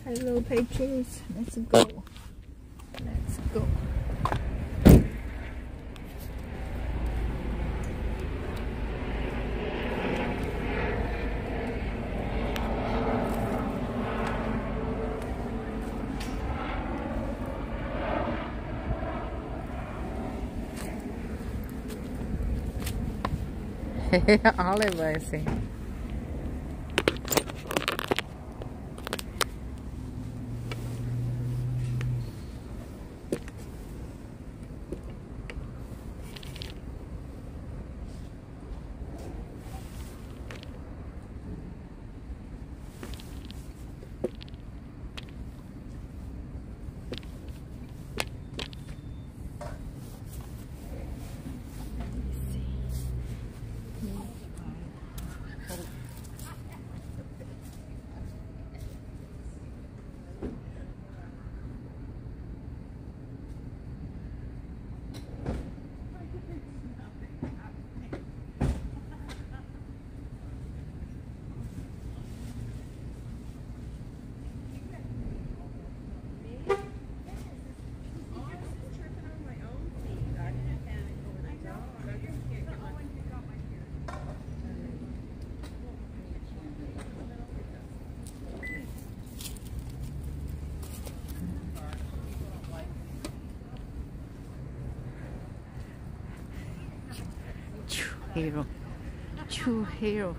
Hello, Patriots. Let's go. Let's go. Oliver, see. Hero, true hero.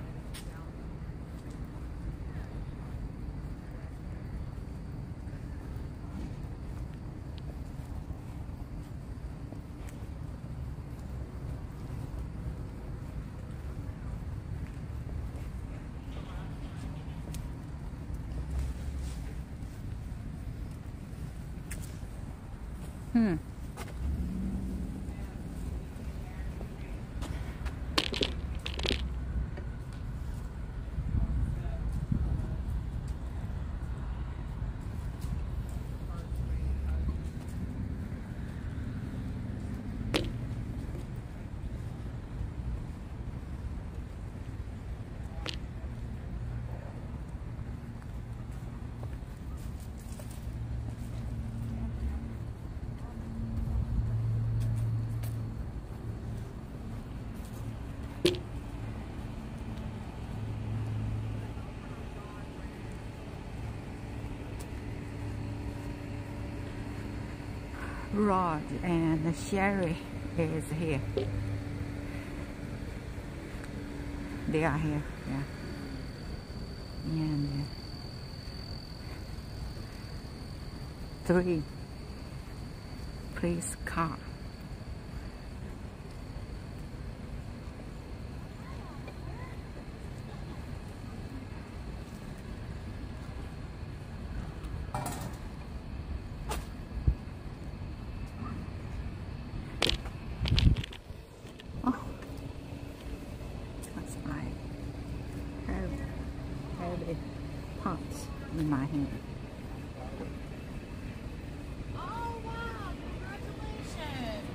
Rod and Sherry is here. They are here, yeah. And 3 police car. Pots in my hand. Oh wow, congratulations.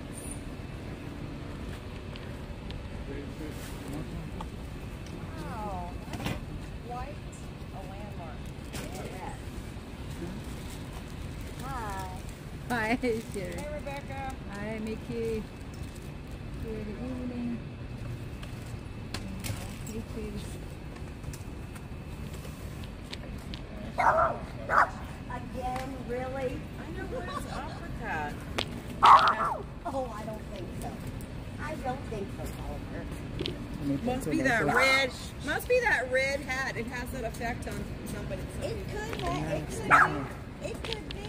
Wow, that's quite a landmark. Yeah. Hi. Hi, Sherry. Hey Rebecca. Hi, Mickey. Good evening. Again, really? I know, where's Africa? Oh, I don't think so. I don't think so, Oliver. Must be that red hat. It has that effect on somebody. It could have. It could be.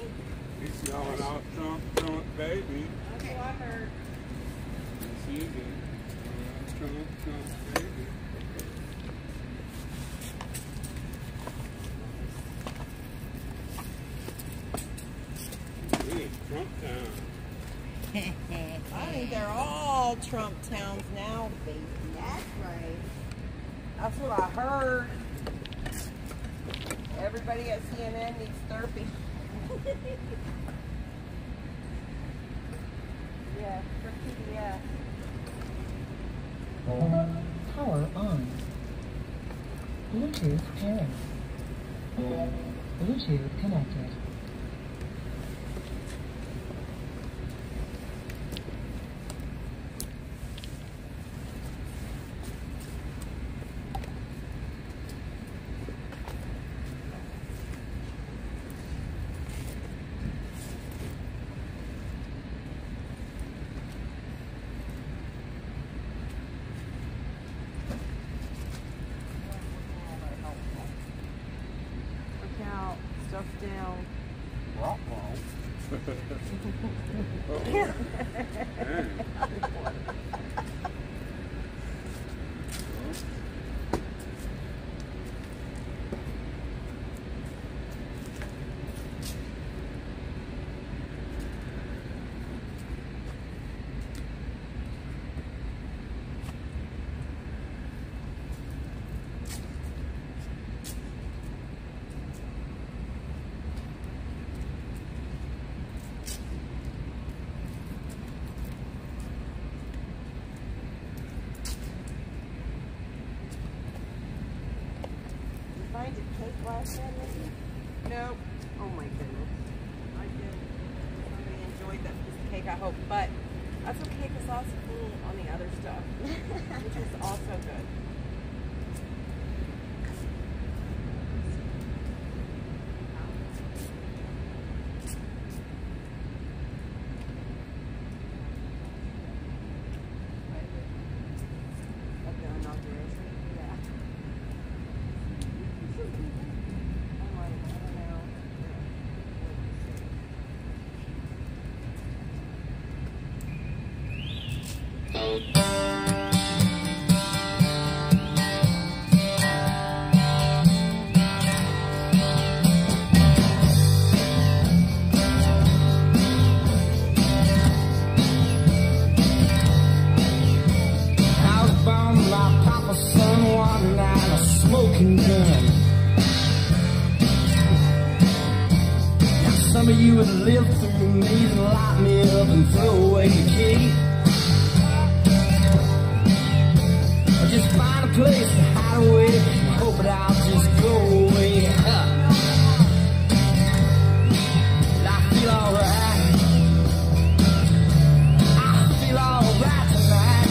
He's yelling out, Trump, Trump, baby. That's what I heard. See you again. Trump, Trump, baby. Trump town. I think they're all Trump towns now, baby. That's right. That's what I heard. Everybody at CNN needs therapy. Yeah, for PBS. Power on. Bluetooth pairing. Bluetooth connected. Stuff down. Find a cake last time, maybe? Nope. Oh my goodness. I did. Somebody enjoyed that piece of cake, I hope. But that's okay because I was full on the other stuff, which is also good. Like the inauguration? Yeah. I'm like, I don't know. I was born by my papa's son, one night a smoking gun. Now some of you would live through me and light me up and throw away the key. Or just find a place to hide away and hope that I'll just go away. And I feel alright. I feel alright tonight.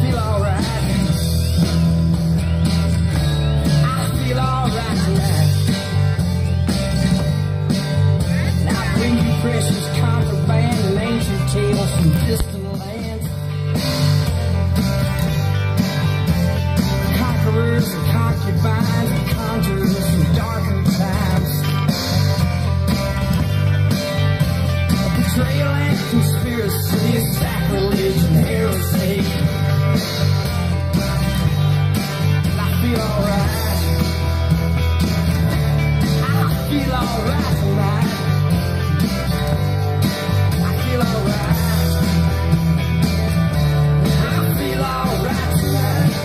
Feel alright. I feel alright tonight. Now bring you precious contraband and ancient tales from distant lands. Conquerors and concubines and conjurers from darker times. Betrayal and conspiracy, sacrilege and heresy. And I feel alright. I feel alright tonight. I feel alright. I feel alright tonight.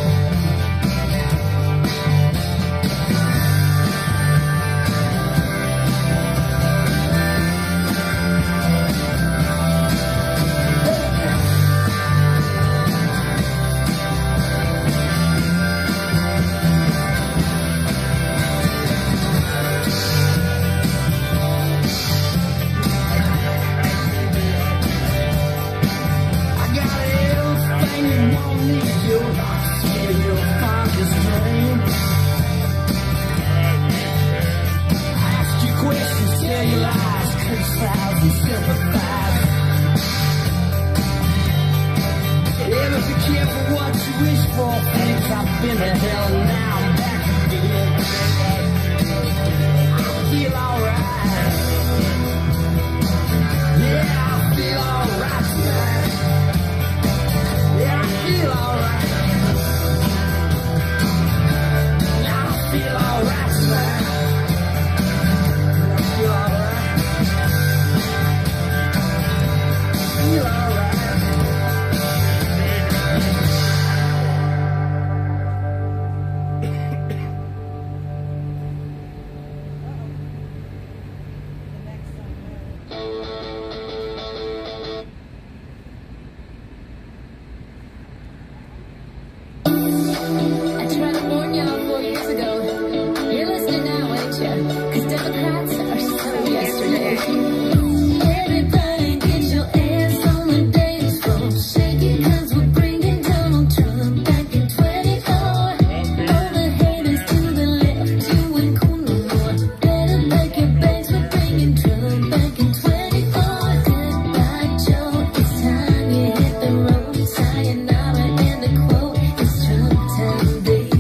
Democrats are so yesterday. Everybody get your ass on the dance floor. Shake it 'cause we're bringing Donald Trump back in 24. All the haters to the left, you ain't cool no more. Better pack your bags, we're bringing Trump back in 24. Goodbye, Joe, it's time you hit the road. Sayonara, and the quote, it's Trump time, baby.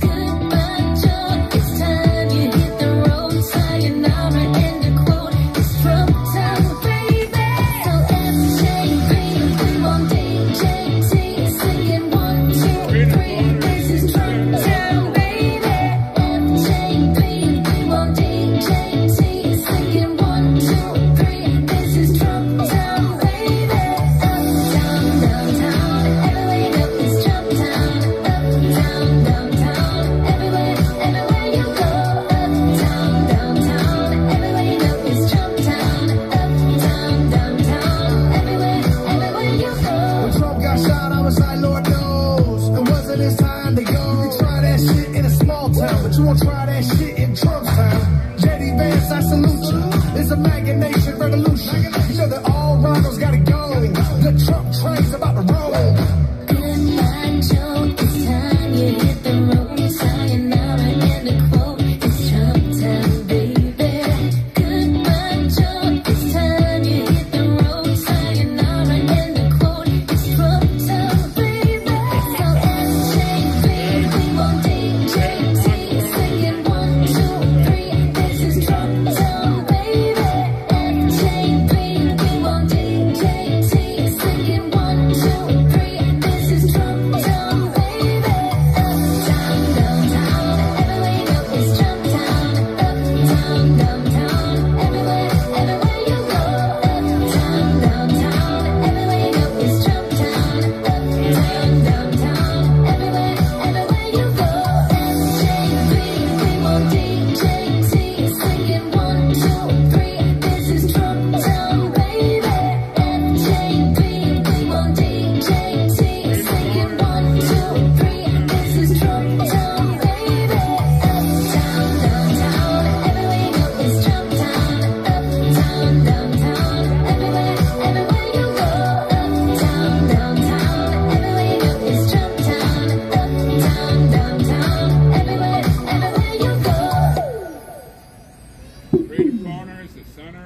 Goodbye, Joe, it's time you hit the road. Sayonara, and the quote, it's Trump time, baby. So FJB, we want DJT, singing 1, 2, 3, this is Trump time, baby. FJB, we want DJT, singing 1, 2, 3, this is Trump time, baby. Uptown, downtown, everywhere you go is Trump town. Uptown, downtown, everywhere you go. Uptown, downtown, everywhere you go is Trump town. Uptown, downtown, everywhere you go. When Trump got shot, I was like, Lord knows, it wasn't his time to go. You can try that shit in a small town, but you won't try that shit in Trump's town. JD Vance, I salute you. It's a imagination revolution. You know that all rhinos gotta go. The Trump train's about to roll. Goodbye, Joe, it's time you hit the road. Sayonara, and the quote, it's Trump time, baby. Goodbye, Joe, it's time you hit the road. Sayonara, and the quote, it's Trump time, baby. So FJB, we want DJT, singing 1, 2, 3, this is Trump time, baby. FJB, we want DJT, singing 1, 2, 3, this is Trump time, baby. Uptown, downtown, everywhere you go is Trump town. Uptown, downtown, everywhere you go. Uptown, downtown, everywhere you go is Trump town. Uptown, downtown, everywhere you go. FJB, we want DJT, singing 1, 2, 3, this is Trump town, baby. FJB, we want DJT, singing 1, 2, 3, this is Trump town, baby. Uptown, downtown, everywhere you go is Trump town. Uptown, downtown, everywhere you go. Uptown, downtown, everywhere you go is Trump town. Uptown, downtown, everywhere you go. Freedom Corner is the center.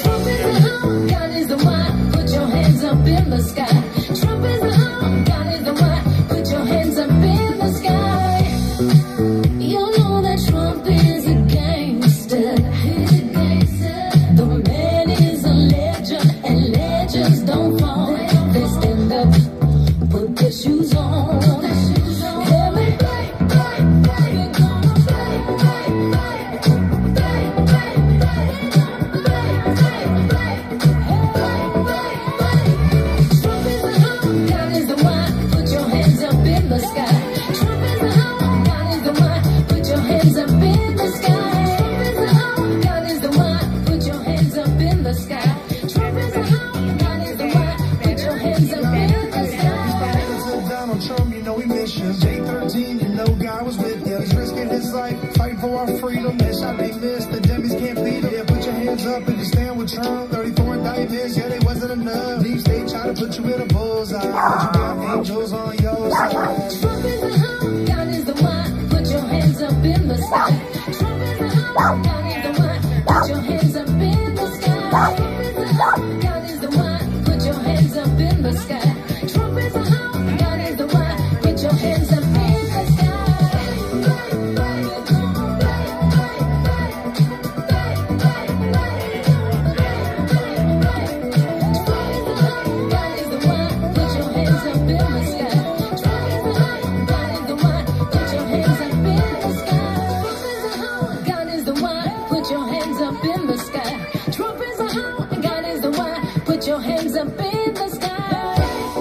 Trump is the home, God is the one. Put your hands up in the sky. Trump is the home, God is the one. Put your hands up in the sky. You know that Trump is a gangster. He's a gangster. The man is a legend, and legends don't fall. They stand up, put their shoes on. J13, you know God was with you. He's risking his life, fighting for our freedom. That shot they missed, the Demis can't beat them. Yeah, put your hands up if you stand with Trump. 34 indictments, yeah, they wasn't enough. Deep state try to put you in a bullseye, but you got angels on your side. Trump is the home, God is the one. Put your hands up in the sky. Trump is the home, God is the one. Put your hands up in the sky. Trump is the home, God is the one. Put your hands up in the sky. Trump is the home, God is the one. Put your hands up in the sky. Put your hands up in the sky.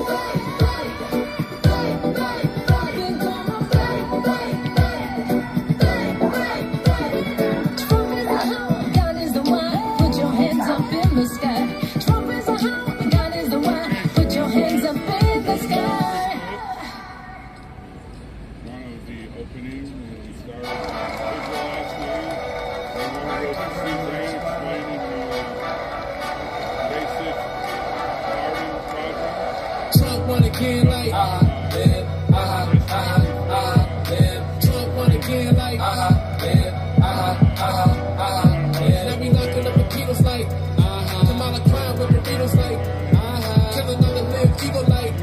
won again like yeah, yeah. Trump won again like yeah, yeah. Now we locking up the Beatles like Kamala crying with the Beatles like killing all the live evil like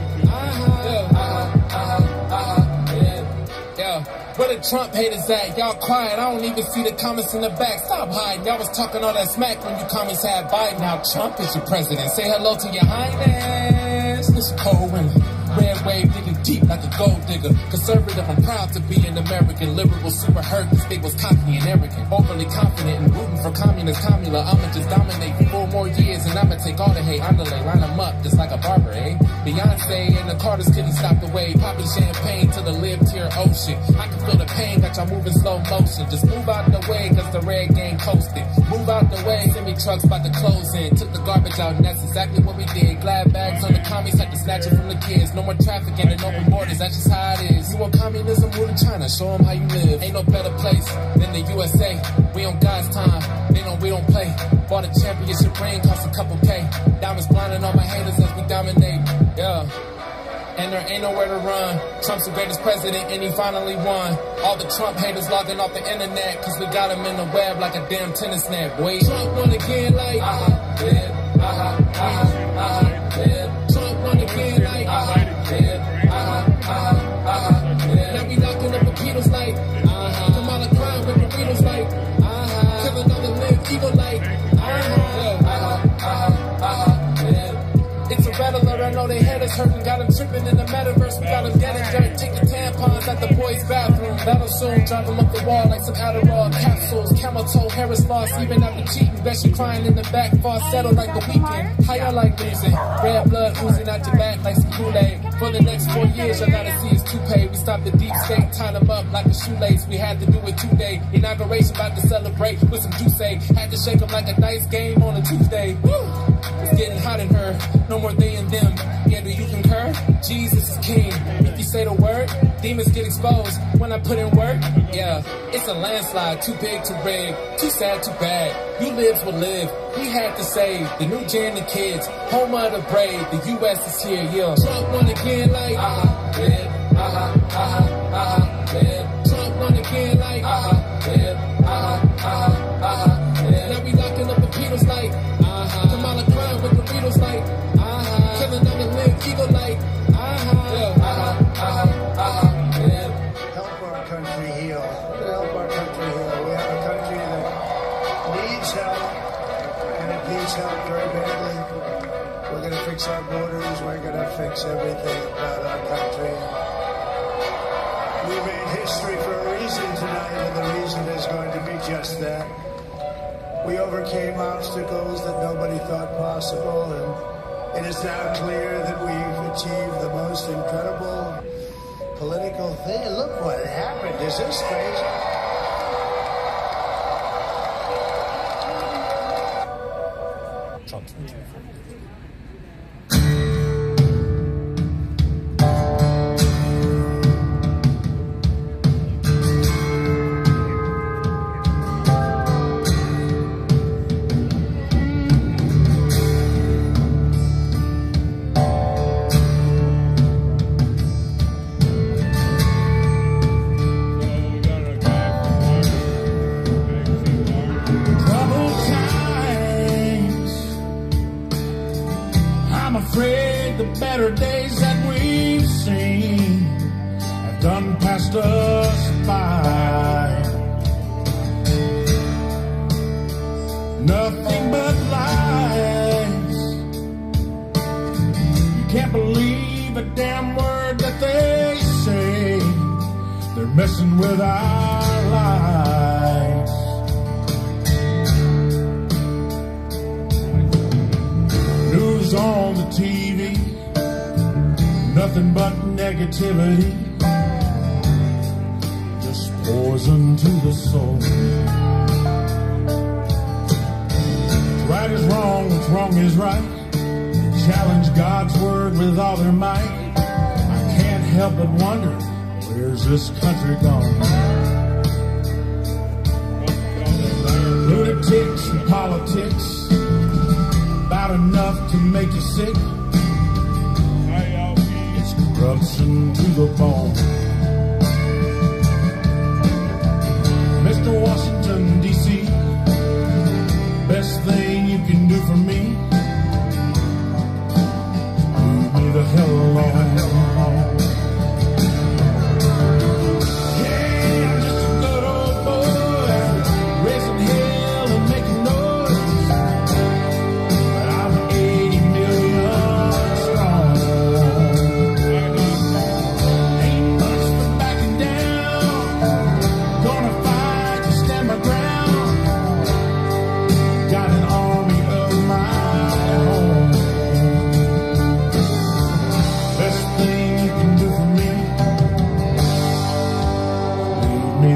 yeah. Where the Trump haters at? Y'all quiet, I don't even see the comments in the back. Stop hiding, y'all was talking all that smack when you comments had Biden. Now Trump is your president. Say hello to your highness. This cold winter. Red wave digging deep like a gold digger. Conservative, I'm proud to be an American. Liberal, super hurt cause they was cocky and arrogant. Overly confident and rooting for communist Kamala. I'ma just dominate for 4 more years and I'ma take all the hate. Underlay, line them up just like a barber, eh? Beyonce and the Carters couldn't stop the wave. Popping champagne to the live-tier ocean. I can feel the pain, got y'all moving slow motion. Just move out the way cause the red gang coasted. Move out the way, semi trucks about to close in. Took the garbage out and that's exactly what we did. Glad bags on the commies had to snatch it from the kids. No more trafficking and open borders, that's just how it is. You want communism, move to China, show them how you live. Ain't no better place than the USA. We on God's time, they know we don't play. Bought a championship ring, cost a couple K. Diamonds blinding all my haters as we dominate, yeah. And there ain't nowhere to run. Trump's the greatest president and he finally won. All the Trump haters logging off the internet cause we got him in the web like a damn tennis net, boy. Trump won again like yeah, yeah. Trump won again like now we locking up the Beatles like Kamala crying with the Beatles like killing all the live evil like it's a red alert, I know they head is hurting. Got them tripping in the metaverse, we got them dead and dirt. Take the tampons at the boys' bathroom. Battle soon, drive them up the wall like some Adderall capsules. Camel toe, Harris lost, even after cheating. Bet she crying in the back, falsetto like the weekend. How y'all like losing? Red blood oozing out your back like some Kool-Aid. For the next 4 years, y'all gotta see his toupee. We stopped the deep state, tied them up like a shoelace. We had to do it today. Inauguration about to celebrate with some juice. Had to shake them like a dice game on a Tuesday. Woo! It's getting hot in her, no more they and them. Yeah, do you concur? Jesus is king. If you say the word, demons get exposed. When I put in work, yeah, it's a landslide. Too big, too big, too sad, too bad. You lives will live. We had to save the new gen, the kids, home of the brave. The U.S. is here, yeah. Trump won again like yeah, yeah. Trump won again like yeah, now we locking up the Beatles like Kamala crying with the Beatles like killing all the live evil like help our country heal. Help our country heal. We have a country that needs help, and it needs help very badly. We're going to fix our borders. We're going to fix everything about our country. We made history for a reason tonight, and the reason is going to be just that. We overcame obstacles that nobody thought possible, and it is now clear that we've achieved the most incredible political thing. Look what happened. Is this crazy? Trump's better days that we've seen have done passed us by. Nothing but lies. You can't believe a damn word that they say. They're messing with our lives. News on the TV, nothing but negativity, just poison to the soul. Right is wrong, what's wrong is right. Challenge God's word with all their might. I can't help but wonder, where's this country gone? Lunatics and politics, about enough to make you sick. Johnson to the bone. Mr. Washington, D.C., best thing you can do for me, leave me the hell alone.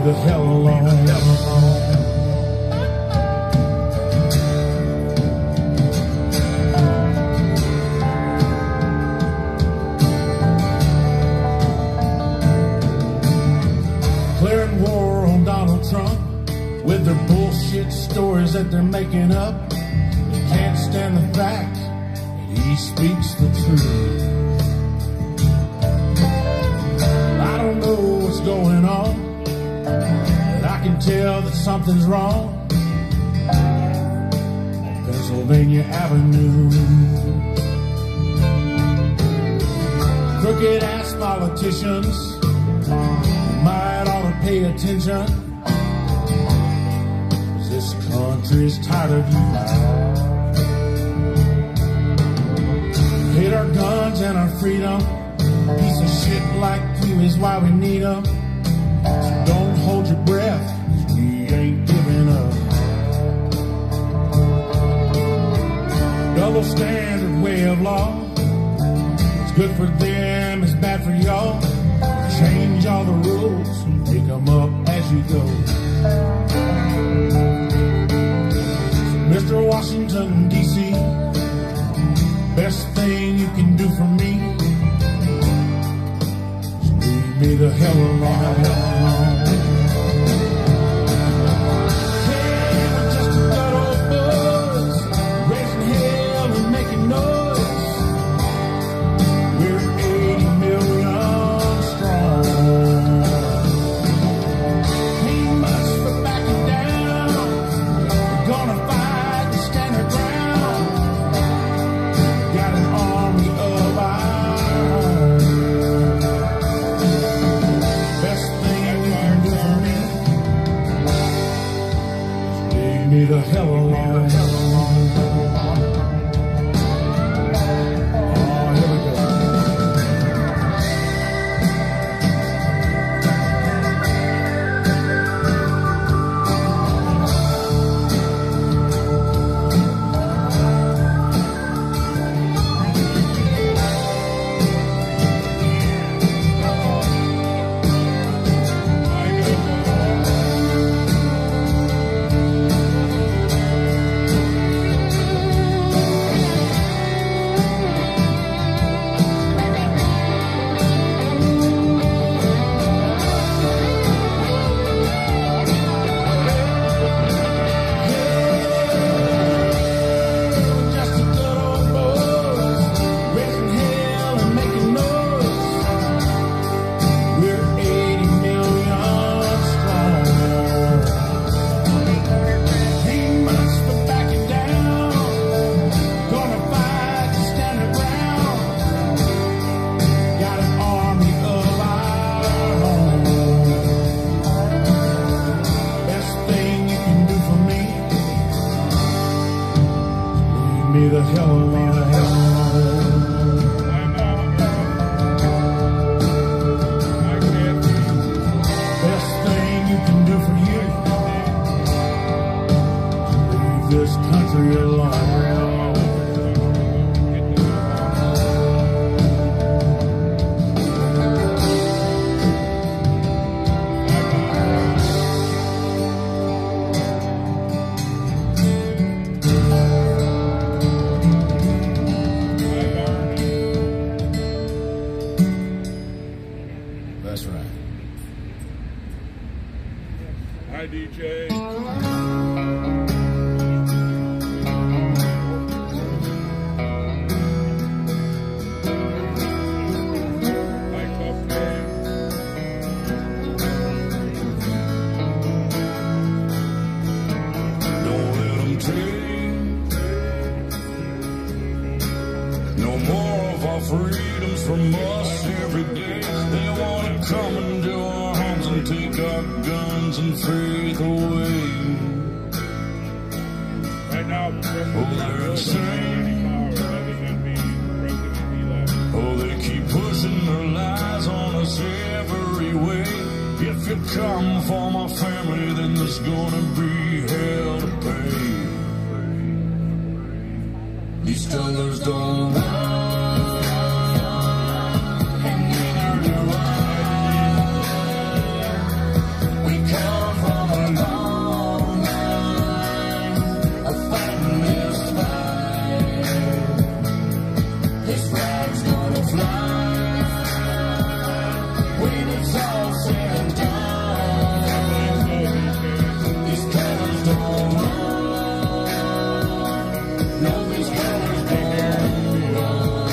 The hell alone. Declaring war on Donald Trump with their bullshit stories that they're making up. They can't stand the fact that he speaks the truth. I don't know what's going on, I can tell that something's wrong on Pennsylvania Avenue. Crooked ass politicians might ought to pay attention, 'cause this country's tired of you. Hate our guns and our freedom, piece of shit like you is why we need them. So don't hold your breath, we ain't giving up. Double standard way of law, it's good for them, it's bad for y'all. Change all the rules, make them up as you go. So Mr. Washington, D.C., best thing you can do for me, leave me the hell alone. Me the hell alone. Oh, here we go. Me the hell alone. Best thing you can do for you, leave this country alone. That's right. Hi, DJ. Hi, things from us every day. They wanna come into our homes and take our guns and faith away. Right now, Oh, they're insane. Oh, they keep pushing their lies on us every way. If you come for my family, then there's gonna be hell to pay. These thuggers don't run, and neither do I. We come from a long line of fighting this fight. This flag's gonna fly when it's all said and done. These colors don't run. No, these colors don't run.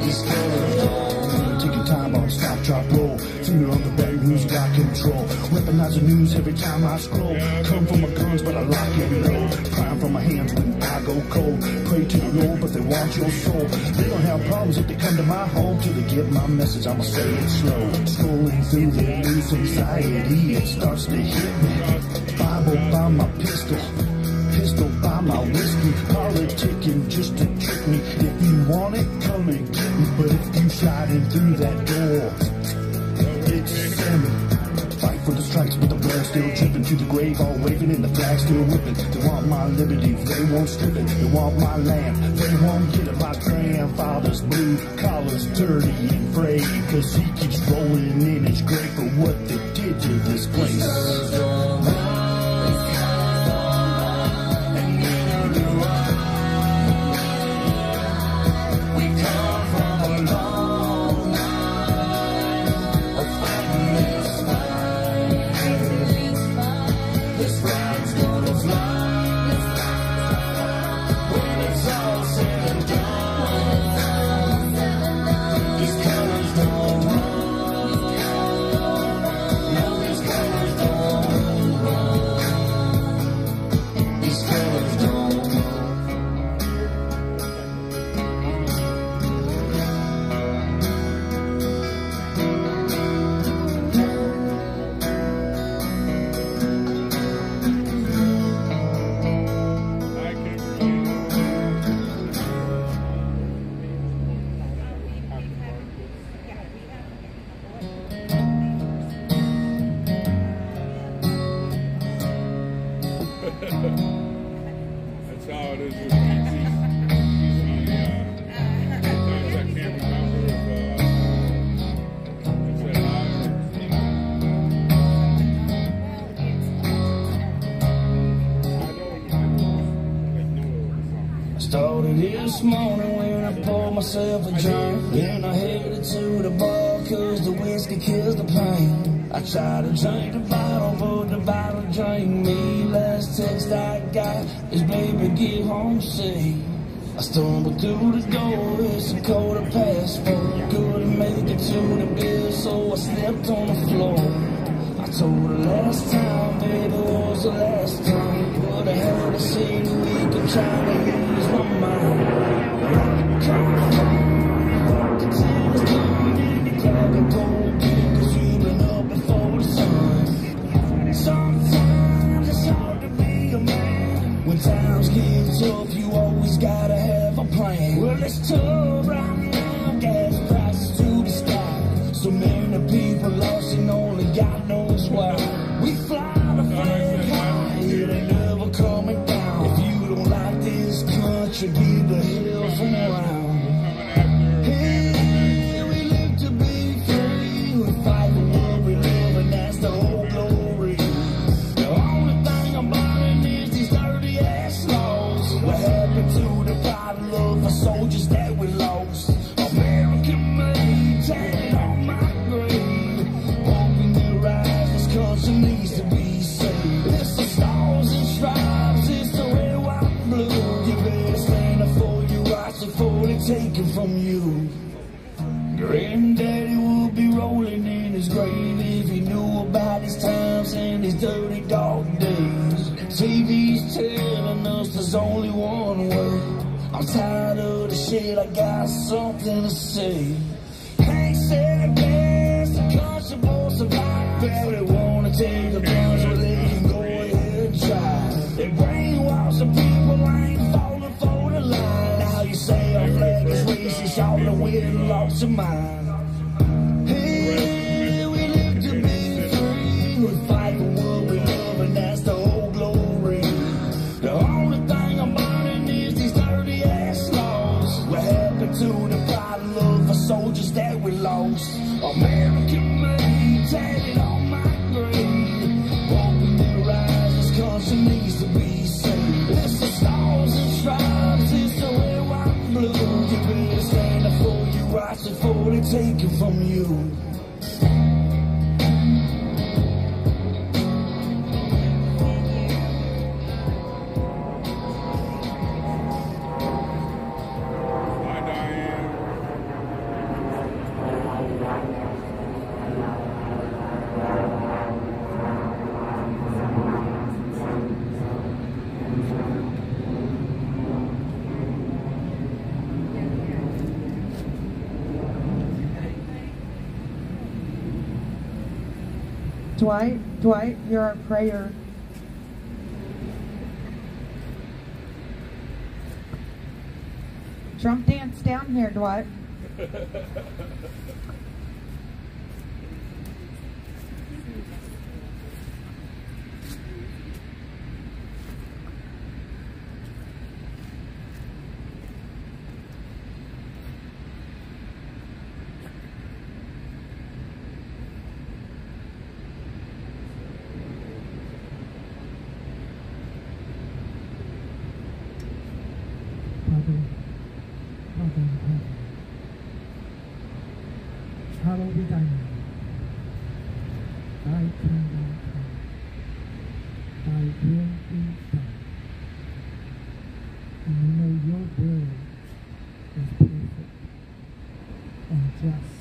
These colors don't run. Taking time on stop, drop, roll. Finger on the bag, who's got control? Weaponize the news every time I scroll. Come from my guns, but I lock and load. Crime from my hands when I go cold. Pray to the Lord, but they want your soul. They don't have problems if they come to my home. Till they get my message, I'ma say it slow. Scrolling through the news, anxiety, it starts to hit me. Bible by my pistol. Pistol by my whiskey, politicking just to trick me. If you want it, come and get me. But if you sliding through that door, it's Sammy. Fight for the strikes, but the blood still dripping to the grave, all waving and the flag still whipping. They want my liberty, they won't strip it. They want my land, they won't get it. My grandfather's blue collar's dirty and frayed, cause he keeps rolling in his grave for what they did to this place. That's how it is with PC. Sometimes I can't remember if I said hi or I started this morning when I poured myself a drink. Then I headed to the bar cause the whiskey kills the pain. I tried to drink the bottle, but the bottle drank me. Last text I got is baby get home safe. I stumbled through the door, it's a quarter past 4. Couldn't make it to the bill, so I slept on the floor. I told her last time, baby, was the last time. But I had to say that we could try to ease my mind. I could tell it's coming in the club and go again, cause you've been up before the sun. Sometimes it's hard to be a man. When times get tough, you always gotta have a plan. Well, it's tough right now, gas prices to the sky. So many people lost and only God knows why. We fly the flag high, it ain't never coming down. If you don't like this country, get the hell from around. Hey, we live to be free. We fight for what we live, and that's the whole glory. The only thing I'm burning is these dirty ass laws. What happened to the bottle of the soldiers that we lost? American made, tatted on my grave. Open their eyes, this country needs to be saved. It's the stars and stripes, it's the red, white, and blue. You better stand up for your rights before they take it from you. Granddaddy would be rolling in his grave if he knew about his times and his dirty dark days. TV's telling us there's only one way. I'm tired of the shit, I got something to say. Ain't second best, the comfortable survive. Barely wanna take a plunge, but they can go ahead and try. They brainwash the people, ain't falling for the line. Now you say our flag is racist, y'all know we done lost your mind. Hey, we live to be free. We fight for what we love, and that's the whole glory. The only thing I'm burning is these dirty ass laws. What happened to the pride and love for soldiers that we lost? American made, tatted on my grave. Open your eyes, this country needs to be saved. It's the stars and stripes, it's the red, white, and blue. You better stand up for your rights before they take it from you. Dwight, you're our prayer. Trump dance down here, Dwight. Hallowed be thy name. Thy kingdom come. Thy will be done. And we know your will is perfect and just.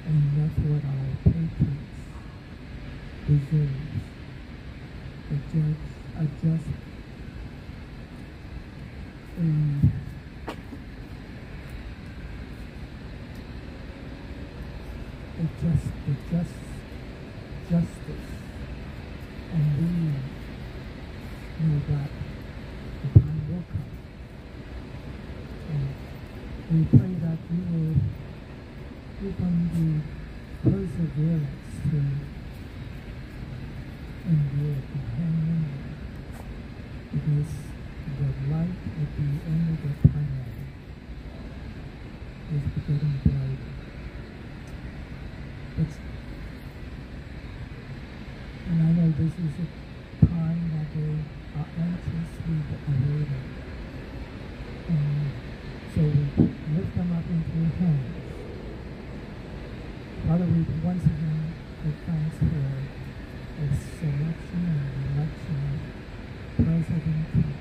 And that's what our patriots deserve. A just justice, and we know that the time will come. And we pray that you will give them the perseverance to endure and hang in there, because the light at the end of the tunnel is getting brighter. And I know this is a time that they are anxiously awaiting. And so we lift them up into your hands. Father, we once again give thanks for a selection and election of President Trump.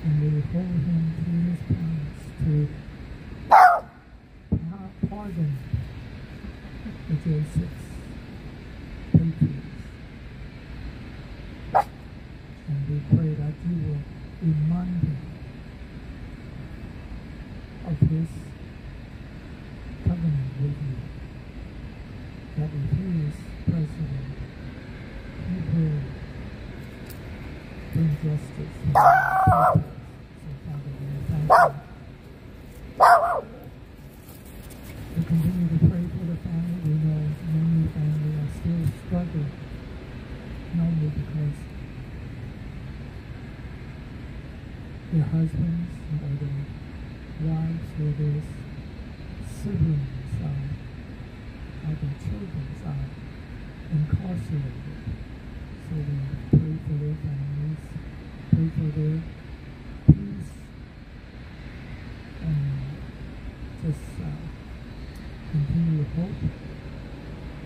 And we hold him to his promise to pardon the J6 patriots. And we pray that you will remind him of his covenant with you, that if he is president, he will bring justice to the people. So Father, we thank you. We continue to pray for the family. We know many families are still struggling, not only because their husbands or their wives or their siblings or their children are incarcerated. So we pray for their families, pray for their peace, and just continue to hope,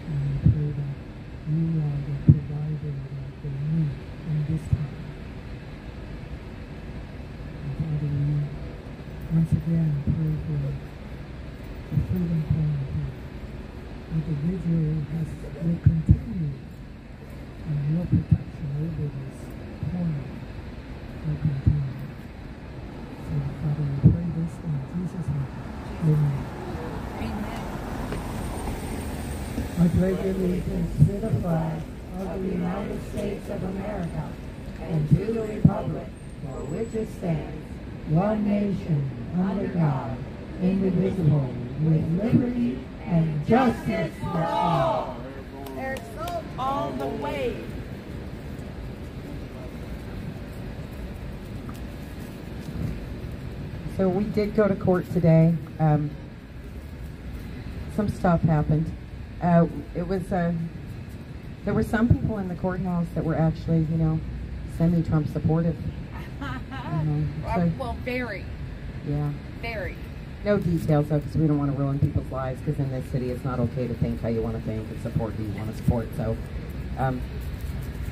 and we pray that you are the provider that they need in this time. And Father, we once again pray for the freedom community, that the vigil will continue, and your protection over this corner will continue. I pledge allegiance to the flag of the United States of America and to the republic for which it stands, one nation, under God, indivisible, with liberty and justice for all. There's salt all the way. So we did go to court today. Some stuff happened. There were some people in the courthouse that were actually, semi-Trump supportive. Well, very. Yeah. Very. No details though, because we don't want to ruin people's lives, because in this city it's not okay to think how you want to think and support who you want to support. So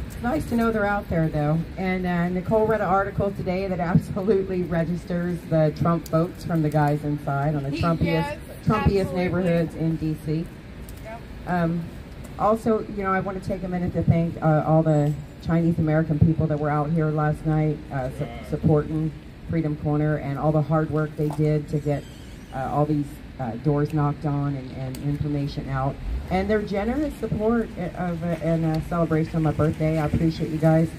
it's nice to know they're out there though. And Nicole read an article today that absolutely registers the Trump votes from the guys inside on the Trumpiest neighborhoods in D.C. Yep. Also, I want to take a minute to thank all the Chinese American people that were out here last night supporting Freedom Corner, and all the hard work they did to get all these doors knocked on and information out, and their generous support of a celebration of my birthday. I appreciate you guys.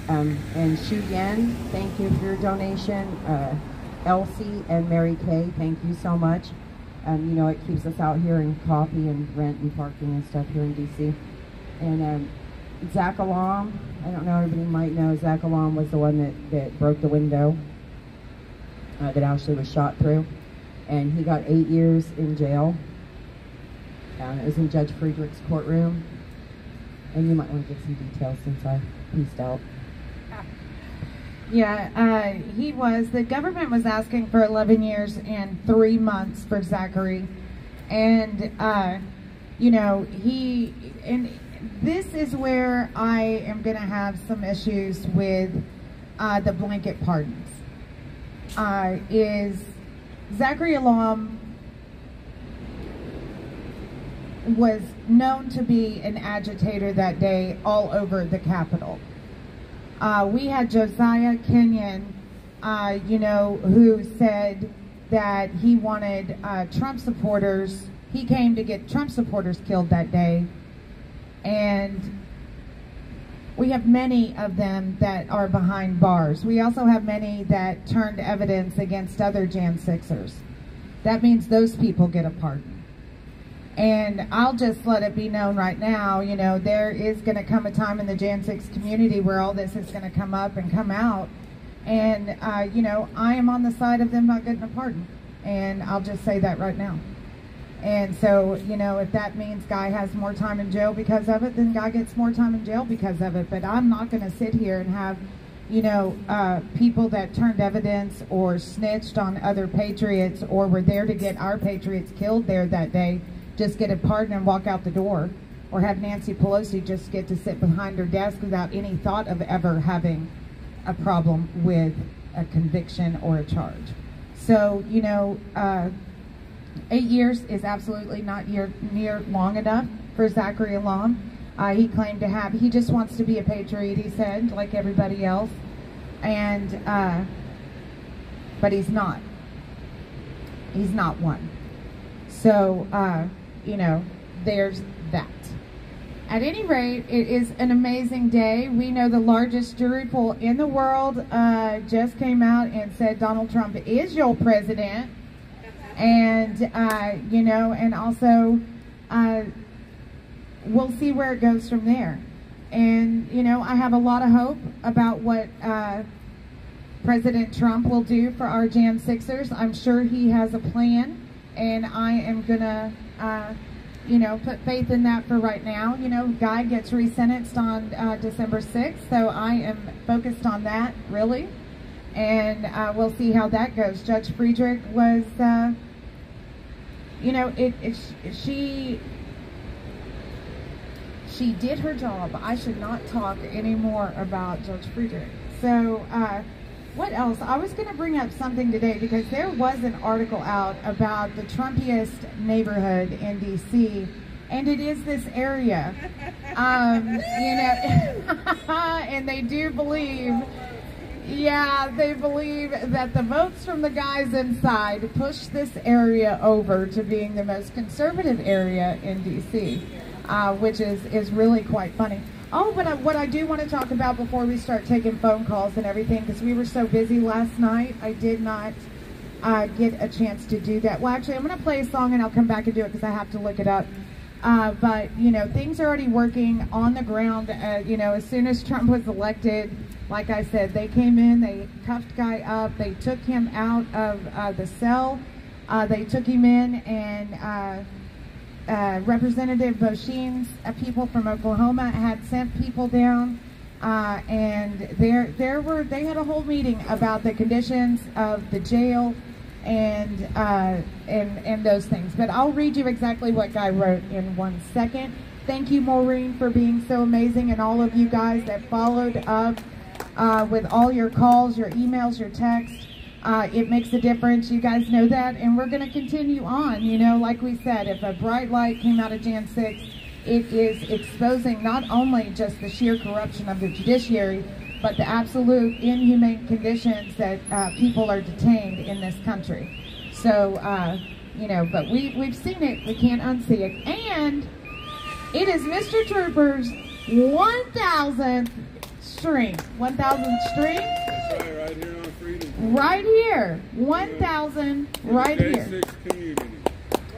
And Shu Yen, thank you for your donation. Elsie and Mary Kay, thank you so much. It keeps us out here in coffee and rent and parking and stuff here in D.C. And Zach Alam, I don't know, everybody might know, Zach Alam was the one that broke the window that Ashley was shot through. And he got 8 years in jail. It was in Judge Friedrich's courtroom. And you might want to get some details since I pieced out. Yeah, the government was asking for 11 years and 3 months for Zachary. And, this is where I am going to have some issues with the blanket pardons. Is Zachary Alam was known to be an agitator that day all over the Capitol. We had Josiah Kenyon, who said that he wanted Trump supporters. He came to get Trump supporters killed that day. And we have many of them that are behind bars. We also have many that turned evidence against other J6ers. That means those people get a pardon. And I'll just let it be known right now, there is going to come a time in the J6 community where all this is going to come up and come out. And, I am on the side of them not getting a pardon. And I'll just say that right now. And so, if that means Guy has more time in jail because of it, then Guy gets more time in jail because of it. But I'm not going to sit here and have, people that turned evidence or snitched on other patriots or were there to get our patriots killed there that day just get a pardon and walk out the door, or have Nancy Pelosi just get to sit behind her desk without any thought of ever having a problem with a conviction or a charge. So, 8 years is absolutely not near long enough for Zachary Alam. He claimed to have, he just wants to be a patriot, he said, like everybody else. And, but he's not. He's not one. So, there's that. At any rate, it is an amazing day. We know the largest jury pool in the world just came out and said Donald Trump is your president. And, and also we'll see where it goes from there. And, I have a lot of hope about what President Trump will do for our J6ers. I'm sure he has a plan, and I am going to, put faith in that for right now. Guy gets resentenced on December 6th, so I am focused on that, really. And we'll see how that goes. Judge Friedrich was, she did her job. I should not talk anymore about Judge Friedrich. So, what else? I was going to bring up something today because there was an article out about the Trumpiest neighborhood in D.C., and it is this area. And they do believe Yeah, they believe that the votes from the guys inside push this area over to being the most conservative area in D.C., which is really quite funny. Oh, but what I do want to talk about before we start taking phone calls and everything, because we were so busy last night, I did not get a chance to do that. Well, actually, I'm going to play a song and I'll come back and do it because I have to look it up. But, you know, things are already working on the ground. You know, as soon as Trump was elected, like I said, they came in, they cuffed Guy up, they took him out of the cell, they took him in, and Representative Bosheen's people from Oklahoma had sent people down, and they had a whole meeting about the conditions of the jail and those things. But I'll read you exactly what Guy wrote in 1 second. Thank you, Maureen, for being so amazing, and all of you guys that followed up with all your calls, your emails, your texts. It makes a difference. You guys know that, and we're going to continue on. You know, like we said, if a bright light came out of Jan 6, it is exposing not only just the sheer corruption of the judiciary, but the absolute inhumane conditions that people are detained in this country. So, you know, but we've seen it. We can't unsee it. And it is Mr. Trooper's 1,000th stream. 1,000th stream? That's right here on Freedom. Right here. 1,000 right here. J6 community.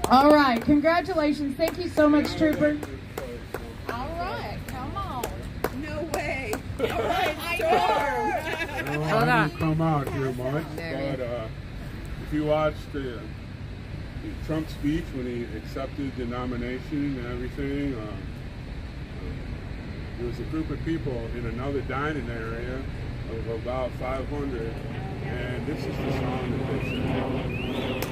All right. Congratulations. Thank you so much, Trooper. All right. Come on. No way. No way. I didn't come out here much, but if you watched the Trump speech when he accepted the nomination and everything, there was a group of people in another dining area of about 500, and this is the song that they sang.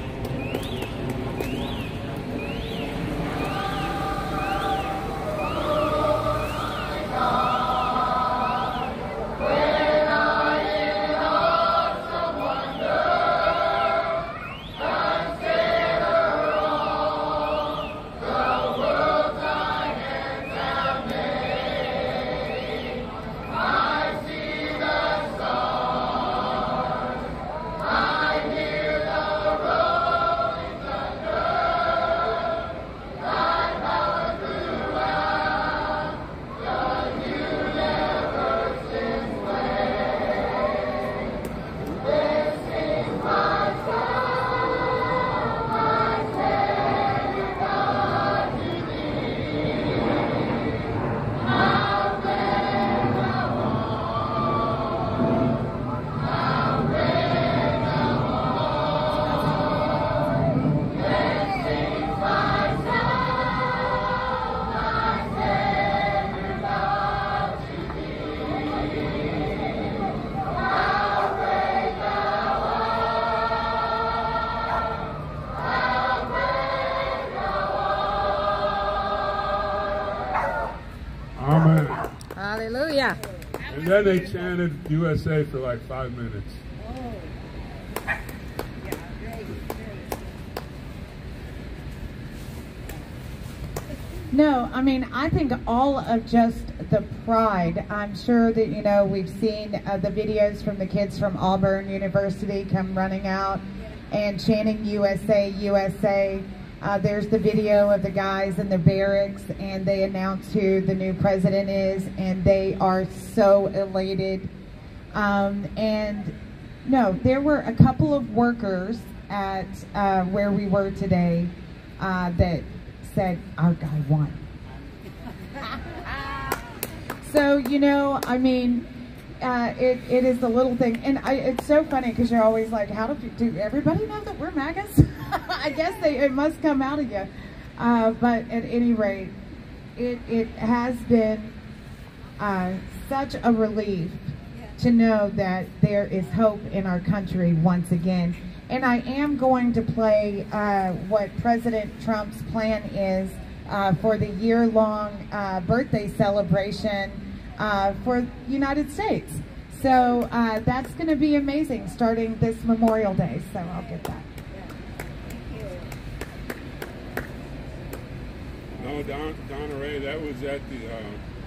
Hallelujah. And then they chanted USA for like 5 minutes. No, I mean, I think all of just the pride. I'm sure that, you know, we've seen the videos from the kids from Auburn University come running out and chanting USA, USA. There's the video of the guys in the barracks, and they announce who the new president is, and they are so elated. And no, there were a couple of workers at where we were today that said, our guy won. So, you know, I mean, it is the little thing. And it's so funny because you're always like, how do everybody know that we're MAGAs? I guess it must come out of you. But at any rate, it has been such a relief to know that there is hope in our country once again. And I am going to play what President Trump's plan is for the year-long birthday celebration for the United States. So that's going to be amazing starting this Memorial Day. So I'll get that. No, Donna Ray, that was at the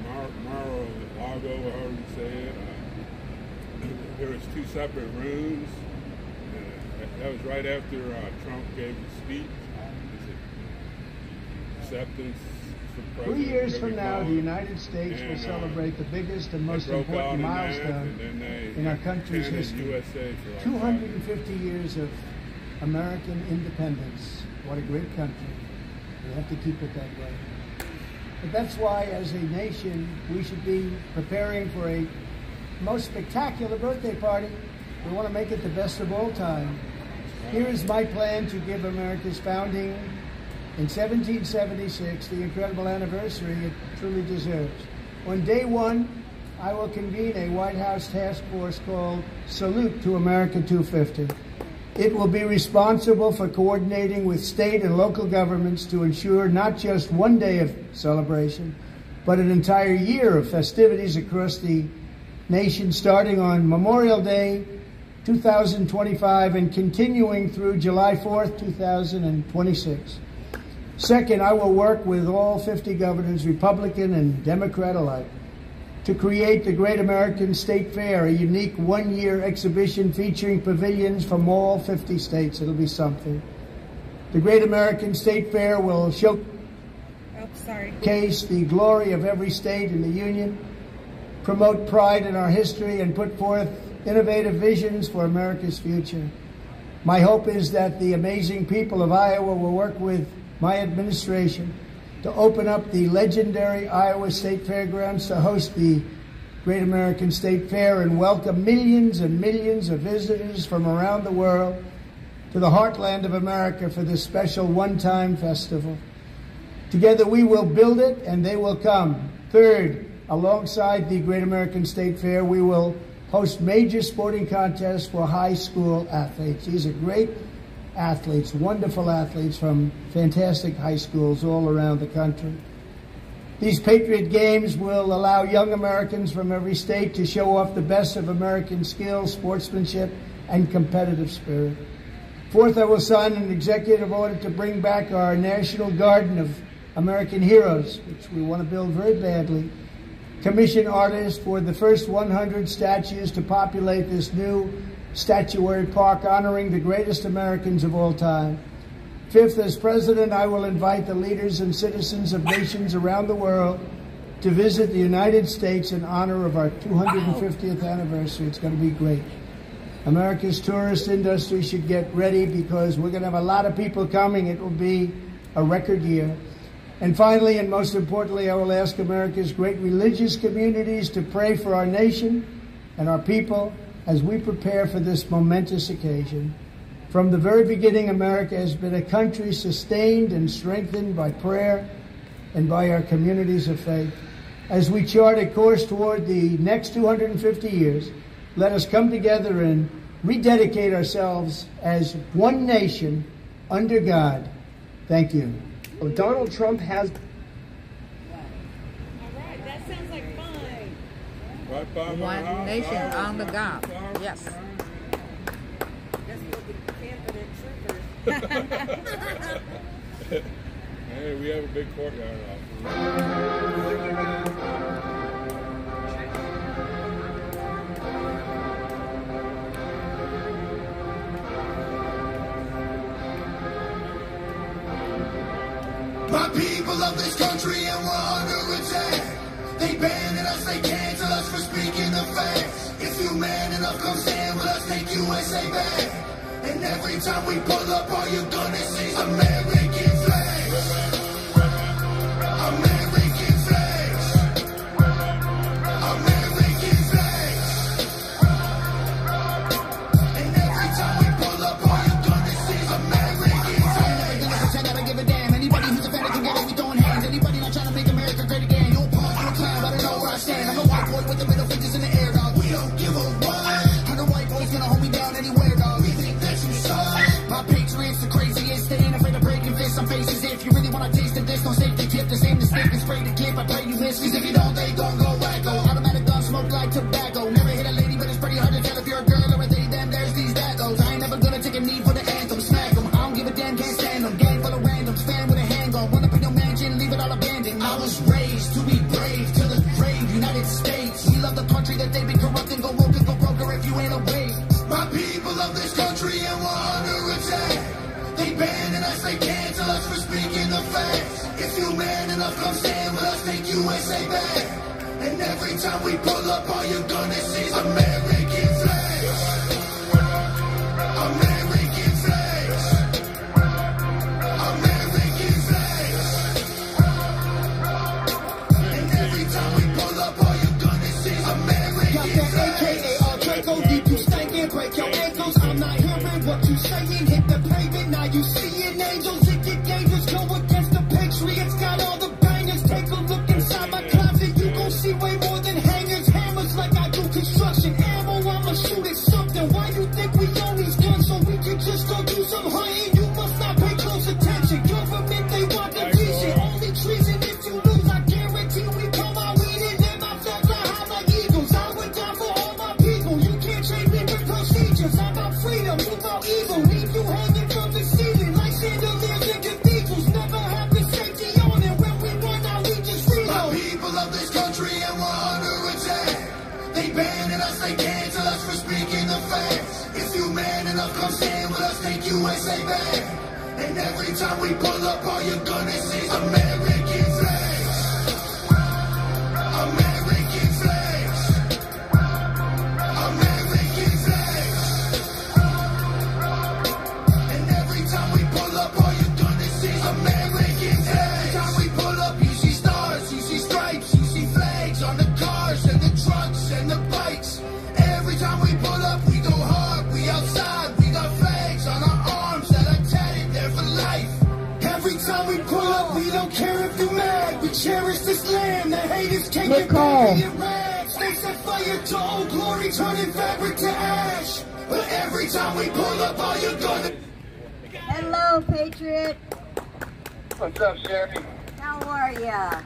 Mar-a-Lago, however you say it. there was 2 separate rooms. That was right after Trump gave the speech. Acceptance for president. 3 years from now, the United States will celebrate the biggest and most important milestone in our country's history. 250 years of American independence. What a great country. We have to keep it that way. But that's why, as a nation, we should be preparing for a most spectacular birthday party. We want to make it the best of all time. Here is my plan to give America's founding in 1776 the incredible anniversary it truly deserves. On day 1, I will convene a White House task force called Salute to America 250. It will be responsible for coordinating with state and local governments to ensure not just one day of celebration, but an entire year of festivities across the nation, starting on Memorial Day 2025 and continuing through July 4th, 2026. Second, I will work with all 50 governors, Republican and Democrat alike, to create the Great American State Fair, a unique one-year exhibition featuring pavilions from all 50 states. It'll be something. The Great American State Fair will showcase the glory of every state in the Union, promote pride in our history, and put forth innovative visions for America's future. My hope is that the amazing people of Iowa will work with my administration to open up the legendary Iowa State Fairgrounds to host the Great American State Fair and welcome millions and millions of visitors from around the world to the heartland of America for this special one-time festival. Together we will build it and they will come. Third, alongside the Great American State Fair, we will host major sporting contests for high school athletes. These are great athletes, wonderful athletes from fantastic high schools all around the country. These Patriot Games will allow young Americans from every state to show off the best of American skills, sportsmanship, and competitive spirit. Fourth, I will sign an executive order to bring back our National Garden of American Heroes, which we want to build very badly. Commission artists for the first 100 statues to populate this new statuary park honoring the greatest Americans of all time. Fifth, as president, I will invite the leaders and citizens of nations around the world to visit the United States in honor of our 250th anniversary. It's going to be great. America's tourist industry should get ready because we're going to have a lot of people coming. It will be a record year. And finally, and most importantly, I will ask America's great religious communities to pray for our nation and our people as we prepare for this momentous occasion. From the very beginning, America has been a country sustained and strengthened by prayer and by our communities of faith. As we chart a course toward the next 250 years, let us come together and rededicate ourselves as one nation under God. Thank you. Well, Donald Trump has... All right, that sounds like fun. One nation under God. Yes. Guess we'll be camping at Troopers. Hey, we have a big courtyard out My people of this country and we're under attack. They banning us, they cancel us for speaking the facts. If you man enough, come stand with us, take USA back. And every time we pull up, all you're gonna see is American flags. American flags. American flags. And every time we pull up, all you're gonna see is American flags. I gotta give a damn. Anybody who's a fan can get it, we throwing hands. Anybody not trying to make America great again. You're a punk, you're a clown, I don't know where I stand. I'm a white boy with the middle fingers in the air, dog. We don't give a what. 100 white boys gonna hold me down anywhere, dog. We think that you suck. My patriots the craziest. They ain't afraid of breaking fists on faces. If you really wanna taste of this, don't save the gift. The same mistake and spray the kid. I pray you miss. Cause if you don't, they gon' go wacko. Automatic gun smoke like tobacco. Never hit a lady, but it's pretty hard to tell if you're a girl or a they, them, there's these, that, those. I ain't never gonna take a knee for the anthem. Smack them. I don't give a damn, can't stand them. Gang full of randoms, fan with a handgun. Run up in your mansion, leave it all abandoned. I was raised to be brave to the grave. United States, we love the country that they be corrupting. Go woke and go broker if you ain't banning us, they cancel us for speaking the facts. If you man enough, come stand with us, make USA back. And every time we pull up, all you're gonna see is American flags. American flags. American flags. And every time we pull up, all you're gonna see is American flags. AKA Draco, deep you stankin', break your ankles. I'm not hearing what you saying. Hit the pavement, now you seeing angels. It get dangerous, go against the Patriots. Got all the bangers. Take a look inside my closet. You gon' see way more than hangers, hammers like I do construction. Ammo, I'ma shoot at something. Why you think we own these guns? So we can just go do some hunting. You must not pay close attention. Government, they want the vision. Only treason if you lose. I guarantee we come out winning. And my thugs are high like eagles. I would die for all my people. You can't trade me with procedures. I'm about freedom, move out evil. Leave you hanging from the ceiling like chandeliers in cathedrals. Never have the safety on it. When we run out, we just reload. My people of this country and we're under attack. They banning us, they cancel us for speaking the facts. If you man enough, come stand with us, take USA back. And every time we pull up, all you're gonna see is American flags. American flags. American flags. And every time we pull up, all you're gonna see is American flags. Every time we pull up, you see stars, you see stripes, you see flags on the cars and the trucks and the bikes. Every time we pull up, we go hard, we outside, we got flags on our arms that are tatted there for life. Every time we pull up, we don't care if you're mad. We cherish this land, the haters can't get back in rags. They set fire to old glory, turning fabric to ash. But every time we pull up, all you're gonna... Hello, Patriot. What's up, Sherry? How are ya?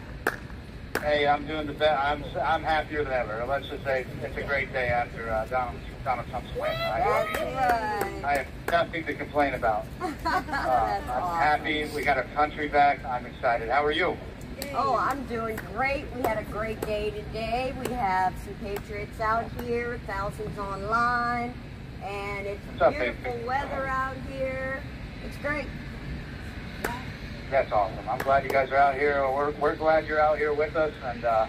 Hey, I'm doing the best. I'm happier than ever. Let's just say it's a great day after Donald Trump's win. That's right. I have nothing to complain about. I'm happy. We got our country back. I'm excited. How are you? Oh, I'm doing great. We had a great day today. We have some Patriots out here, thousands online, and it's beautiful weather out here. It's great. That's awesome. I'm glad you guys are out here. We're glad you're out here with us, and I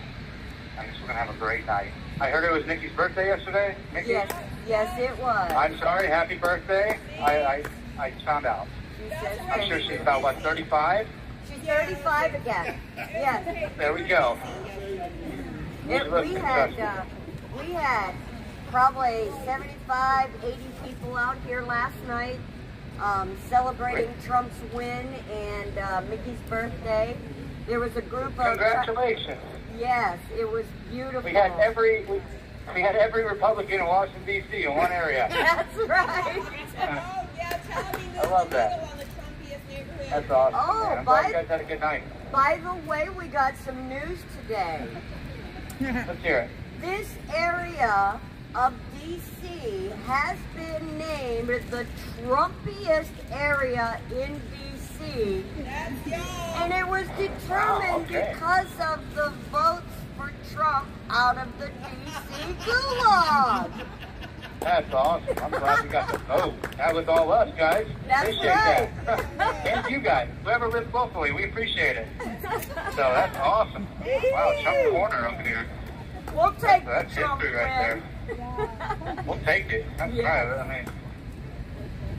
guess we're going to have a great night. I heard it was Nikki's birthday yesterday. Nikki? Yes, it was. I'm sorry. Happy birthday. I found out. I'm sure she's about, what, 35? She's 35 again. Yes. There we go. We had probably 75, 80 people out here last night celebrating Trump's win and Mickey's birthday. There was a group of... Congratulations. Yes, it was beautiful. We had every Republican in Washington, D.C. in one area. That's right. I love that. That's awesome. Oh, man. I'm glad you guys had a good night. By the way, we got some news today. Let's hear it. This area of D.C. has been named the Trumpiest area in D.C. And it was determined because of the votes for Trump out of the D.C. gulag. That's awesome. I'm glad we got the vote. That was all us, guys. That's appreciate right. that. And you guys. Whoever lives locally, we appreciate it. So that's awesome. Wow, Trump corner up here. We'll take that's history right there. We'll take it. That's right. I mean,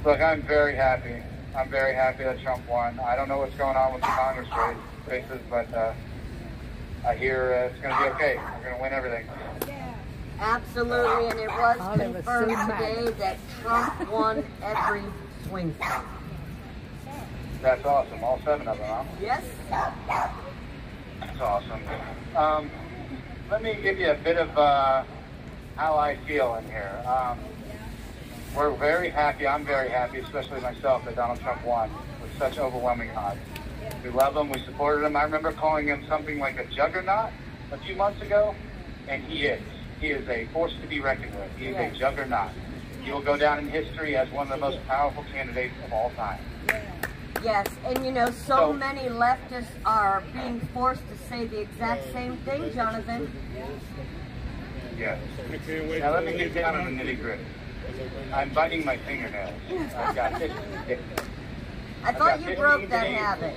look, I'm very happy. I'm very happy that Trump won. I don't know what's going on with the Congress races, but I hear it's going to be okay. We're going to win everything. Absolutely, and it was confirmed today that Trump won every swing state. That's awesome. All 7 of them, huh? Yes. That's awesome. Let me give you a bit of how I feel in here. We're very happy. I'm very happy, especially myself, that Donald Trump won with such overwhelming odds. We love him. We supported him. I remember calling him something like a juggernaut a few months ago, and he is. He is a force to be reckoned with. He is a juggernaut. He will go down in history as one of the most powerful candidates of all time. Yes, and you know, so many leftists are being forced to say the exact same thing, Jonathan. Yes. Now let me get down to the nitty-gritty. I'm biting my fingernails. I've got this. I thought you broke that habit.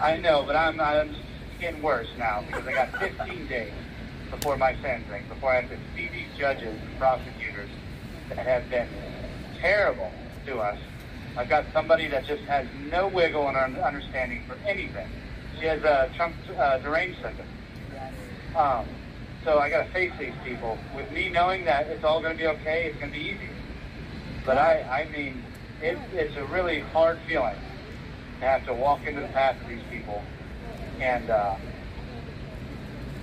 I know, but I'm getting worse now because I got 15 days before my sentencing, before I have to see these judges and prosecutors that have been terrible to us. I've got somebody that just has no wiggle in her understanding for anything. She has a Trump deranged syndrome. So I got to face these people. With me knowing that it's all going to be okay, it's going to be easy. But I mean, it's a really hard feeling to have to walk into the path of these people and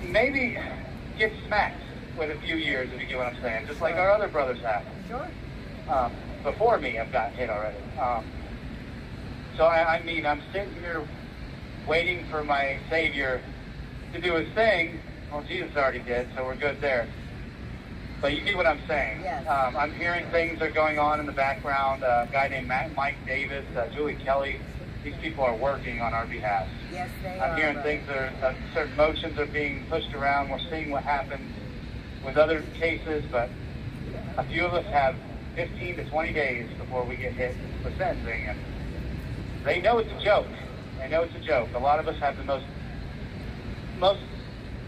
maybe get smacked with a few years, if you get what I'm saying, just like our other brothers have. Sure. Before me, I've gotten hit already. So I mean, I'm sitting here waiting for my Savior to do his thing. Well, Jesus already did, so we're good there. But you get what I'm saying. Yes. I'm hearing things are going on in the background. A guy named Mike Davis, Julie Kelly, these people are working on our behalf. Yes, they I'm are. hearing things certain motions are being pushed around. We're seeing what happens with other cases, but a few of us have 15 to 20 days before we get hit with sentencing, and they know it's a joke. They know it's a joke. A lot of us have the most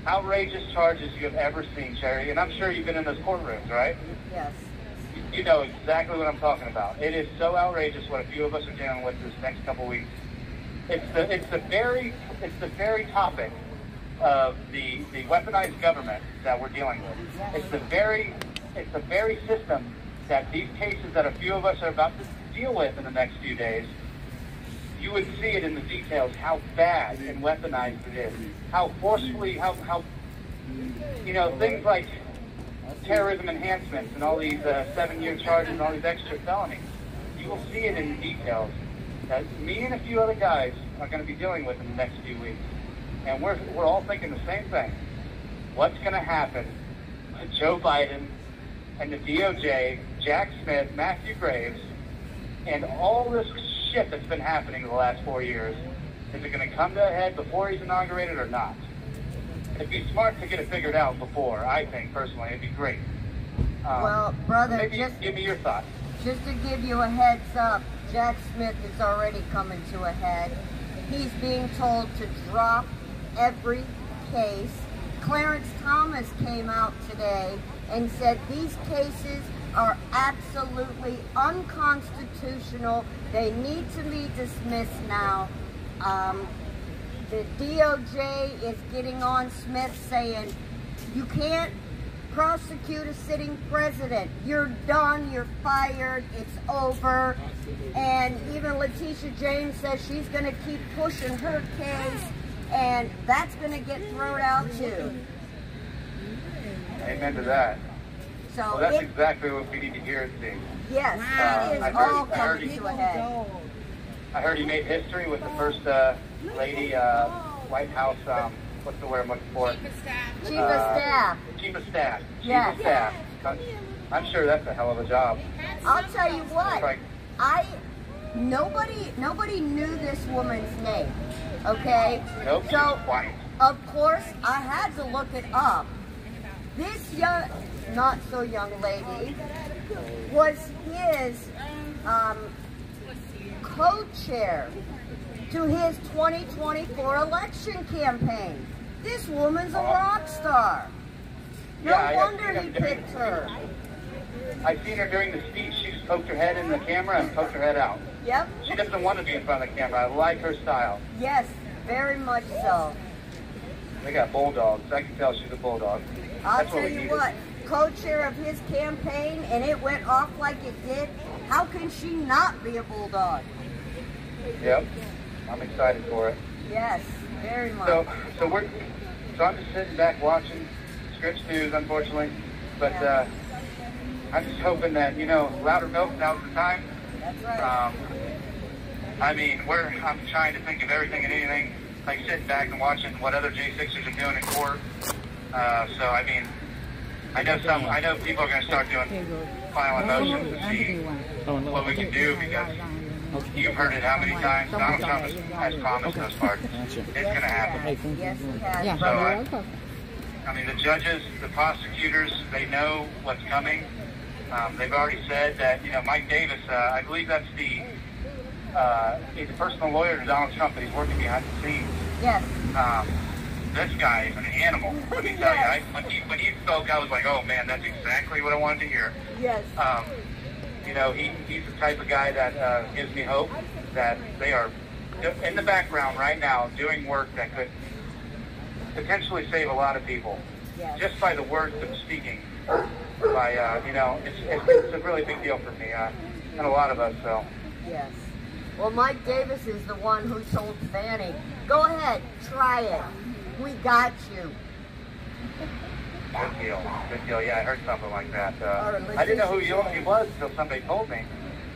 outrageous charges you have ever seen, Sherry, and I'm sure you've been in those courtrooms, right? Yes. You know exactly what I'm talking about. It is so outrageous what a few of us are dealing with this next couple weeks. It's the very topic of the weaponized government that we're dealing with. It's the very system that these cases that a few of us are about to deal with in the next few days. You would see it in the details how bad and weaponized it is, how forcefully, how you know, things like terrorism enhancements and all these 7-year charges and all these extra felonies. You will see it in the details that me and a few other guys are going to be dealing with in the next few weeks. And we're all thinking the same thing. What's going to happen to Joe Biden and the DOJ, Jack Smith, Matthew Graves, and all this shit that's been happening the last 4 years? Is it going to come to a head before he's inaugurated or not? It'd be smart to get it figured out before, I think, personally. It'd be great. Well, brother, maybe just give me your thoughts. Just to give you a heads up, Jack Smith is already coming to a head. He's being told to drop every case. Clarence Thomas came out today and said these cases are absolutely unconstitutional. They need to be dismissed now. The DOJ is getting on Smith saying, you can't prosecute a sitting president. You're done, you're fired, it's over. And even Letitia James says she's going to keep pushing her case, and that's going to get thrown out too. Amen to that. So well, that's exactly what we need to hear and see. Yes, it is all coming to a head. I heard he made history with the first lady White House, what's the word I'm looking for? Chief of Staff. Chief of Staff. Yeah. Chief of Staff. I'm sure that's a hell of a job. I'll tell you what, nobody knew this woman's name, okay? Nope, so, of course, I had to look it up. This young, not so young lady was his co-chair to his 2024 election campaign. This woman's a rock star. No wonder he picked her. I seen her during the speech. She just poked her head in the camera and poked her head out. Yep. She doesn't want to be in front of the camera. I like her style. Yes, very much so. They got bulldogs. I can tell she's a bulldog. I'll tell you what, co-chair of his campaign, and it went off like it did. How can she not be a bulldog? Yep. I'm excited for it. Yes, very much. So I'm just sitting back watching Scripps News, unfortunately. But I'm just hoping that, you know, louder milk, now's the time. That's right. I mean, I'm trying to think of everything and anything, like sitting back and watching what other J6ers are doing in court. So I mean, I know people are going to start doing filing motions to see what we can do, because you've heard it how many times? Donald Trump has promised those pardons. It's going to happen. Yes, he has. So I mean, the judges, the prosecutors, they know what's coming. They've already said that, you know, Mike Davis, I believe that's the he's a personal lawyer to Donald Trump, and he's working behind the scenes. Yes. This guy is an animal, let me tell you. When he spoke, I was like, oh man, that's exactly what I wanted to hear. Yes. You know, he's the type of guy that gives me hope that they are in the background right now doing work that could potentially save a lot of people. Yes. Just by the words of speaking. By, you know, it's a really big deal for me and a lot of us, so. Yes. Well, Mike Davis is the one who told Fanny, go ahead, try it. We got you. Good deal. Good deal. Yeah, I heard something like that. Or I didn't know who he was until somebody told me.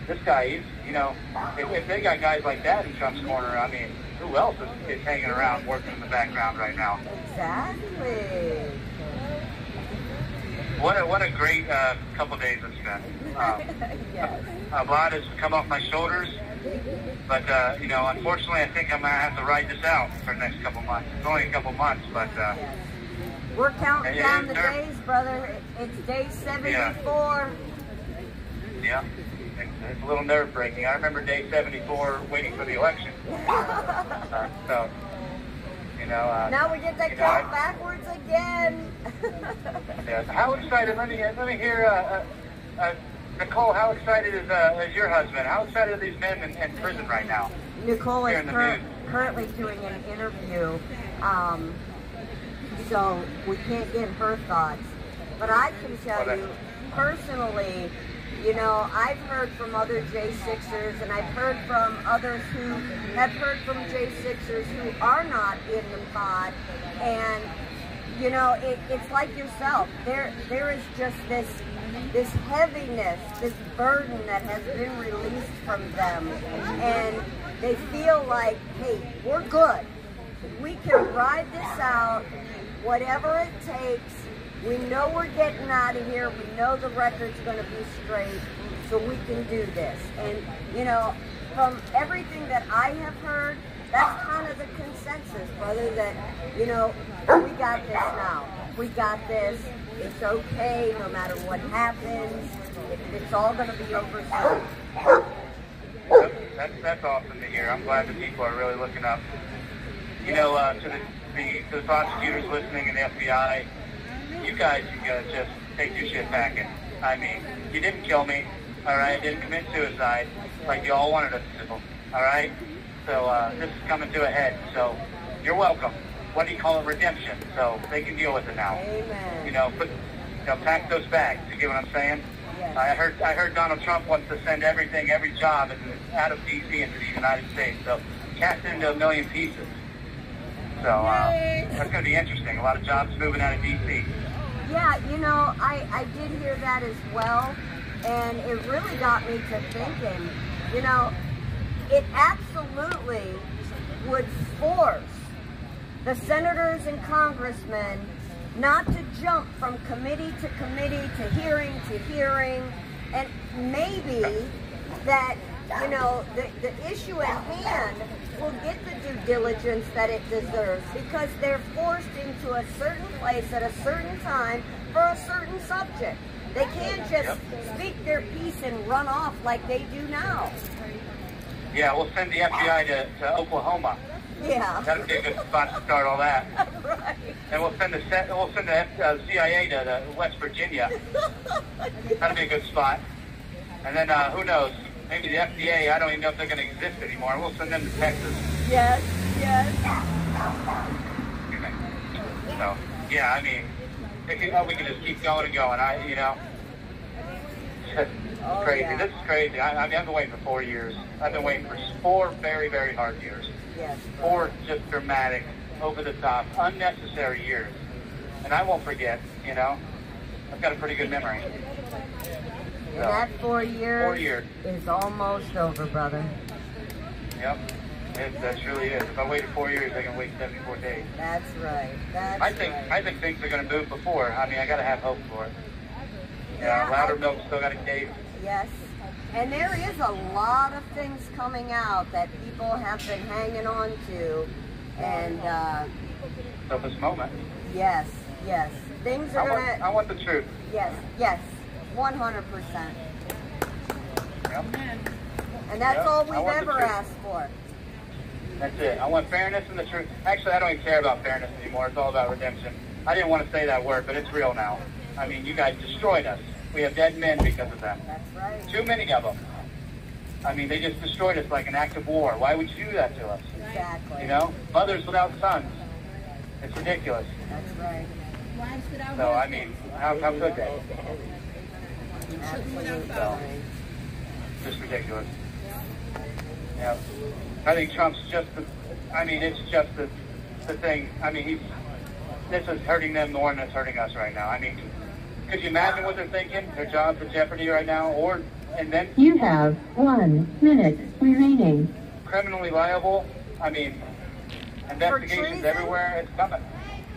This guy, he's, you know, if they got guys like that in Trump's corner, I mean, who else is hanging around working in the background right now? Exactly. What a great couple days it's been. Yes. A lot has come off my shoulders, but, you know, unfortunately, I think I'm going to have to ride this out for the next couple months. It's only a couple months, but... We're counting down the days, brother. It's day 74. Yeah. It's a little nerve-breaking. I remember day 74 waiting for the election. So, you know... now we get that count backwards again. Yeah. How excited? Let me hear... Nicole, how excited is your husband? How excited are these men in prison right now? Nicole is currently doing an interview, so we can't get her thoughts. But I can tell you, personally, you know, I've heard from other J6ers, and I've heard from others who have heard from J6ers who are not in the pod, and, you know, it's like yourself. There is just this heaviness, this burden that has been released from them, and they feel like, hey, we're good. We can ride this out, whatever it takes. We know we're getting out of here. We know the record's going to be straight, so we can do this. And, you know, from everything that I have heard, that's kind of the consensus, brother, that, you know, we got this now. We got this. It's okay no matter what happens. It's all going to be over soon. That's awesome to hear. I'm glad that people are really looking up. You know, to the prosecutors listening and the FBI, you guys gotta just take your shit back. And I mean, you didn't kill me, all right? I didn't commit suicide like you all wanted us to do, all right? So this is coming to a head. So you're welcome. What do you call it? Redemption. So they can deal with it now. Amen. You know, pack those bags. You get what I'm saying? Yes. I heard Donald Trump wants to send every job out of D.C. into the United States. So cast it into 1 million pieces. So that's going to be interesting. A lot of jobs moving out of D.C. Yeah, you know, I did hear that as well, and it really got me to thinking, you know, it absolutely would force the senators and congressmen not to jump from committee to committee to hearing, and maybe that, you know, the issue at hand will get the due diligence that it deserves, because they're forced into a certain place at a certain time for a certain subject. They can't just speak their piece and run off like they do now. Yeah, we'll send the FBI to Oklahoma. Yeah. That'd be a good spot to start all that. Right. And we'll send the CIA to West Virginia. That'd be a good spot. And then who knows? Maybe the FDA. I don't even know if they're going to exist anymore. We'll send them to Texas. Yes. Yes. So yeah, I mean, we can just keep going and going. You know, it's crazy. Yeah. This is crazy. I mean, I've been waiting for 4 years. I've been waiting for 4 very, very hard years. Yes. 4 just dramatic, over the top, unnecessary years. And I won't forget, you know. I've got a pretty good memory. And that 4 years, 4 years is almost over, brother. Yep. That truly is. If I waited 4 years, I can wait 74 days. That's right. That's I think things are going to move before. I mean, I got to have hope for it. Yeah, Louder Milk still got a date. Yes. And there is a lot of things coming out that people have been hanging on to. And, So this moment. yes, yes. Things are going to... I want the truth. Yes, yes. 100%. Yep. And that's all we've I want the ever truth. asked for. That's it. I want fairness and the truth. Actually, I don't even care about fairness anymore. It's all about redemption. I didn't want to say that word, but it's real now. I mean, you guys destroyed us. We have dead men because of them. That's right. Too many of them. I mean, they just destroyed us like an act of war. Why would you do that to us? Exactly. You know? Mothers without sons. It's ridiculous. That's right. So, I mean, how could they? So, just ridiculous. Yeah. I think Trump's just the, I mean, it's just the thing. I mean, this is hurting them more than it's hurting us right now. I mean, could you imagine what they're thinking? Their job's in jeopardy right now, and then You have 1 minute remaining. criminally liable. I mean, investigations treason? everywhere. It's coming.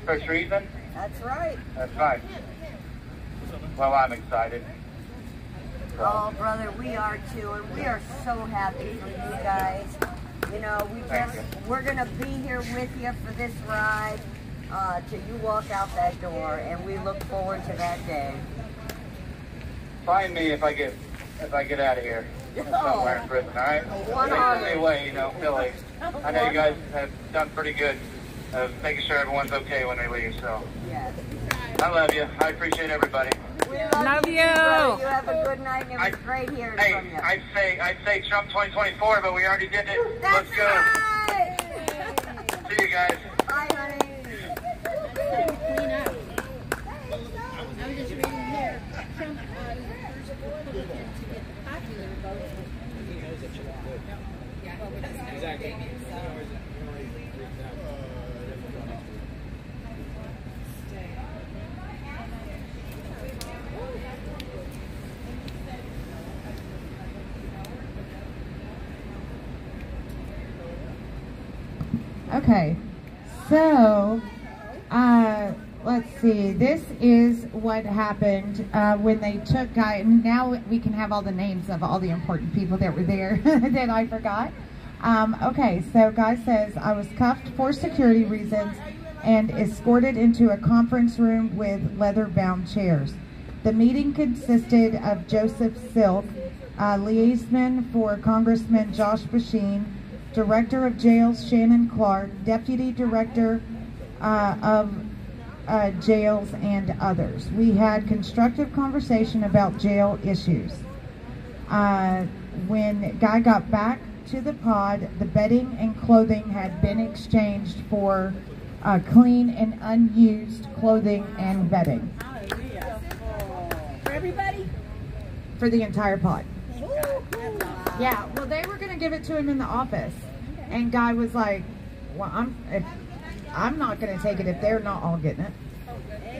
For treason? That's right. That's right. Well, I'm excited. Oh, brother, we are too, and we are so happy for you guys. You know, we're gonna be here with you for this ride till you walk out that door, and we look forward to that day. Find me if I get out of here. Somewhere in prison, all right? Send me away, you know, Philly. I know you guys have done pretty good of making sure everyone's okay when they leave, so. Yes. I love you. I appreciate everybody. We love you. Brother. You have a good night, and it was great hearing from you. I'd say Trump 2024, but we already did it. That's Let's go. right. See you guys. Bye, honey. Clean up. I was just reading here. Trump is the first Republican to get the popular vote. Exactly. Okay, so let's see. This is what happened when they took Guy. Now we can have all the names of all the important people that were there that I forgot. Okay, so Guy says, I was cuffed for security reasons and escorted into a conference room with leather-bound chairs. The meeting consisted of Joseph Silk, liaison for Congressman Josh Basheen, Director of Jails Shannon Clark, Deputy Director of Jails, and others. We had constructive conversation about jail issues. When Guy got back to the pod, the bedding and clothing had been exchanged for clean and unused clothing and bedding. For everybody? For the entire pod. Yeah, well, they were going to give it to him in the office, and Guy was like, well, I'm not going to take it if they're not all getting it,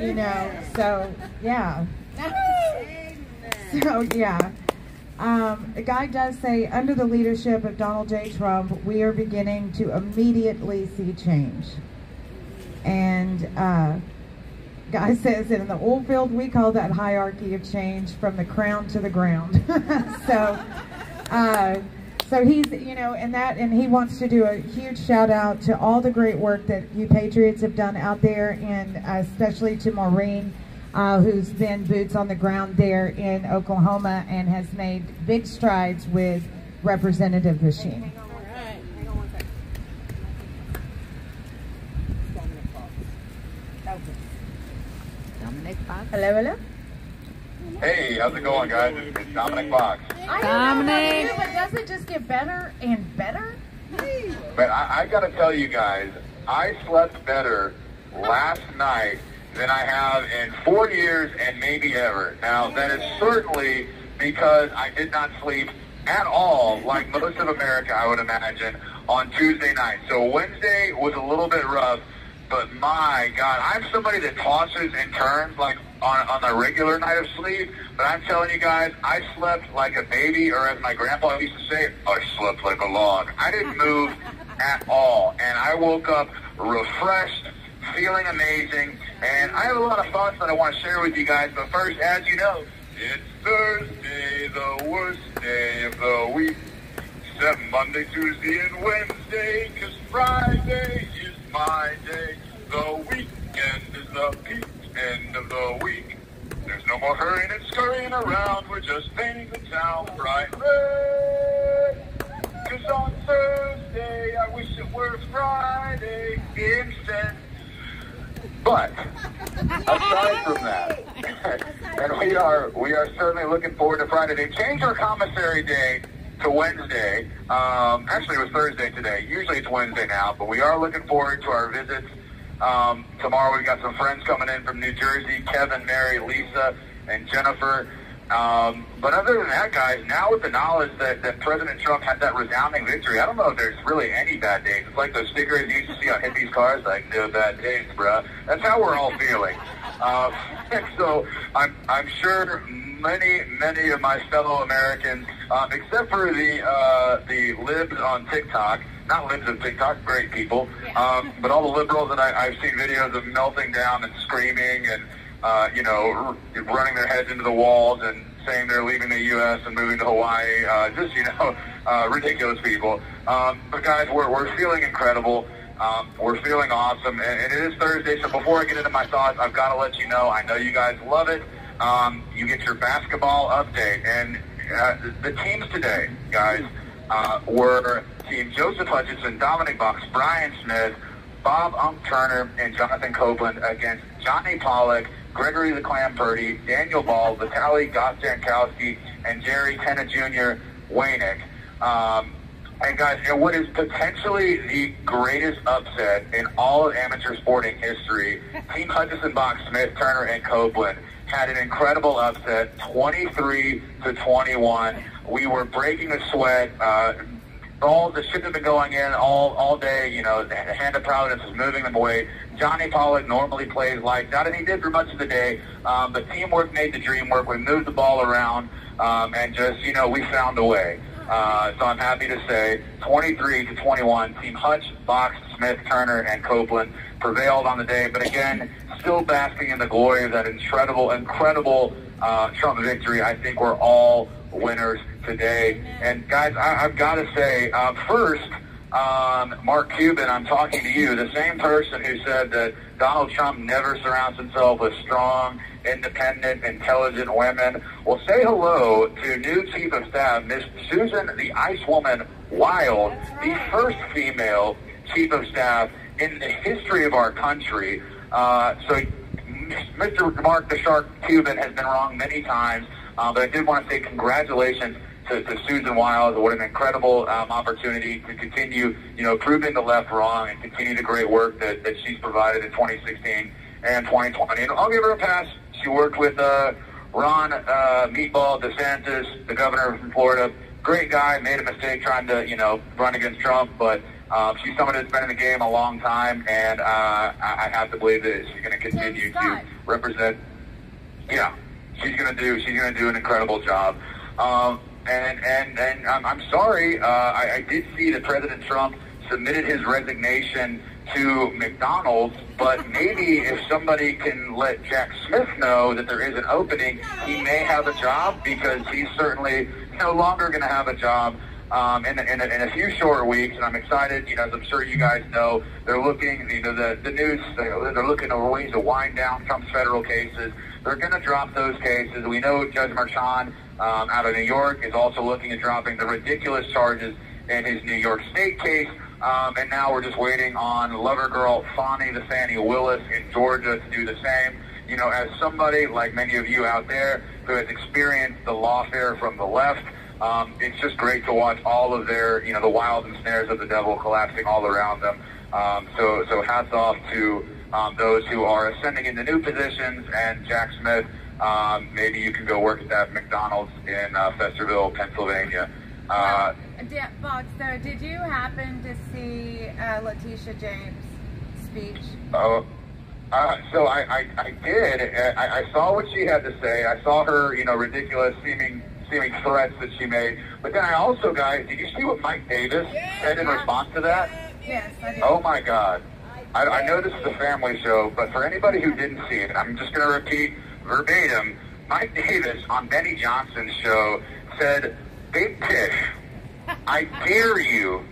you know, so, yeah. So, yeah. The Guy does say, under the leadership of Donald J. Trump, we are beginning to immediately see change. And Guy says that in the oil field, we call that hierarchy of change from the crown to the ground. So he's, you know, and he wants to do a huge shout out to all the great work that you Patriots have done out there, and especially to Maureen, who's been boots on the ground there in Oklahoma and has made big strides with Representative Basheen. Hello, hello. Hey, how's it going, guys? It's Dominic Fox. Dominic. But does it just get better and better? But I got to tell you guys, I slept better last night than I have in 4 years and maybe ever. Now, that is certainly because I did not sleep at all, like most of America, I would imagine, on Tuesday night. So Wednesday was a little bit rough, but my God, I'm somebody that tosses and turns like on a regular night of sleep, but I'm telling you guys, I slept like a baby, or as my grandpa used to say, I slept like a log. I didn't move at all, and I woke up refreshed, feeling amazing, and I have a lot of thoughts that I want to share with you guys, but first, as you know, it's Thursday, the worst day of the week, except Monday, Tuesday, and Wednesday, because Friday is my day. The weekend is the peak end of the week. There's no more hurrying and scurrying around. We're just painting the town bright red. 'cause on Thursday I wish it were Friday instead. But aside from that, and we are certainly looking forward to Friday. They changed our commissary day to Wednesday. Actually, it was Thursday today. Usually it's Wednesday now, but we are looking forward to our visits. Tomorrow we've got some friends coming in from New Jersey, Kevin, Mary, Lisa, and Jennifer. But other than that, guys, now with the knowledge that President Trump had that resounding victory, I don't know if there's really any bad days. It's like those stickers you used to see on hippies' cars, like, no bad days, bruh. That's how we're all feeling. So I'm sure many of my fellow Americans, except for the libs on TikTok, not libs of TikTok, great people, but all the liberals that I've seen videos of melting down and screaming and running their heads into the walls and saying they're leaving the U.S. and moving to Hawaii, ridiculous people. But guys, we're feeling incredible. We're feeling awesome, and it is Thursday, so before I get into my thoughts, I've got to let you know, I know you guys love it. You get your basketball update, and the teams today, guys, were Team Joseph Hutchinson, Dominic Box, Brian Smith, Bob Turner, and Jonathan Copeland against Johnny Pollock, Gregory the Clam Purdy, Daniel Ball, Vitaly Gostjankowski, and Jerry Tena Jr. Waynick. And guys, what is potentially the greatest upset in all of amateur sporting history, Team Hutchinson, Box, Smith, Turner, and Copeland had an incredible upset, 23-21. We were breaking a sweat. Balls that shouldn't have been going in all day, the hand of Providence was moving them away. Johnny Pollock normally plays lights out, and he did for much of the day. But teamwork made the dream work. We moved the ball around, and just, we found a way. So I'm happy to say 23-21, Team Hutch, Box, Smith, Turner, and Copeland prevailed on the day. But again, still basking in the glory of that incredible Trump victory. I think we're all winners today. And guys, I've got to say, first, Mark Cuban, I'm talking to you, the same person who said that Donald Trump never surrounds himself with strong, independent, intelligent women. Well, say hello to new Chief of Staff, Miss Susan the Ice Woman Wild, the first female Chief of Staff in the history of our country. So Mr. Mark the Shark Cuban has been wrong many times, but I did want to say congratulations to Susan Wild. What an incredible opportunity to continue, proving the left wrong and continue the great work that she's provided in 2016 and 2020. And I'll give her a pass. She worked with Ron Meatball DeSantis, the governor from Florida. Great guy, made a mistake trying to, run against Trump, but she's someone that's been in the game a long time, and I have to believe that she's going to continue to represent. Yeah, she's going to do an incredible job. And I'm sorry, I did see that President Trump submitted his resignation to McDonald's, but maybe if somebody can let Jack Smith know that there is an opening, he may have a job, because he's certainly no longer going to have a job in a few short weeks. And I'm excited, as I'm sure you guys know, they're looking, the news, they're looking over ways to wind down Trump's federal cases. They're going to drop those cases. We know Judge Marchand out of New York is also looking at dropping the ridiculous charges in his New York State case. And now we're just waiting on lover girl Fani Willis in Georgia to do the same. As somebody like many of you out there who has experienced the lawfare from the left, it's just great to watch all of their, the wiles and snares of the devil collapsing all around them. So hats off to those who are ascending into new positions. And Jack Smith, maybe you can go work at that McDonald's in Festerville, Pennsylvania. Box, though, did you happen to see Letitia James' speech? So I did. I saw what she had to say. I saw her, ridiculous seeming threats that she made. But then I also, guys, did you see what Mike Davis said in response to that? Yes, I did. Oh my God. I know this is a family show, but for anybody who didn't see it, I'm just going to repeat verbatim. Mike Davis on Benny Johnson's show said, "Big Tish, I dare you."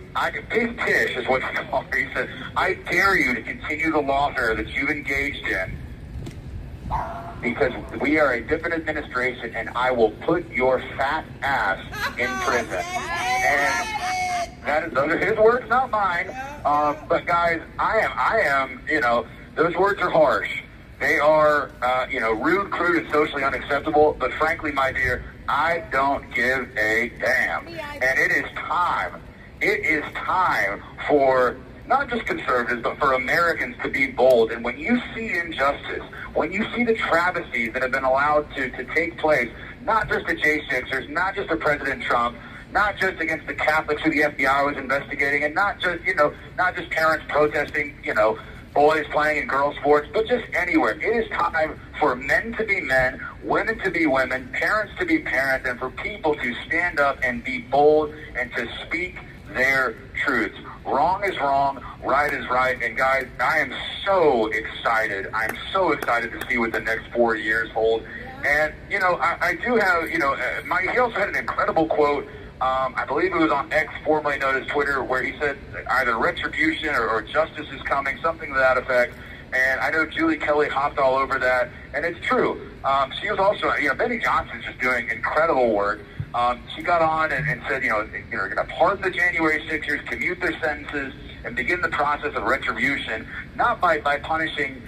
Big Tish is what he called her. He said, "I dare you to continue the lawfare that you've engaged in, because we are a different administration, and I will put your fat ass in prison." And Those are his words, not mine. But guys, I am, you know, those words are harsh. They are, you know, rude, crude, and socially unacceptable. But frankly, my dear, I don't give a damn. And it is time. It is time for not just conservatives, but for Americans to be bold. And when you see injustice, when you see the travesties that have been allowed to take place, not just the J6ers, not just the President Trump, not just against the Catholics who the FBI was investigating, and not just, you know, not just parents protesting, you know, boys playing in girls' sports, but just anywhere. It is time for men to be men, women to be women, parents to be parents, and for people to stand up and be bold and to speak their truths. Wrong is wrong, right is right, and guys, I am so excited. I'm so excited to see what the next 4 years hold. And, you know, I do have, you know, he also had an incredible quote. I believe it was on X, formerly known as Twitter, where he said either retribution or justice is coming, something to that effect. And I know Julie Kelly hopped all over that, and it's true. She was also, you know, Benny Johnson's just doing incredible work. She got on and said, you know, you're going to pardon the January 6ers, commute their sentences, and begin the process of retribution, not by punishing,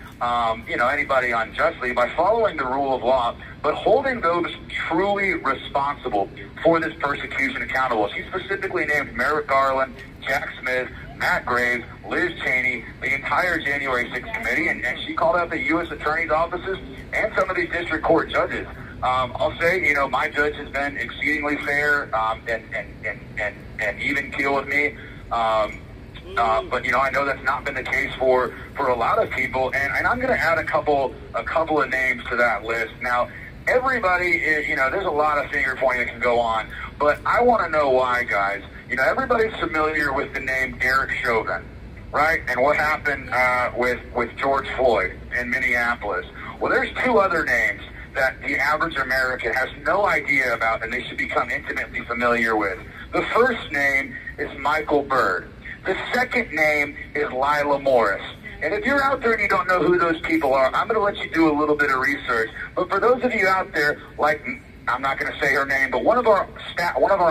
you know, anybody unjustly, by following the rule of law, but holding those truly responsible for this persecution accountable. She specifically named Merrick Garland, Jack Smith, Matt Graves, Liz Cheney, the entire January 6th committee, and she called out the U.S. attorney's offices and some of these district court judges. I'll say, you know, my judge has been exceedingly fair and even keel with me. But you know, I know that's not been the case for a lot of people, and I'm going to add a couple of names to that list. Now, everybody is, you know, there's a lot of finger pointing that can go on, but I want to know why, guys. You know, everybody's familiar with the name Derek Chauvin, right? And what happened with George Floyd in Minneapolis. Well, there's two other names that the average American has no idea about and they should become intimately familiar with. The first name is Michael Byrd. The second name is Lila Morris. And if you're out there and you don't know who those people are, I'm going to let you do a little bit of research. But for those of you out there, like, I'm not going to say her name, but one of our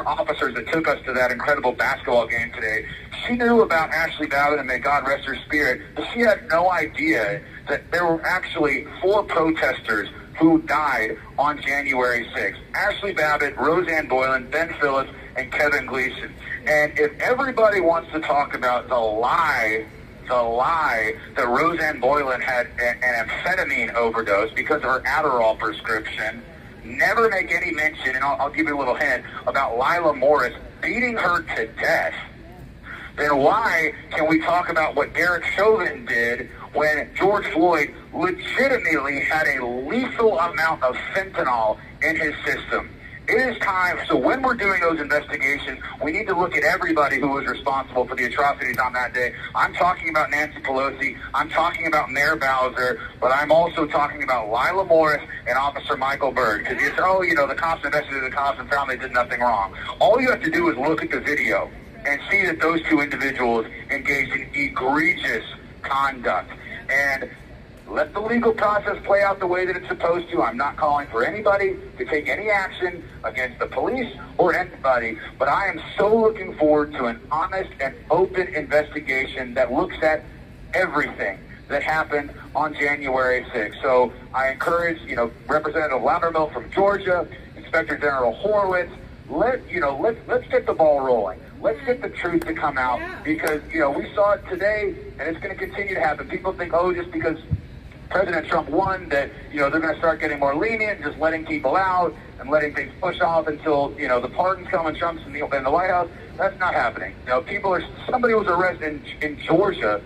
officers that took us to that incredible basketball game today, she knew about Ashley Babbitt, and may God rest her spirit, but she had no idea that there were actually 4 protesters who died on January 6th. Ashley Babbitt, Roseanne Boylan, Ben Phillips, and Kevin Gleason. And if everybody wants to talk about the lie that Roseanne Boylan had an amphetamine overdose because of her Adderall prescription, never make any mention, and I'll give you a little hint, about Lila Morris beating her to death, then why can we talk about what Derek Chauvin did when George Floyd legitimately had a lethal amount of fentanyl in his system? It is time, so when we're doing those investigations, we need to look at everybody who was responsible for the atrocities on that day. I'm talking about Nancy Pelosi, I'm talking about Mayor Bowser, but I'm also talking about Lila Morris and Officer Michael Byrd. Because you say, oh, you know, the cops investigated the cops and found they did nothing wrong. All you have to do is look at the video and see that those two individuals engaged in egregious conduct. And let the legal process play out the way that it's supposed to. I'm not calling for anybody to take any action against the police or anybody, but I am so looking forward to an honest and open investigation that looks at everything that happened on January 6th. So I encourage, you know, Representative Loudermilk from Georgia, Inspector General Horowitz, let's get the ball rolling. Let's get the truth to come out, because, you know, we saw it today, and it's going to continue to happen. People think, oh, just because President Trump won, that, you know, they're going to start getting more lenient, just letting people out and letting things push off until, you know, the pardons come and Trump's in the White House. That's not happening. You know, somebody was arrested in Georgia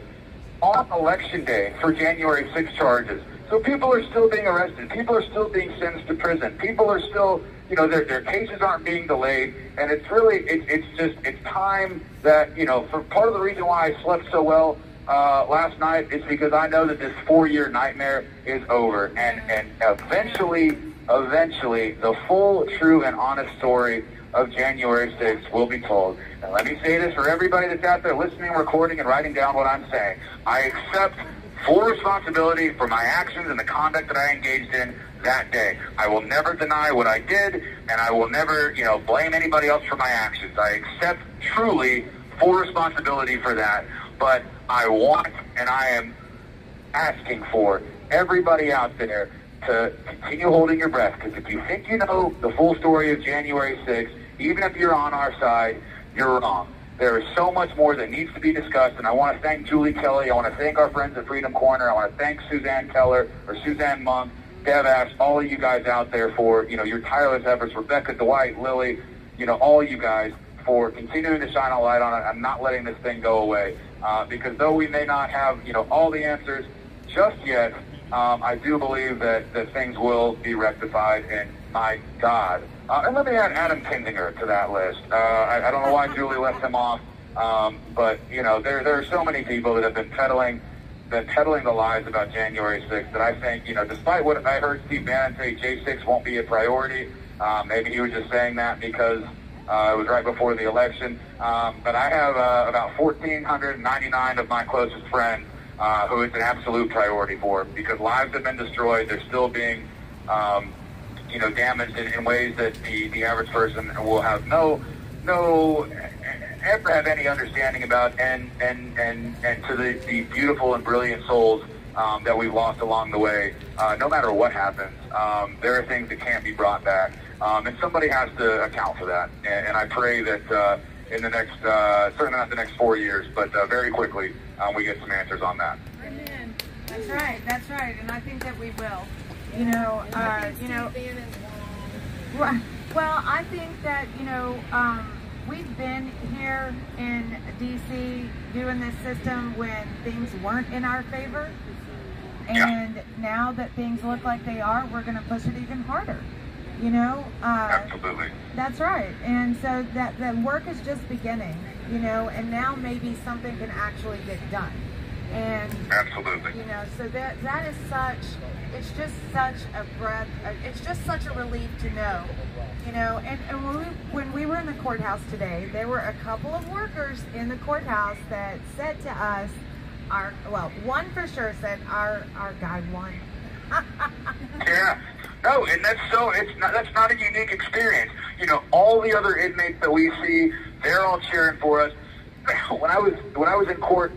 on Election Day for January 6 charges. So people are still being arrested. People are still being sentenced to prison. People are still, you know, their cases aren't being delayed. And it's really, it's time that, you know, for part of the reason why I slept so well last night is because I know that this 4-year nightmare is over. And eventually, the full, true, and honest story of January 6th will be told. And let me say this for everybody that's out there listening, recording, and writing down what I'm saying. I accept full responsibility for my actions and the conduct that I engaged in that day. I will never deny what I did, and I will never, you know, blame anybody else for my actions. I accept truly full responsibility for that. But I want, and I am asking for everybody out there to continue holding your breath, because if you think you know the full story of January 6th, even if you're on our side, you're wrong. There is so much more that needs to be discussed, and I want to thank Julie Kelly. I want to thank our friends at Freedom Corner. I want to thank Suzanne Keller, or Suzanne Monk, Deb Ash, all of you guys out there for, your tireless efforts. Rebecca, Dwight, Lily, all of you guys for continuing to shine a light on it and not letting this thing go away. Because though we may not have, all the answers just yet, I do believe that things will be rectified, and my God. And let me add Adam Kinzinger to that list. I don't know why Julie left him off, but, there are so many people that have been peddling the lies about January 6th that I think, despite what I heard Steve Bannon say, J6 won't be a priority. Maybe he was just saying that because it was right before the election. But I have about 1,499 of my closest friends who it's an absolute priority for, because lives have been destroyed. They're still being, damaged in ways that the average person will have ever have any understanding about, and to the beautiful and brilliant souls that we've lost along the way. No matter what happens, there are things that can't be brought back, and somebody has to account for that. And I pray that in the next, certainly not the next 4 years, but very quickly, we get some answers on that. Amen. That's right, and I think that we will. Well, I think that, we've been here in D.C. doing this system when things weren't in our favor. And now that things look like they are, we're going to push it even harder. Absolutely. That's right. And so that work is just beginning, and now maybe something can actually get done. And absolutely. So that is it's just such a breath, it's just such a relief to know, and when we were in the courthouse today, there were a couple of workers in the courthouse that said to us, one for sure said our guy won. Yeah. No, and that's not a unique experience. All the other inmates that we see, they're all cheering for us. When I was in court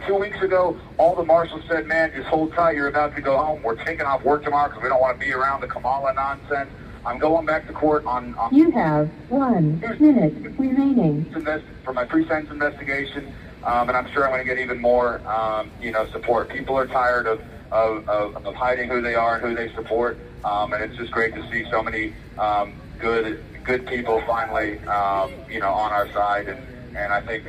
2 weeks ago, all the marshals said, "Man, just hold tight. You're about to go home. We're taking off work tomorrow because we don't want to be around the Kamala nonsense." I'm going back to court on You have 1 minute remaining for my pre-sentence investigation, and I'm sure I'm going to get even more, support. People are tired of hiding who they are and who they support, and it's just great to see so many good people finally, on our side, and I think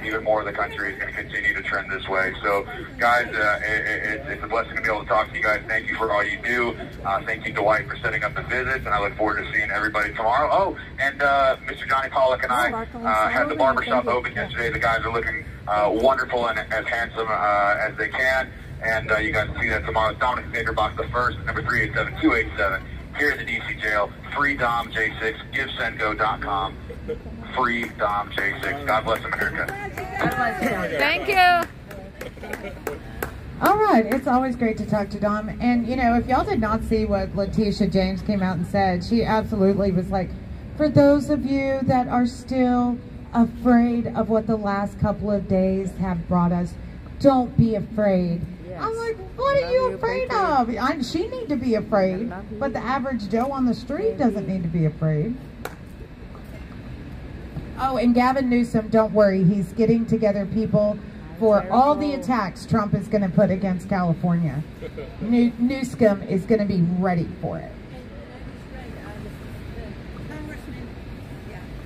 even more of the country is going to continue to trend this way. So, guys, it's a blessing to be able to talk to you guys. Thank you for all you do. Thank you, Dwight, for setting up the visits, and I look forward to seeing everybody tomorrow. Oh, and Mr. Johnny Pollock and I had the barbershop open yesterday. The guys are looking wonderful and as handsome as they can. And you guys can see that tomorrow. Dominic Xavier Box the first, number 387-287, here at the DC jail. Free Dom J6, GiveSendGo.com. Free Dom J6. God bless America. God bless you. Thank you. All right, it's always great to talk to Dom. And, if y'all did not see what Letitia James came out and said, she absolutely was like, for those of you that are still afraid of what the last couple of days have brought us, don't be afraid. Yes. I'm like, what are you afraid of? She need to be afraid, but the average Joe on the street doesn't need to be afraid. Oh, and Gavin Newsom, don't worry, he's getting together people for all the attacks Trump is going to put against California. Newsom is going to be ready for it.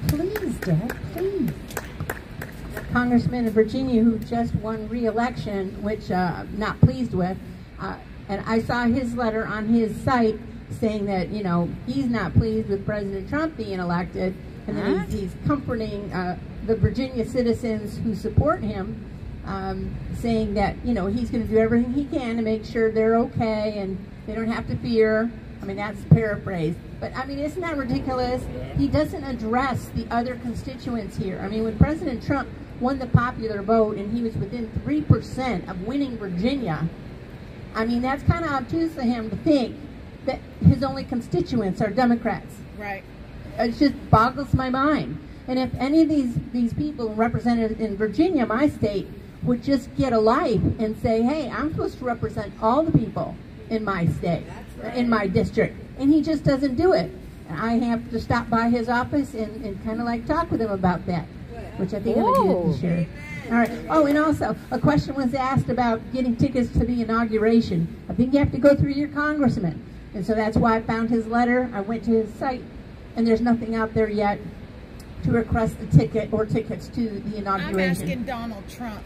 Please, Dad, please. Congressman in Virginia who just won re-election, which I'm not pleased with, and I saw his letter on his site saying that, he's not pleased with President Trump being elected, and then he's comforting the Virginia citizens who support him, saying that, he's going to do everything he can to make sure they're okay and they don't have to fear. I mean, that's paraphrased. But, I mean, isn't that ridiculous? He doesn't address the other constituents here. I mean, when President Trump won the popular vote and he was within 3% of winning Virginia, I mean, that's kind of obtuse of him to think that his only constituents are Democrats. Right. It just boggles my mind. And if any of these people represented in Virginia, my state, would just get a life and say, hey, I'm supposed to represent all the people in my state, in my district. And he just doesn't do it. And I have to stop by his office and kind of like talk with him about that, which I think I'm going to do this year. All right. Oh, and also, a question was asked about getting tickets to the inauguration. I think you have to go through your congressman. And so that's why I found his letter. I went to his site, and there's nothing out there yet to request a ticket or tickets to the inauguration. I'm asking Donald Trump.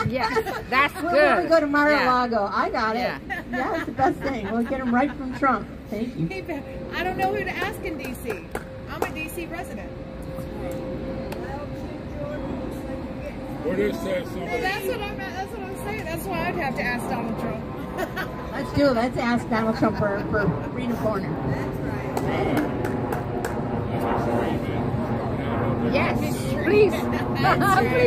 Yeah, that's When good. we go to Mar-a-Lago, Yeah. I got it. Yeah, it's the best thing. We'll get him right from Trump. Thank you. I don't know who to ask in D.C. I'm a D.C. resident. Or this says somebody. Well, that's what I'm saying. That's why I'd have to ask Donald Trump. Let's do it. Let's ask Donald Trump for Freedom Corner. Yes, please. Please.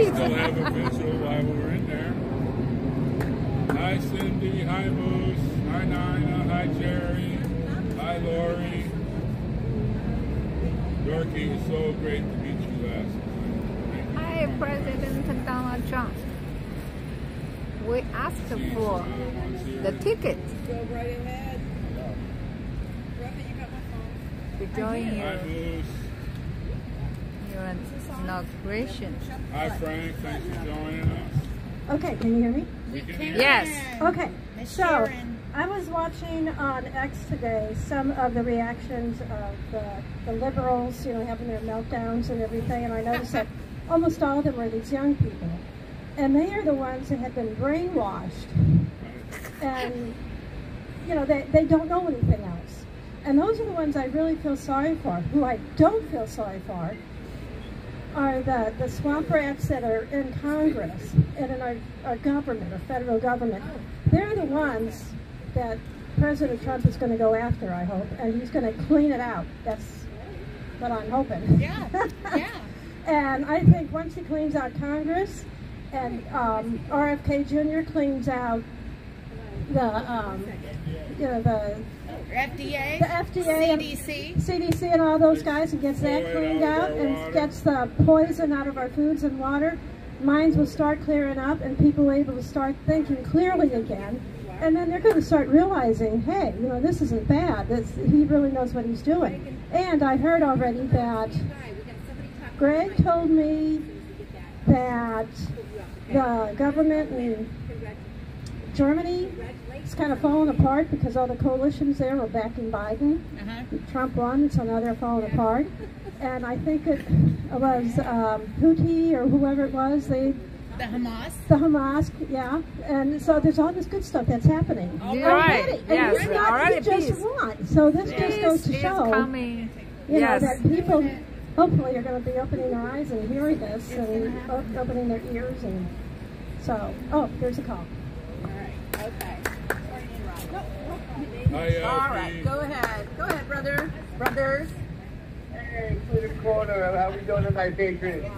Still have a visual while we're in there. Hi Cindy, hi Moose, hi Nina, hi Jerry, hi Lori. Yorkie, it was so great to meet you last night. Hi, President Donald Trump. We asked for the ticket Go right ahead. Rafa, you got my phone. to join Hi Moose. your inauguration. Hi Frank, thanks for joining us. Okay, can you hear me? We can hear Yes. Okay, so I was watching on X today some of the reactions of the liberals, you know, having their meltdowns and everything, and I noticed that almost all of them were these young people. And they are the ones that have been brainwashed, and, you know, they don't know anything else. And those are the ones I really feel sorry for. Who I don't feel sorry for are the swamp rats that are in Congress and in our government, our federal government. They're the ones that President Trump is going to go after, I hope, and he's going to clean it out. That's what I'm hoping. Yeah, yeah. And I think once he cleans out Congress, and RFK Jr. cleans out the, you know, the FDA, CDC and all those guys, and gets that cleaned out and gets the poison out of our foods and water, minds will start clearing up and people will be able to start thinking clearly again. And then they're going to start realizing, hey, you know, this isn't bad. He really knows what he's doing. And I heard already that Greg told me that the government in Germany is kind of falling apart because all the coalitions there were backing Biden. Trump won, so now they're falling apart. And I think it was Houthi or whoever it was, the Hamas, yeah. And so there's all this good stuff that's happening. Right. And Yes. it's not Already just peace. one. So this just goes to show, coming. you know, Yes. that people hopefully are going to be opening their eyes and hearing this and opening their ears. And so, oh, here's a call. Hi, All right, go ahead. Go ahead, brothers. Hey, Freedom Corner, how we doing tonight, Patriots?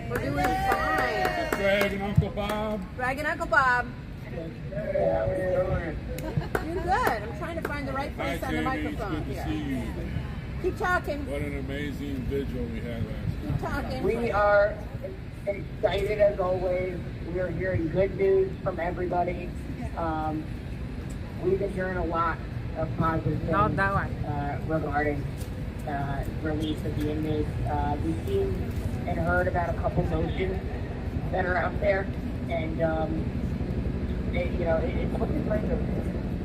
We're doing fine. Greg and Uncle Bob. Greg and Uncle Bob. Hey, how we doing? You're good. I'm trying to find the right Hi, place on the Jamie. It's microphone good to here. see you. Keep talking. What an amazing vigil we had last night. Keep talking. We are excited as always. We are hearing good news from everybody. We've been hearing a lot of positive things regarding release of the inmates. We've seen and heard about a couple motions that are out there, and it's looking like the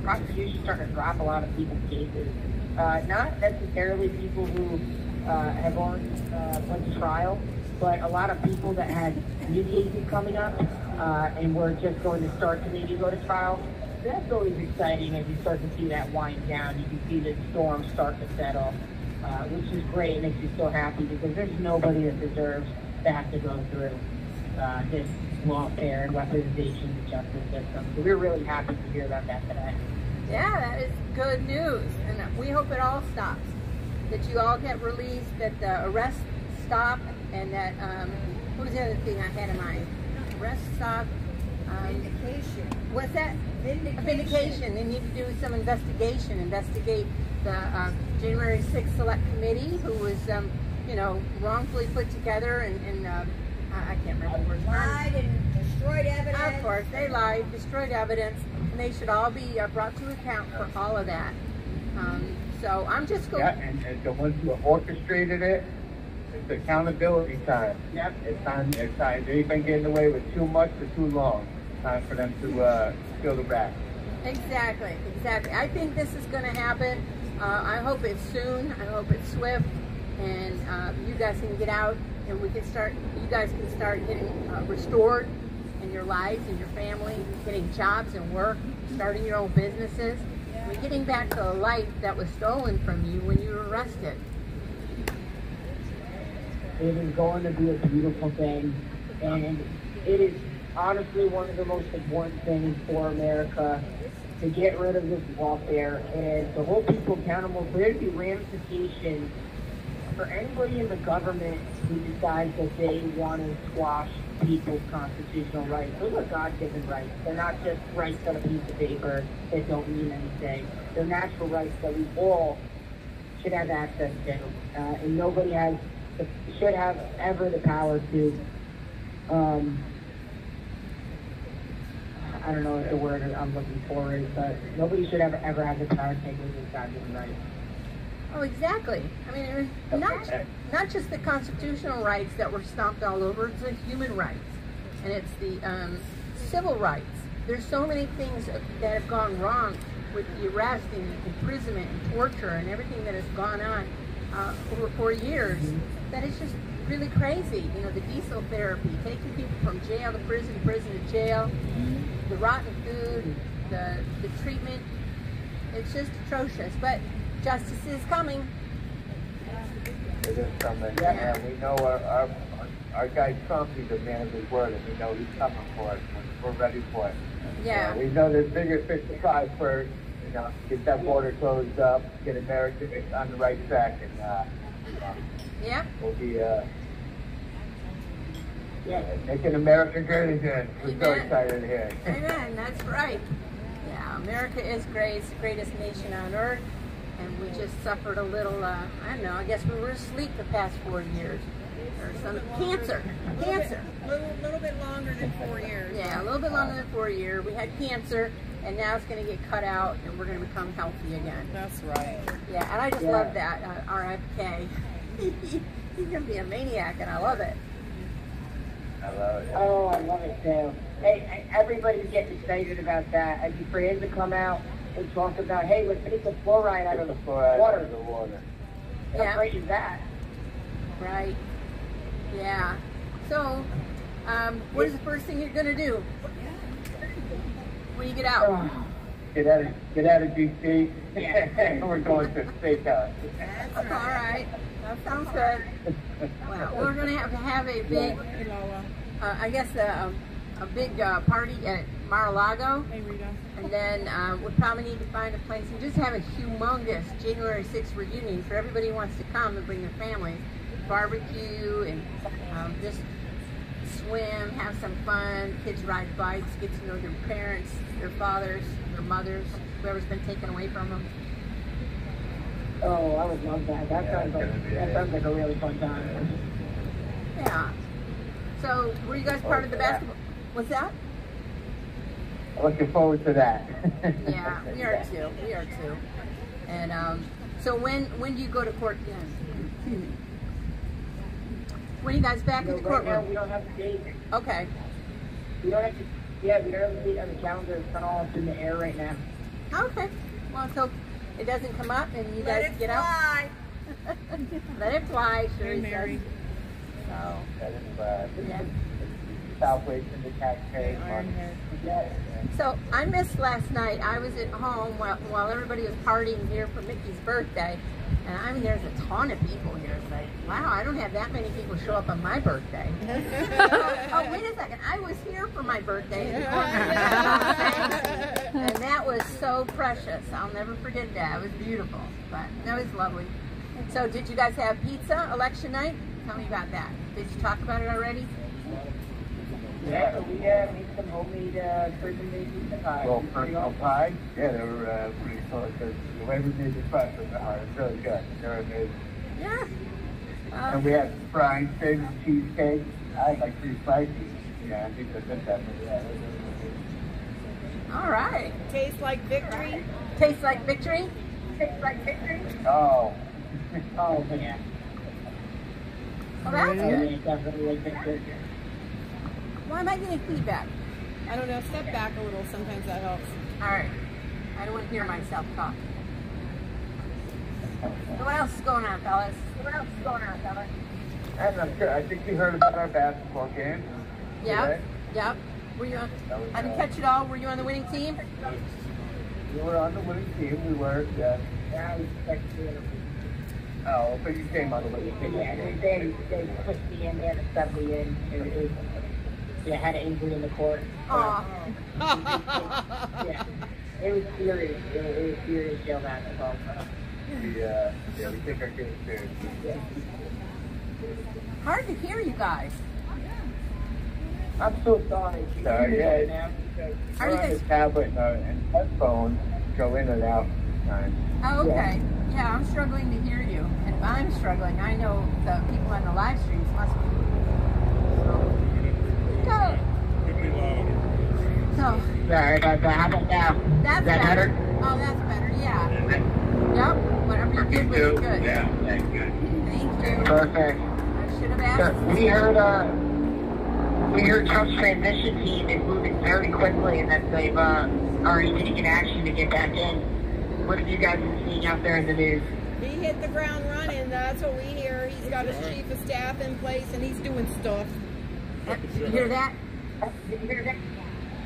prosecution's starting to drop a lot of people's cases. Not necessarily people who have already went to trial, but a lot of people that had new cases coming up and were just going to start to maybe go to trial. That's always exciting as you start to see that wind down. You can see the storm start to settle, which is great. It makes you so happy because there's nobody that deserves to have to go through this lawfare and weaponization of the justice system. So we're really happy to hear about that today. Yeah, that is good news, and we hope it all stops. That you all get released, that the arrests stop, and that what was the other thing I had in mind? Arrests stop. Vindication. What's that? Vindication. They need to do some investigation. Investigate the January 6th Select Committee, who was, you know, wrongfully put together and I can't remember the word. Lied and destroyed evidence. Of course, they lied, destroyed evidence, and they should all be brought to account for all of that. So I'm just going. Yeah, and the ones who orchestrated it, it's accountability time. Yep. It's time. They've been getting away with too much for too long. It's time for them to feel the wrath. Exactly. I think this is going to happen. I hope it's soon. I hope it's swift, and you guys can get out, and we can start. You guys can start getting restored in your lives and your family, getting jobs and work, starting your own businesses, and getting back to the life that was stolen from you when you were arrested. It is going to be a beautiful thing, and it is honestly one of the most important things for America to get rid of this warfare and to hold people accountable. There to be ramifications for anybody in the government who decides that they want to squash people's constitutional rights. Those are God-given rights. They're not just rights on a piece of paper that don't mean anything. They're natural rights that we all should have access to, and nobody should have ever the power to. I don't know what the word I'm looking for is, but nobody should ever have the power to take away these God-given rights. Oh, exactly. I mean, it was not just the constitutional rights that were stomped all over, it's the human rights. And it's the civil rights. There's so many things that have gone wrong with the arrest and imprisonment and torture and everything that has gone on over 4 years that it's just really crazy. You know, the diesel therapy, taking people from jail to prison, prison to jail, the rotten food, the treatment. It's just atrocious. But justice is coming. It is coming. Yeah. And we know our guy Trump, he's a man of his word, and we know he's coming for it. We're ready for it. Yeah. We know there's bigger fish to fry first. You know, get that border closed up, get America on the right track, and yeah, we'll be making America great again. We're so excited to hear it. Amen. That's right. Yeah, America is great. It's the greatest nation on earth. And we just suffered a little, I don't know, I guess we were asleep the past 4 years. Or some cancer. A little bit longer than 4 years. Yeah, a little bit longer than 4 years. We had cancer, and now it's going to get cut out, and we're going to become healthy again. That's right. Yeah, and I just love that, RFK. He's going to be a maniac, and I love it. I love it. Oh, I love it too. Hey, everybody's getting excited about that. I'd be for him to come out and talk about, hey, let's take the fluoride out of the water. How great is that? Right. Yeah. So, what is the first thing you're going to do when you get out? Get out of DC. We're going to the steakhouse. All right. That sounds good. Wow. We're going to have a big, I guess, a big party at Mar-a-Lago. And then we probably need to find a place and just have a humongous January 6th reunion for everybody who wants to come and bring their families. Barbecue and just swim, have some fun. Kids ride bikes, get to know their parents, their fathers, their mothers, whoever's been taken away from them. Oh, I would love that. That sounds like a really fun time. Yeah. So, were you guys part of the basketball? What's that? Looking forward to that. Yeah, we are too. And so when do you go to court again? When are you guys back in the courtroom? Right now, we don't have a date. Okay. We don't have we don't have a date on the calendar. It's kind of all up in the air right now. Okay. Well, so it doesn't come up and you guys get out. Let it fly. Sure, he says. So. That is Southways in the taxpayers' money. So I missed last night. I was at home while everybody was partying here for Mickey's birthday. And I mean, there's a ton of people here. It's like, wow, I don't have that many people show up on my birthday. Oh, wait a second. I was here for my birthday. And that was so precious. I'll never forget that. It was beautiful. But that was lovely. So did you guys have pizza election night? Tell me about that. Did you talk about it already? Yeah, we made some homemade prison-made pizza pie. Well, personal pie? Yeah, they were pretty cool. The way we made the pie was really good. They were amazing. Yeah. And we had fries, favorite cheesecake. I like 3 spicy. Yeah, I think that's it. All right. Tastes like victory. Tastes like victory? Tastes like victory. Oh. Oh, yeah. Well, that's good. Definitely like victory. Why am I getting feedback? I don't know. Step back a little. Sometimes that helps. All right. I don't want to hear myself talk. So what else is going on, fellas? What else is going on, fellas? And I'm good. I think you heard about our basketball game. Yep. Yep. Were you on? I didn't catch it all. Were you on the winning team? We were on the winning team. We were, yeah. Oh, so you came on the winning team. Yeah, they pushed me in there to sub me in. I had an injury in the court. Aw. Yeah. It was serious. It was serious jail basketball. We take our game seriously. Hard to hear you guys. I'm so sorry. Sorry, yeah. Now Are you We're on guys? the tablet and headphones go in and out sometimes. Oh, okay. Yeah, I'm struggling to hear you. And if I'm struggling, I know the people on the live streams must be. So, Could be louder. so sorry about that. How about now? that's Is that better? Oh, that's better. Yeah. Yep. Whatever you did was good. Yeah, that's good. Thank you. Perfect. I should have asked. We heard Trump's transition team is moving very quickly and that they've already taken action to get back in. What have you guys been seeing out there in the news? He hit the ground running. That's what we hear. He's got his chief of staff in place and he's doing stuff. Did you hear that? Did you hear that?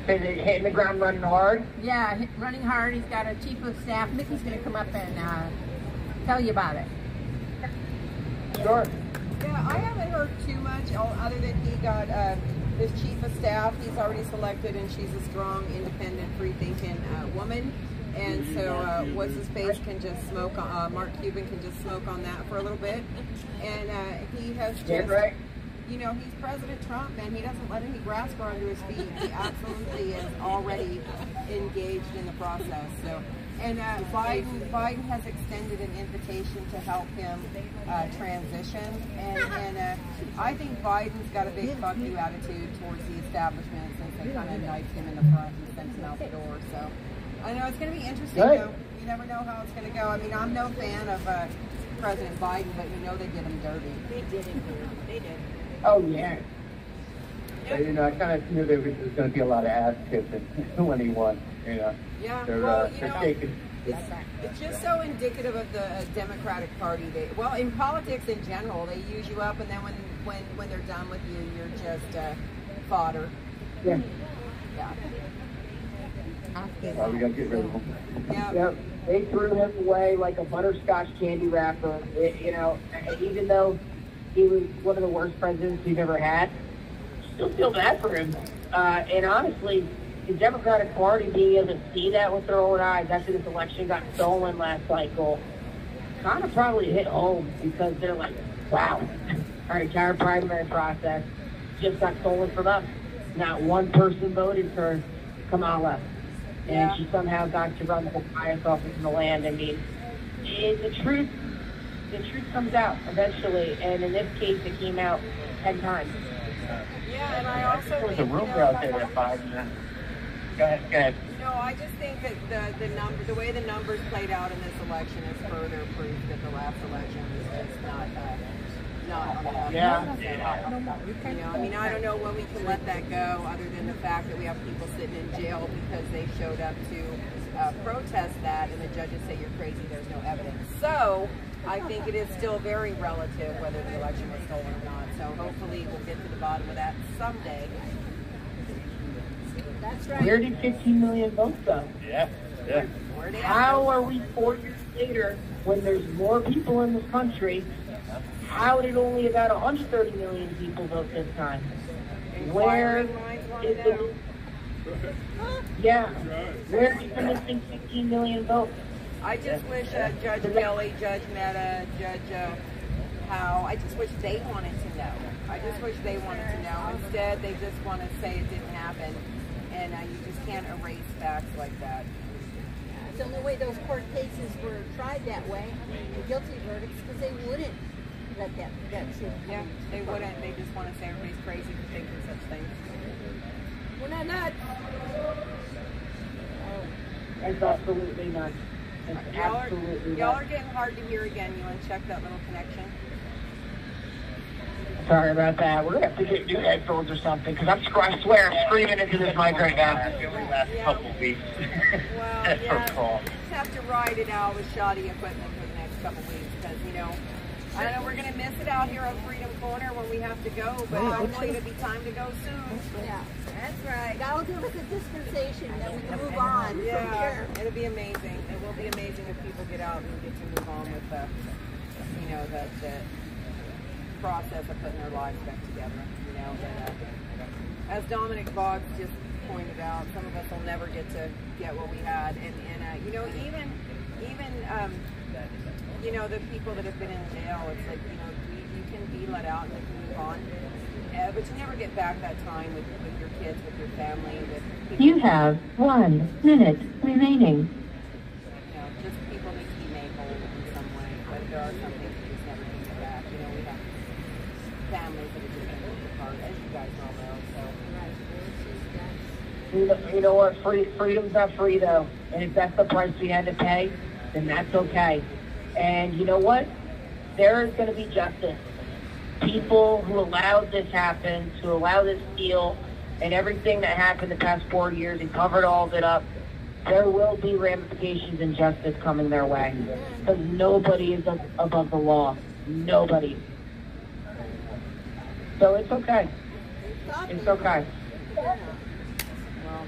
Is it hitting the ground running hard? Yeah, running hard. He's got a chief of staff. Mickey's going to come up and tell you about it. Sure. Yeah, I haven't heard too much other than he got his chief of staff. He's already selected, and she's a strong, independent, free-thinking woman. And so what's his face can just smoke. Mark Cuban can just smoke on that for a little bit. And he has just, you know, he's President Trump, and he doesn't let any grass grow under his feet. He absolutely is already engaged in the process. So. And Biden has extended an invitation to help him transition, and I think Biden's got a big fuck you attitude towards the establishment since they kind of knifed him in the front and sent him out the door. So I know it's going to be interesting. Though. You never know how it's going to go. I mean, I'm no fan of President Biden, but you know they did him dirty. They did him dirty. They did. Oh yeah. You know, I kind of knew there was going to be a lot of ass kissing when he won. You know. Yeah, they're, well, you they're know, taking. it's just so indicative of the Democratic Party. Well, in politics in general, they use you up, and then when they're done with you, you're just fodder. Yeah. Yeah. We got to get rid of him. Yeah. Yep. They threw him away like a butterscotch candy wrapper. You know, even though he was one of the worst presidents we've ever had, still feel bad for him. And honestly, the Democratic Party being able to see that with their own eyes after this election got stolen last cycle kind of probably hit home because they're like, wow, our entire primary process just got stolen from us. Not one person voted for Kamala, and she somehow got to run the highest office in the land. I mean, the truth comes out eventually, and in this case, it came out 10 times. Yeah, and I also There was a think, rumor out there that Biden. Go ahead. No, I just think that the way the numbers played out in this election is further proof that the last election was just not on the up. Yeah. You know, I mean, I don't know when we can let that go, other than the fact that we have people sitting in jail because they showed up to protest that, and the judges say you're crazy. There's no evidence. So I think it is still very relative whether the election was stolen or not. So hopefully we'll get to the bottom of that someday. That's right. Where did 15 million votes go? Yeah. Yeah. How are we 4 years later, when there's more people in this country, how did only about 130 million people vote this time? Where is the... Yeah. Where is the missing 15 million votes? I just wish Judge Kelly, Judge Mehta, Judge Howe, I just wish they wanted to know. I just wish they wanted to know. Instead, they just want to say it didn't happen. And you just can't erase facts like that. It's the only way those court cases were tried that way, and guilty verdicts, because they wouldn't let that shit come. Yeah, they wouldn't. They just want to say everybody's crazy for thinking such things. We're not nuts. It's absolutely nuts. It's absolutely Y'all are nuts. getting hard to hear again. You want to check that little connection? Sorry about that. We're going to have to get new headphones or something, because I swear I'm screaming into this mic right now. Last couple weeks. Well, yeah, we just have to ride it out with shoddy equipment for the next couple weeks, because, you know, I don't know, we're going to miss it out here on Freedom Corner when we have to go, but hopefully it'll be time to go soon. Yeah, that's right. God will give us a dispensation that we can move on from here. It'll be amazing. It will be amazing if people get out and get to move on with the, you know, the process of putting their lives back together, you know. But, as Dominic Boggs just pointed out, some of us will never get what we had, and you know, even you know, the people that have been in jail, it's like, you know, you can be let out and you can move on, but you never get back that time with your kids, with your family, with people. You have 1 minute remaining. You know, just people need to be made whole in some way, but there are some things you just never can get back. You know, we have families that are just been ripped apart, as you guys all know. So, You know what? Freedom's not free, though. And if that's the price we had to pay, then that's okay. And you know what? There is going to be justice. People who allowed this happen, who allowed this deal, and everything that happened the past 4 years and covered all of it up, there will be ramifications and justice coming their way. Because nobody is above the law. Nobody. So it's okay. It's okay. well,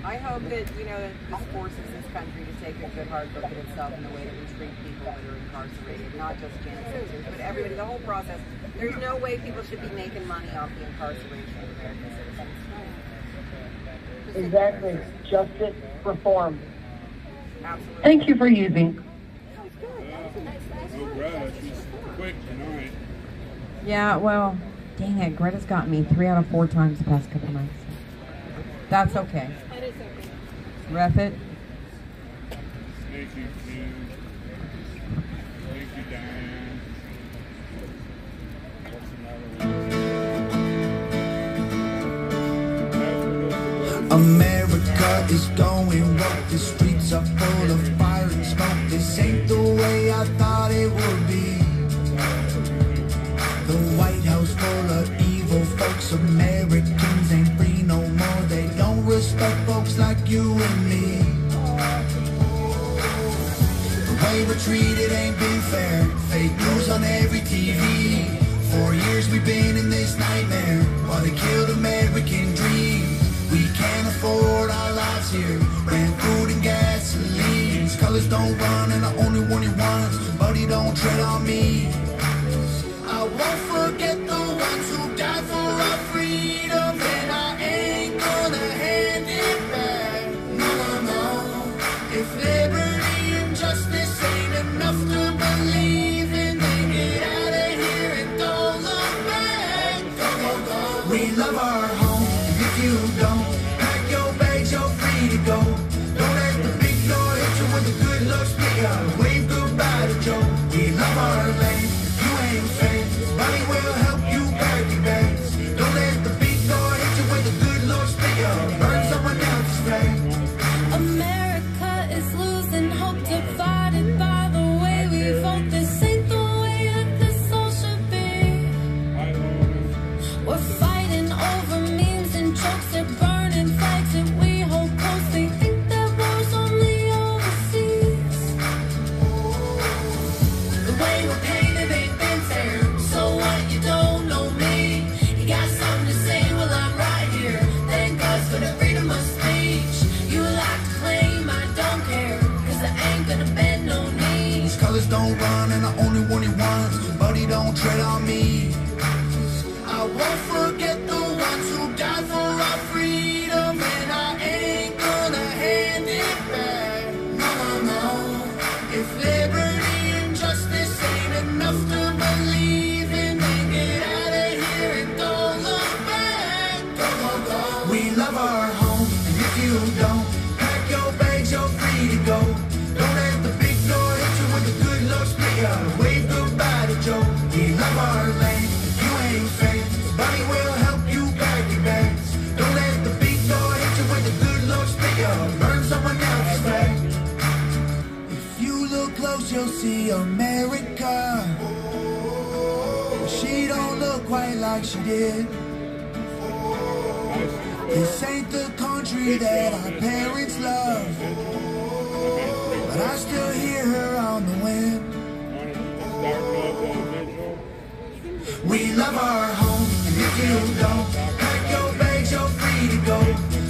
I hope that, you know, that this forces this country to take a good hard look at itself in the way that we treat people that are incarcerated, not just J6ers, but everybody, the whole process. There's no way people should be making money off the incarceration of American citizens. Exactly. Justice, reform. Absolutely. Thank you for using. No Greta, she's quick tonight. Yeah, well, dang it, Greta's got me 3 out of 4 times the past couple nights. That's okay. That is okay. Ref it. Thank you, Kim. Thank you, Diane. What's another one? America is going rogue. The streets are full of fire and smoke. This ain't the way I thought it would be. The White House full of evil folks. Americans ain't free no more. They don't respect folks like you and me. The way we're treated ain't been fair. Fake news on every TV. 4 years we've been in this nightmare while they killed American dreams. We can't afford our lives here. Rent, food, and gasoline. Colors don't run, and I only want it once. Buddy, don't tread on me. I won't forget the ones who died for our freedom, and I ain't gonna hand it back. No, no, no. If liberty and justice ain't enough to believe in, then get out of here and don't look back. Go, go, go. We love our home, and if you don't, pack your bags, you're free to go. Don't let the big door hit you with the good looks, pick up, wave goodbye to Joe. We love our land, you ain't fake. Money will help you pack your bags. Don't let the big door hit you with the good looks, pick up, burn someone else's flag. America is losing hope, divided by the way we vote. This ain't the way that this all should be. We're fighting over memes and jokes. They're burning flags that we hold close. They think that war's only overseas. The way we're painted ain't been fair. So what, you don't know me? You got something to say, well I'm right here. Thank God for the freedom of speech. You like to claim I don't care, cause I ain't gonna bend no knees. These colors don't run, and I only want it once. Buddy, don't tread on me. I won't forget the ones who died for our freedom, and I ain't gonna hand it back. No, no, no. If liberty and justice ain't enough to believe in, then get out of here and don't look back. Go, go, go. We love our home, and if you don't, pack your bags, you're free to go. Don't let the big door hit you with the good looks, pick up, wave goodbye to Joe. We love see America. She don't look quite like she did. This ain't the country that our parents love, but I still hear her on the wind. We love our home, and if you don't, pack your bags, you're free to go.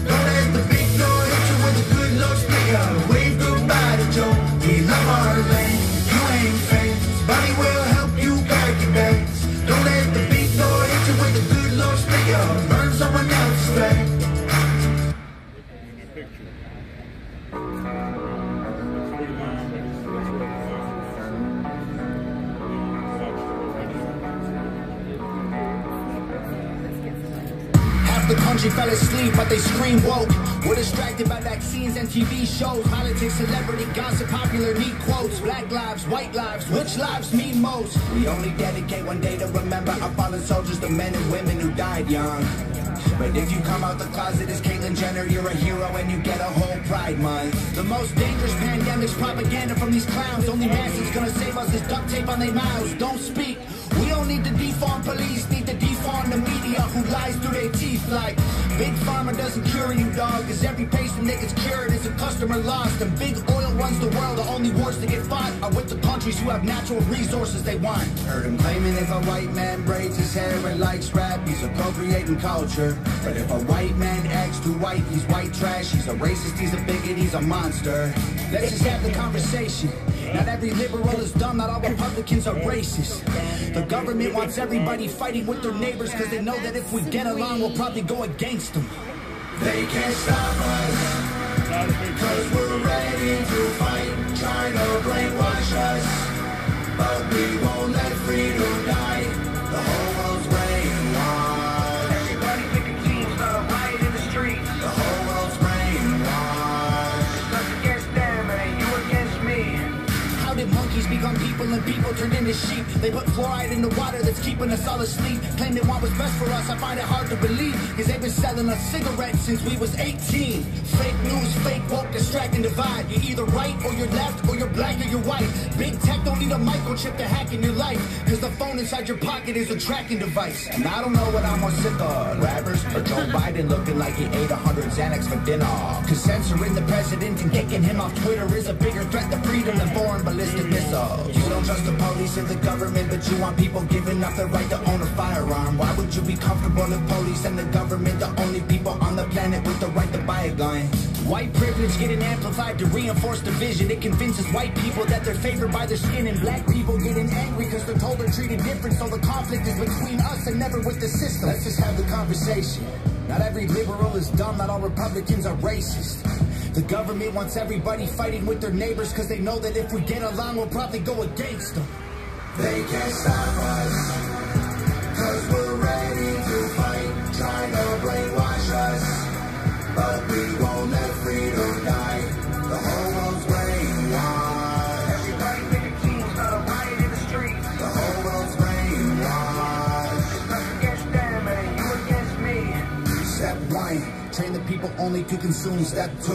Don't let the big door hit you with a good look stick out. Wave goodbye to Joe. We love our land, you ain't famous. Buddy will help you pack your bags. Don't let the big door hit you with a good look stick out. Burn someone else's flag. The country fell asleep, but they scream woke. We're distracted by vaccines and TV shows, politics, celebrity gossip, popular neat quotes. Black lives, white lives, which lives mean most? We only dedicate one day to remember our fallen soldiers, the men and women who died young. But if you come out the closet as Caitlyn Jenner, you're a hero and you get a whole Pride Month. The most dangerous pandemic's propaganda from these clowns. Only masses gonna save us is duct tape on their mouths. Don't speak. We don't need to defund police, need to defund the media who lies through their teeth like Big Pharma doesn't cure you, dog, cause every patient that gets cured is a customer lost. And big oil runs the world, the only wars that get fought are with the countries who have natural resources they want. Heard him claiming if a white man braids his hair and likes rap, he's appropriating culture. But if a white man acts too white, he's white trash, he's a racist, he's a bigot, he's a monster. Let's just have the conversation. Not every liberal is dumb, not all Republicans are racist. The government wants everybody fighting with their neighbors because they know that if we get along, we'll probably go against them. They can't stop us, cause we're ready to fight, trying to brainwash us. But we won't let freedom die, the whole world's brainwashed. Everybody pick a team, start a riot in the street. The whole world's brainwashed. It's us against them, it ain't you against me. How did monkeys become people and people turned into sheep? They put fluoride in the water that's keeping us all asleep. Claim they want what's best for us, I find it hard to believe, cause they've been selling us cigarettes since we was 18. Fake news, fake woke, distract and divide. You're either right or you're left, or you're black or you're white. Big tech don't need a microchip to hack in your life, cause the phone inside your pocket is a tracking device. And I don't know what I'm more sick of, rappers or Joe Biden looking like he ate 100 Xanax for dinner. Cause censoring the president and kicking him off Twitter is a bigger threat to freedom than foreign ballistic missiles. You don't trust the police and the government, but you want people giving up their right to own a firearm. Why would you be comfortable if police and the government the only people on the planet with the right to buy a gun? White privilege getting amplified to reinforce division. It convinces white people that they're favored by their skin, and black people getting angry because they're told they're treated different. So the conflict is between us and never with the system. Let's just have the conversation. Not every liberal is dumb, not all Republicans are racist. The government wants everybody fighting with their neighbors because they know that if we get along, we'll probably go against them. They can't stop us, cause we're ready to fight, trying to brainwash us. But we won't let freedom die, the whole world's brainwashed. Everybody pick a team, start a riot in the street. The whole world's brainwashed. It's us against them, it ain't you against me. Step 1. Train the people only to consume. Step 2,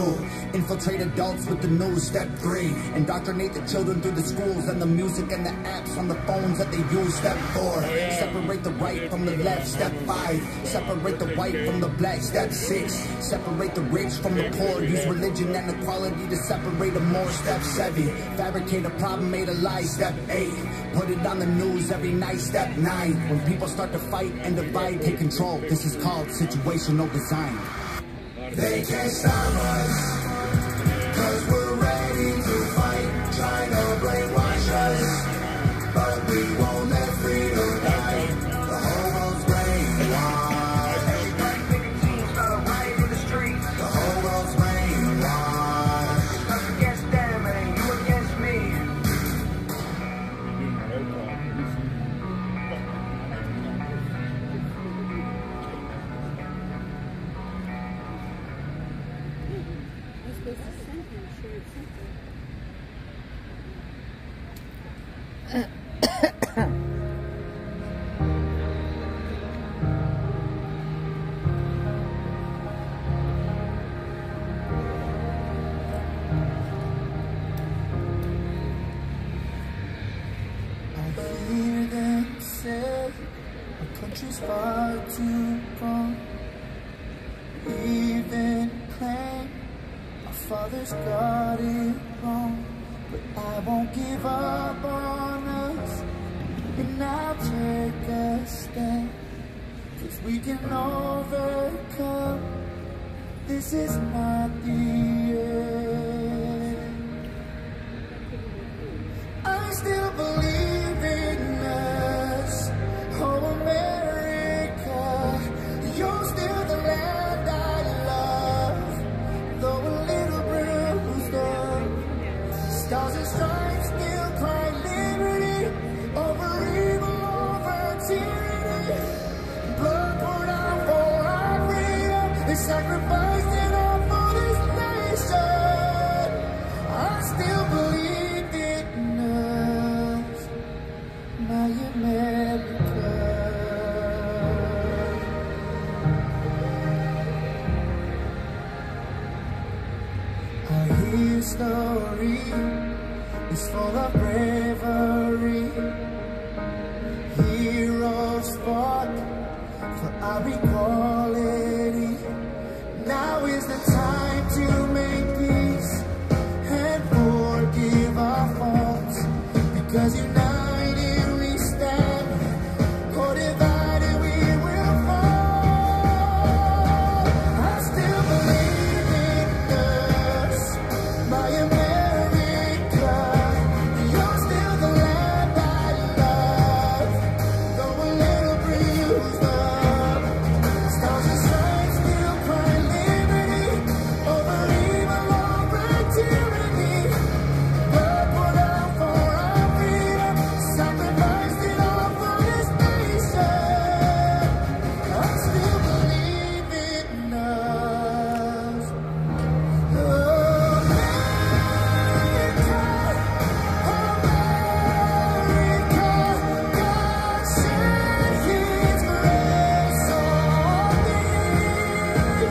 infiltrate adults with the news. Step 3, indoctrinate the children through the schools and the music and the apps on the phones that they use. Step 4, separate the right from the left. Step 5, separate the white from the black. Step 6, separate the rich from the poor. Use religion and equality to separate them more. Step 7, fabricate a problem, made a lie. Step 8, put it on the news every night. Step 9, when people start to fight and divide, take control. This is called situational design. They can't stop us, cause we're ready to fight, trying to brainwash us. But we won't let freedom die, the whole world's brainwashed. Everybody pick a team, start a riot in the street. The whole world's brainwashed. It's us against them, it ain't you against me. far too gone. Even claim my father's got it wrong, but I won't give up on us, and I'll take a step, 'cause we can overcome. This is not the end. I still believe in us, oh America, you're still the land I love, though a little bruised up. Stars and stripes still cry liberty, over evil, over tyranny. Blood poured out for our freedom, they sacrificed it all for this nation. I still believe in us, my America. Our history is full of bravery. Heroes fought for our equality. Now is the time to make peace and forgive our faults, because united we stand, or divided we will fall. I still believe in us, my America. You're still the land I love, though a little bruised up. Stars and stripes still cry liberty, over evil, over tyranny. Blood poured out for our freedom, sacrificed it all for this nation. I still believe in us. America, God shed His grace on thee, and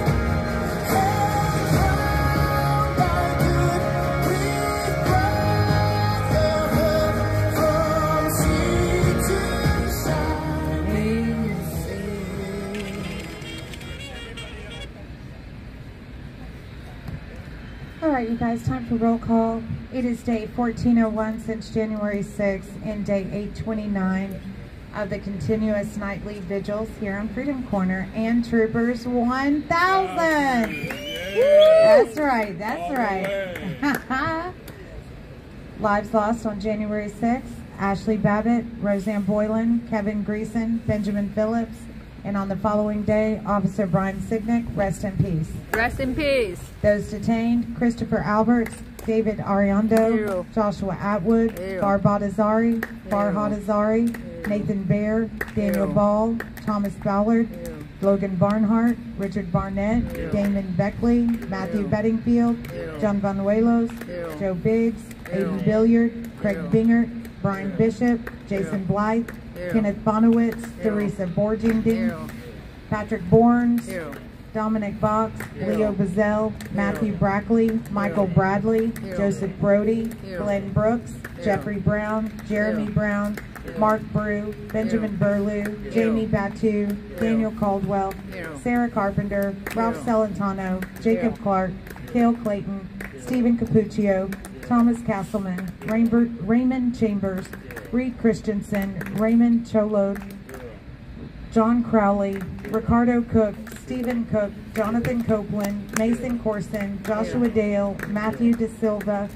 crowned by good with brotherhood from sea to shining sea. All right, you guys, time for roll call. It is day 1401 since January 6th and day 829 of the continuous nightly vigils here on Freedom Corner, and Troopers 1000. That's right, that's right. Lives lost on January 6th, Ashley Babbitt, Roseanne Boylan, Kevin Greason, Benjamin Phillips, and on the following day, Officer Brian Signick, rest in peace. Rest in peace. Those detained: Christopher Alberts, David Ariando, Ew. Joshua Atwood, Ew. Farhad Azari, Nathan Baer, Daniel Ew. Ball, Thomas Ballard, Ew. Logan Barnhart, Richard Barnett, Ew. Damon Beckley, Matthew Ew. Bedingfield, Ew. John Vanuelos, Ew. Joe Biggs, Aiden Ew. Billiard, Craig Ew. Bingert, Brian Bishop, Jason Ew. Blythe, Ew. Kenneth Bonowitz, Ew. Teresa Borgending, Ew. Patrick Bournes, Ew. Dominic Box, Ew. Leo Bazell, Matthew Brackley, Michael Ew. Bradley, Ew. Joseph Brody, Ew. Glenn Brooks, Ew. Jeffrey Brown, Jeremy Ew. Brown, Ew. Mark Brew, Benjamin Ew. Burlew, Ew. Jamie Batu, Daniel Caldwell, Ew. Sarah Carpenter, Ralph Ew. Celentano, Jacob Ew. Clark, Cale Clayton, Stephen Capuccio, Thomas Castleman, Raymond Chambers, Reed Christensen, Raymond Cholo, John Crowley, Ricardo Cook, Stephen Cook, Jonathan Copeland, Mason Corson, Joshua Dale, Matthew De Silva,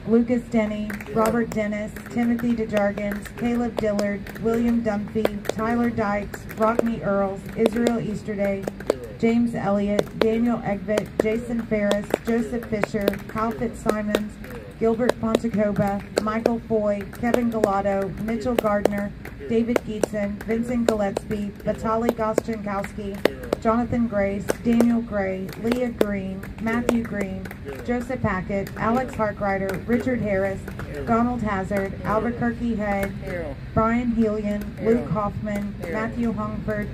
Lucas Denny, Robert Dennis, Timothy DeJargens, Caleb Dillard, William Dunphy, Tyler Dykes, Rockney Earls, Israel Easterday, James Elliott, Daniel Egvit, Jason Ferris, Joseph Fisher, Kyle Fitzsimons, Gilbert Pontecoba, Michael Foy, Kevin Galato, Mitchell Gardner, David Geetson, Vincent Gillespie, Vitaly Goschenkowski, Jonathan Grace, Daniel Gray, Leah Green, Matthew Green, Joseph Hackett, Alex Harkrider, Richard Harris, Donald Hazard, Albuquerque Head, Brian Helian, Luke Hoffman, Matthew Hungford,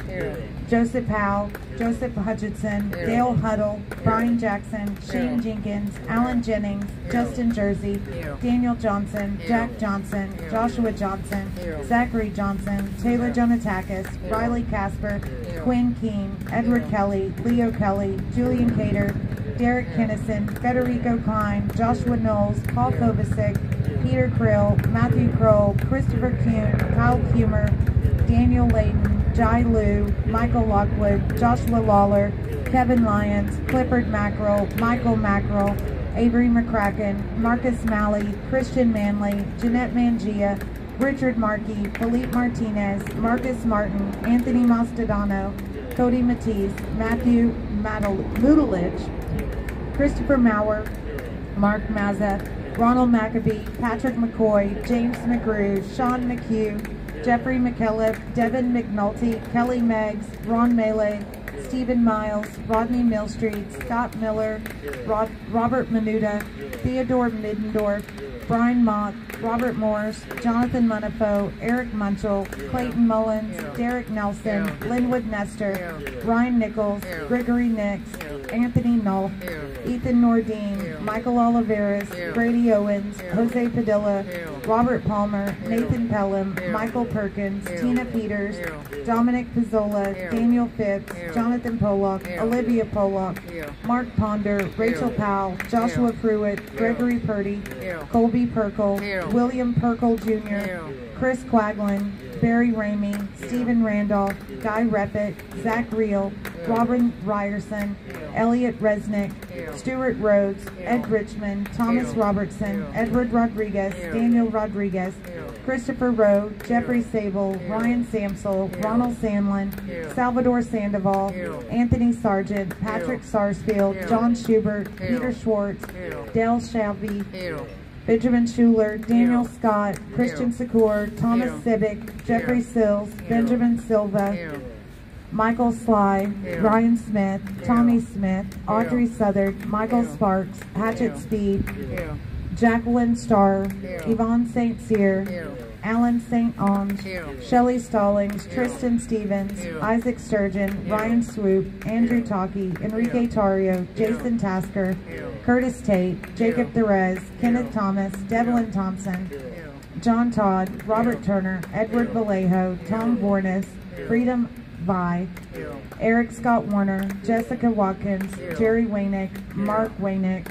Joseph Howe, Joseph Hutchinson, Dale Huddle, Brian Jackson, Shane Jenkins, Alan Jennings, Justin Jersey, Daniel Johnson, Jack Johnson, Joshua Johnson, Zachary Johnson, Taylor Jonatakis, Riley Casper, Quinn Keene, Edward Kelly, Leo Kelly, Julian Cater, Derek Kennison, Federico Klein, Joshua Knowles, Paul Kovacic, Peter Krill, Matthew Kroll, Christopher Kuhn, Kyle Kumer, Daniel Layton, Jai Liu, Michael Lockwood, Joshua Lawler, Kevin Lyons, Clifford Mackerel, Michael Mackerel, Avery McCracken, Marcus Malley, Christian Manley, Jeanette Mangia, Richard Markey, Philippe Martinez, Marcus Martin, Anthony Mastodano, Cody Matisse, Matthew Mudelich, Christopher Maurer, Mark Mazza, Ronald Maccabee, Patrick McCoy, James McGrew, Sean McHugh, Jeffrey McKillip, Devin McNulty, Kelly Meggs, Ron Melee, Stephen Miles, Rodney Millstreet, Scott Miller, Robert Menuda, Theodore Middendorf, Brian Mott, Robert Morse, Jonathan Munifo, Eric Munchell, Clayton Mullins, Derek Nelson, Linwood Nestor, Ryan Nichols, Gregory Nix, Anthony Null, Ethan Nordine, Michael Oliveras, Brady Owens, Jose Padilla, Robert Palmer, Nathan Pelham, Michael Perkins, Tina Peters, Dominic Pizzola, Daniel Phipps, Jonathan Pollock, Olivia Pollock, Mark Ponder, Rachel Powell, Joshua Pruitt, Gregory Purdy, Colby Perkle, William Perkle Jr., Chris Quaglin, Barry Ramey, Stephen Randolph, Guy Reppitt, Zach Reel, Robin Ryerson, Elliot Resnick, Stuart Rhodes, Ed Richmond, Thomas Robertson, Edward Rodriguez, Daniel Rodriguez, Christopher Rowe, Jeffrey Sable, Ryan Samsel, Ronald Sandlin, Salvador Sandoval, Anthony Sargent, Patrick Sarsfield, John Schubert, Peter Schwartz, Dale Shelby, Benjamin Schuler, Daniel Scott, Christian Secor, Thomas Sibick, Jeffrey Sills, Benjamin Silva, Michael Sly, Ryan Smith, Tommy Smith, Audrey Southard, Michael Sparks, Hatchet Speed, Jacqueline Starr, Yvonne St. Cyr, Alan St. Onge, Shelley Stallings, Tristan Stevens, Isaac Sturgeon, Ryan Swoop, Andrew Talkie, Enrique Tario, Jason Tasker, Curtis Tate, Jacob Therese, Kenneth Thomas, Devlin Thompson, John Todd, Robert Turner, Edward Vallejo, Tom Vornis, Freedom Vi, Eric Scott Warner, Jessica Watkins, Jerry Waynick, Mark Waynick,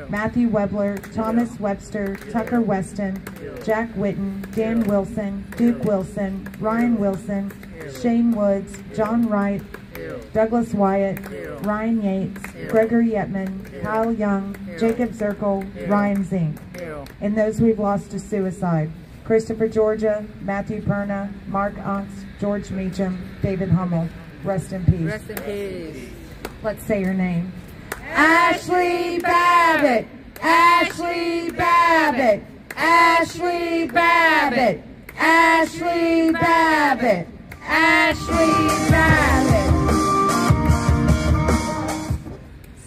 Matthew Webler, Thomas Webster, Tucker Weston, Jack Witten, Dan Wilson, Duke Wilson, Ryan Wilson, Shane Woods, John Wright, Douglas Wyatt, Ryan Yates, Gregory Yetman, Kyle Young, Jacob Zirkle, Ryan Zink. And those we've lost to suicide: Christopher Georgia, Matthew Perna, Mark Unks, George Meacham, David Hummel. Rest in peace. Rest in peace. Let's say your name. Ashley Babbitt! Ashley Babbitt! Ashley Babbitt! Ashley Babbitt! Ashley Babbitt!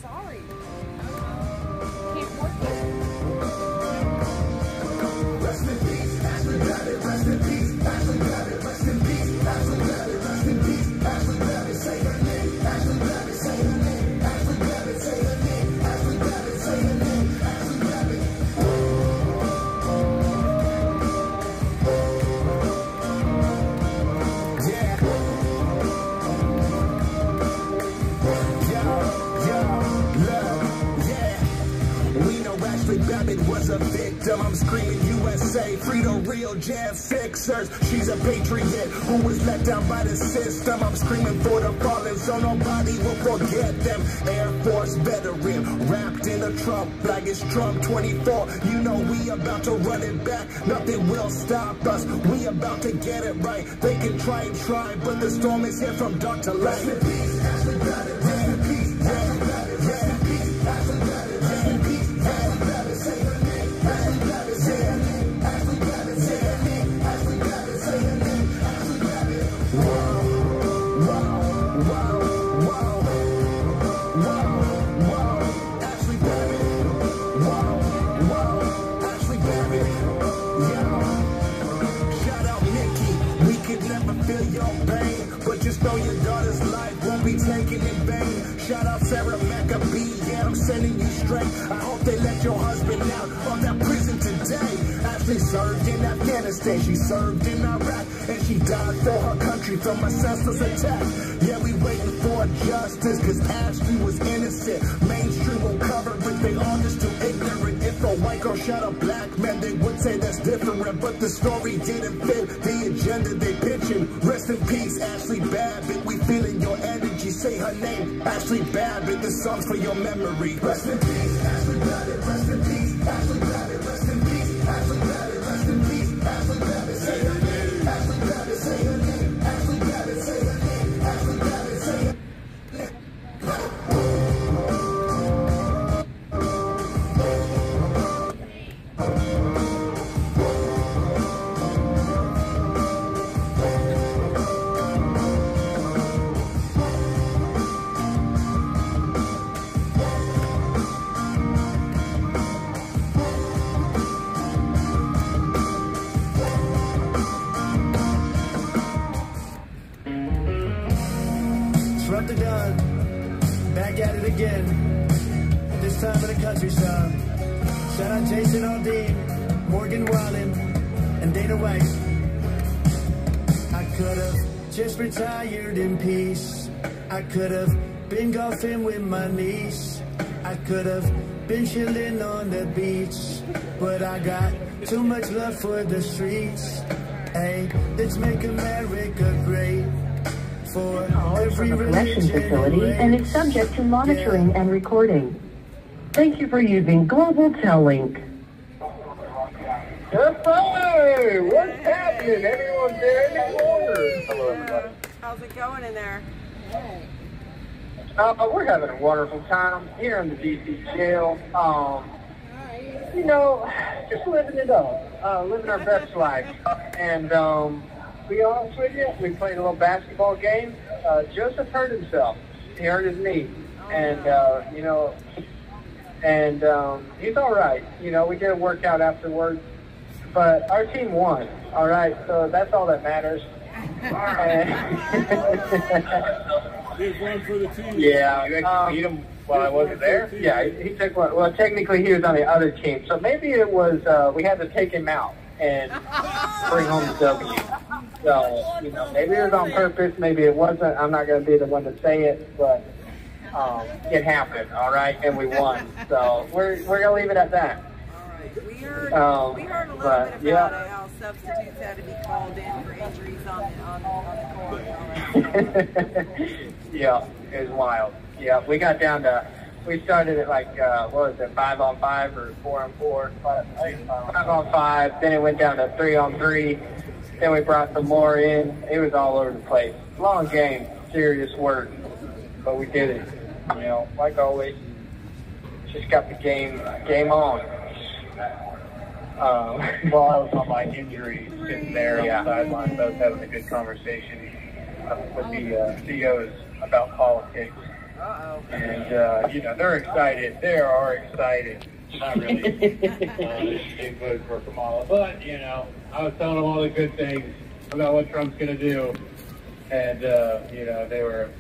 Sorry. Can't work it. Rest in peace, Ashley Babbitt. Rest in peace, Ashley Babbitt. Rest in peace, Ashley Babbitt. Rest in peace, Ashley Babbitt. Say her name. Ashley Babbitt. Say her name. Ashley Babbitt. Say her name. Ashley Babbitt. Say her name. Ashley Babbitt. Ashley Babbitt was a victim. I'm screaming USA, free the real J6ers. She's a patriot who was let down by the system. I'm screaming for the fallen so nobody will forget them. Air Force veteran, wrapped in a Trump flag. It's Trump 24. You know we about to run it back. Nothing will stop us. We about to get it right. They can try, but the storm is here from dark to light. Rest in peace, Ashley Babbitt. Rest in peace, Ashley Babbitt. Rest in peace, Ashley Babbitt. Rest in peace. Whoa, whoa, whoa. Sarah McAbee, yeah, I'm sending you straight. I hope they let your husband out of that prison today. Ashley served in Afghanistan, she served in Iraq, and she died for her country from a senseless attack. Yeah, we waiting for justice, cause Ashley was innocent. Mainstream won't cover it, they all just too ignorant. If a white girl shot a black man, they would say that's different, but the story didn't fit the agenda they pitching. Rest in peace, Ashley Babbitt, we feeling your energy. Say her name, Ashley Babbitt, this song's for your memory. Rest in peace, Ashley Babbitt, rest in peace, Ashley Babbitt, rest in peace, Ashley Babbitt, rest in peace, Ashley Babbitt, say her name, Ashley Babbitt, say her name, Ashley Babbitt, say her name, Ashley Babbitt, say her name. Trump the gun, back at it again, this time in the countryside. Shout out Jason Aldean, Morgan Wallen, and Dana White. I could have just retired in peace. I could have been golfing with my niece. I could have been chilling on the beach, but I got too much love for the streets. Hey, let's make America great. For every from a collection facility and is subject to monitoring and recording. Thank you for using Global Tel-Link. Hey, what's happening? Everyone's there in the corner. Hello, everybody. How's it going in there? We're having a wonderful time here in the DC jail. You know, just living it up, living our best life. And to be honest with you, we played a little basketball game. Joseph hurt himself. He hurt his knee. And, you know, and he's all right. You know, we did a workout afterwards. But our team won, all right? So that's all that matters. He's one for the team. Yeah, you actually beat him while I wasn't there? Yeah, he took one. Well, technically he was on the other team. So maybe it was, we had to take him out and bring home the W. So, you know, maybe it was on purpose, maybe it wasn't. I'm not going to be the one to say it, but it happened, all right? And we won. So we're going to leave it at that. We heard a little bit about how substitutes had to be called in for injuries on the court. Yeah, it was wild. Yeah, we got down to, we started at like, what was it, 5-on-5 or 4-on-4? 5-on-5, then it went down to 3-on-3. Then we brought some more in. It was all over the place. Long game, serious work, but we did it. You know, like always, just got the game on. While I was on my injury, sitting there on the sidelines, I was having a good conversation with the CEOs about politics. And, you know, they're excited. They are excited. Not really. They voted for Kamala. But, you know, I was telling them all the good things about what Trump's going to do. And, you know, they were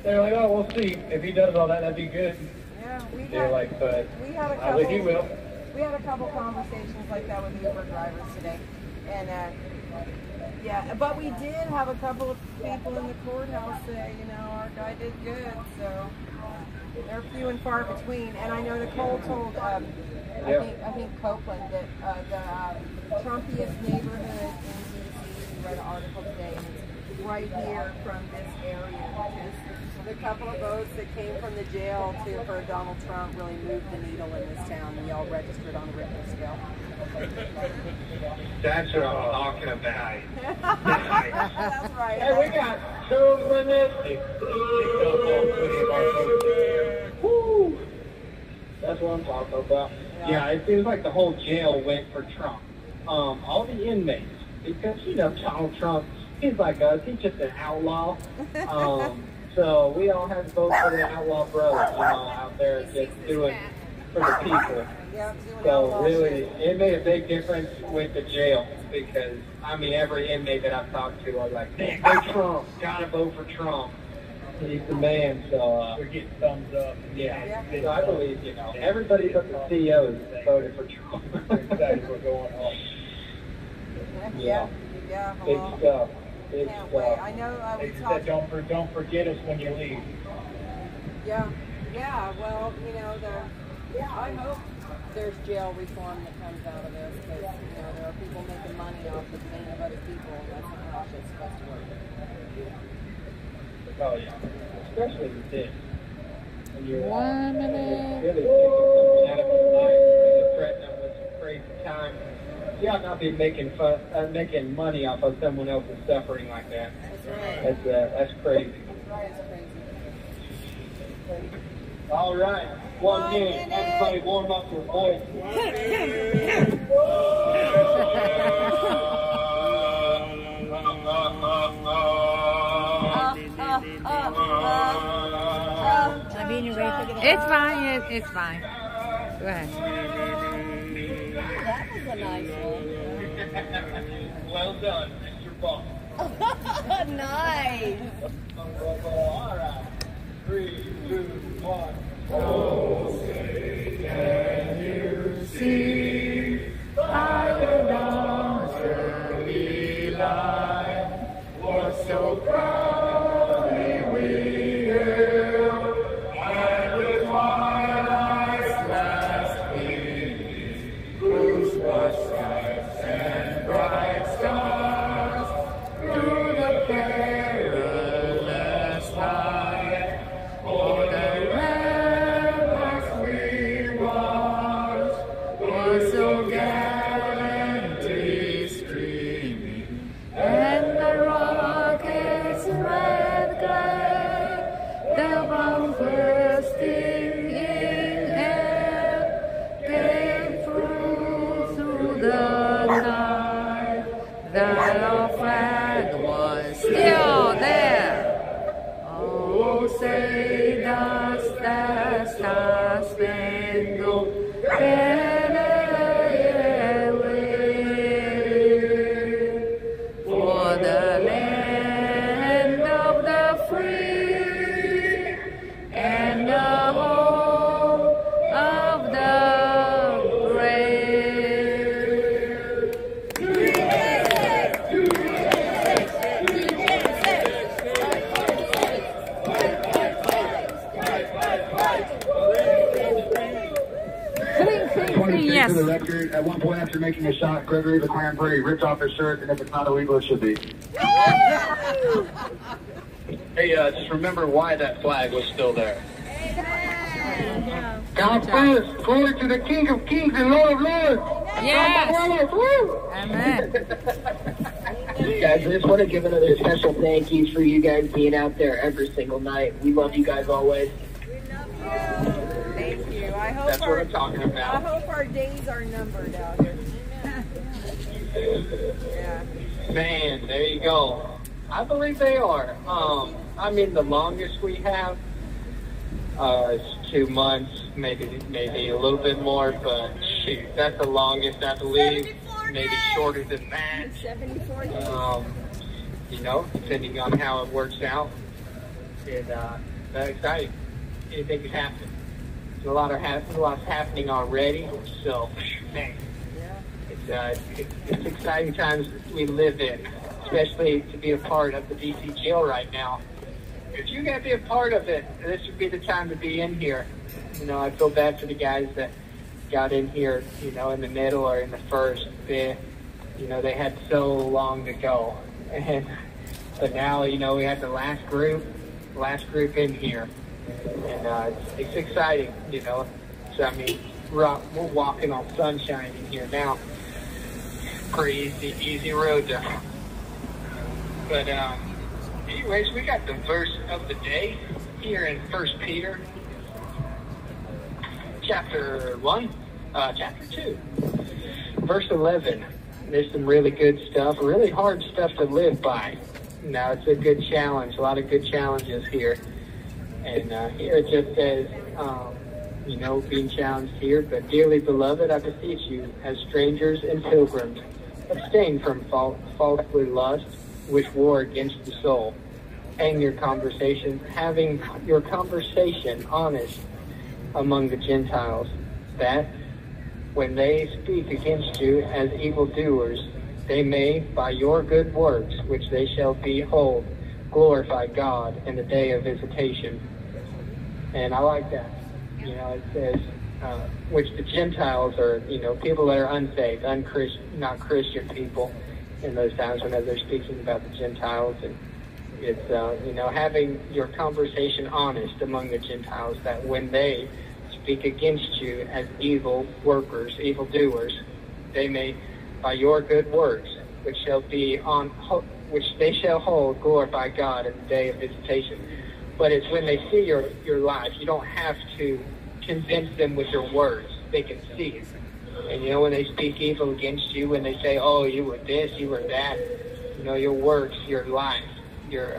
like, oh, we'll see. If he does all that, that'd be good. Yeah, they're like, but I think he will. We had a couple conversations like that with Uber drivers today. And, yeah, but we did have a couple of people in the courthouse say, you know, our guy did good, so they're few and far between. And I know Nicole told, I think Copeland, that the Trumpiest neighborhood in D.C., we read an article today, and it's right here from this area, which is the couple of votes that came from the jail for Donald Trump really moved the needle in this town, and y'all registered on a Richter scale. That's what I'm talking about. That's right. Hey, we got 2 minutes. Woo! That's what I'm talking about. Yeah, it seems like the whole jail went for Trump. All the inmates, because, you know, Donald Trump, he's like us. He's just an outlaw. So we all have to vote for the outlaw brothers, you know, out there just doing for the people. So really, it made a big difference with the jail because, I mean, every inmate that I've talked to, I was like, man, go Trump, gotta vote for Trump. He's the man, so we're getting thumbs up. Yeah. So I believe, you know, everybody but the CEOs voted for Trump. Excited we're going home. Yeah. Big stuff. Big Can't stuff. wait. I know we They talked. said, don't forget us when you leave. Yeah. Well, you know, I hope there's jail reform that comes out of this, because you know there are people making money off the pain of other people, and that's not how shit's supposed to work. Oh yeah, especially with this. When you're 1 minute. really taking something out of his life and threatening him with some crazy time. You ought not be making making money off of someone else's suffering like that. That's right. That's crazy. That's crazy. All right, one minute. Everybody warm up your voice. It's fine. It's fine. Go ahead. That was a nice one. Well done, Mr. Boss. Nice. All right. 3, 2, 1. Oh, say, can you see by the dawn's early light what so proudly we hailed, and with twilight's last gleaming, whose bright stripes and bright stars through the perilous night, o'er the ramparts we watched, was so gallantly streaming, and the rockets' red glare, their bombs bursting in air, came through the night, that our flag was still there. Oh, say does the star-spangled banner yet wave for the land of the free and the home of the brave? Yes. For the record, at one point after making a shot, Gregory the Clan Prairie ripped off his shirt, and if it's not illegal, it should be. Hey, just remember why that flag was still there. God first, glory to the King of Kings and Lord of Lords. Yes. Woo! Amen. Guys, I just want to give another special thank you for you guys being out there every single night. We love you guys always. Thank you. I hope That's what I'm talking about. I hope our days are numbered out here. Yeah. Man, there you go. I believe they are. I mean, the longest we have is 2 months, maybe a little bit more, but shoot, that's the longest, I believe. Maybe shorter than that. 74 days. You know, depending on how it works out. And that's exciting. Anything can happen. There's a lot happening already. So, man, it's exciting times we live in, especially to be a part of the DC jail right now. If you're going to be a part of it, this would be the time to be in here. You know, I feel bad for the guys that got in here, you know, in the middle or in the first. They had so long to go. But now, you know, we have the last group in here. And it's exciting, you know. So, I mean, we're walking on sunshine in here now. Pretty easy road to. But, anyways, we got the verse of the day here in 1 Peter, chapter 2, verse 11. There's some really good stuff, really hard stuff to live by. Now, it's a good challenge, a lot of good challenges here. And here it just says, you know, being challenged here, but dearly beloved, I beseech you, as strangers and pilgrims, abstain from falsely lust, which war against the soul. and your conversation, having your conversation honest among the Gentiles, that when they speak against you as evildoers, they may, by your good works, which they shall behold, glorify God in the day of visitation. And I like that. It says, which the Gentiles are, people that are unsaved, not Christian people in those times whenever they're speaking about the Gentiles. And it's, having your conversation honest among the Gentiles, that when they speak against you as evil workers, evil doers, they may, by your good works, which they shall hold, glorify God in the day of visitation. But it's when they see your life, you don't have to convince them with your words. They can see it. And when they speak evil against you, when they say, oh, you were this, you were that, your works, your life,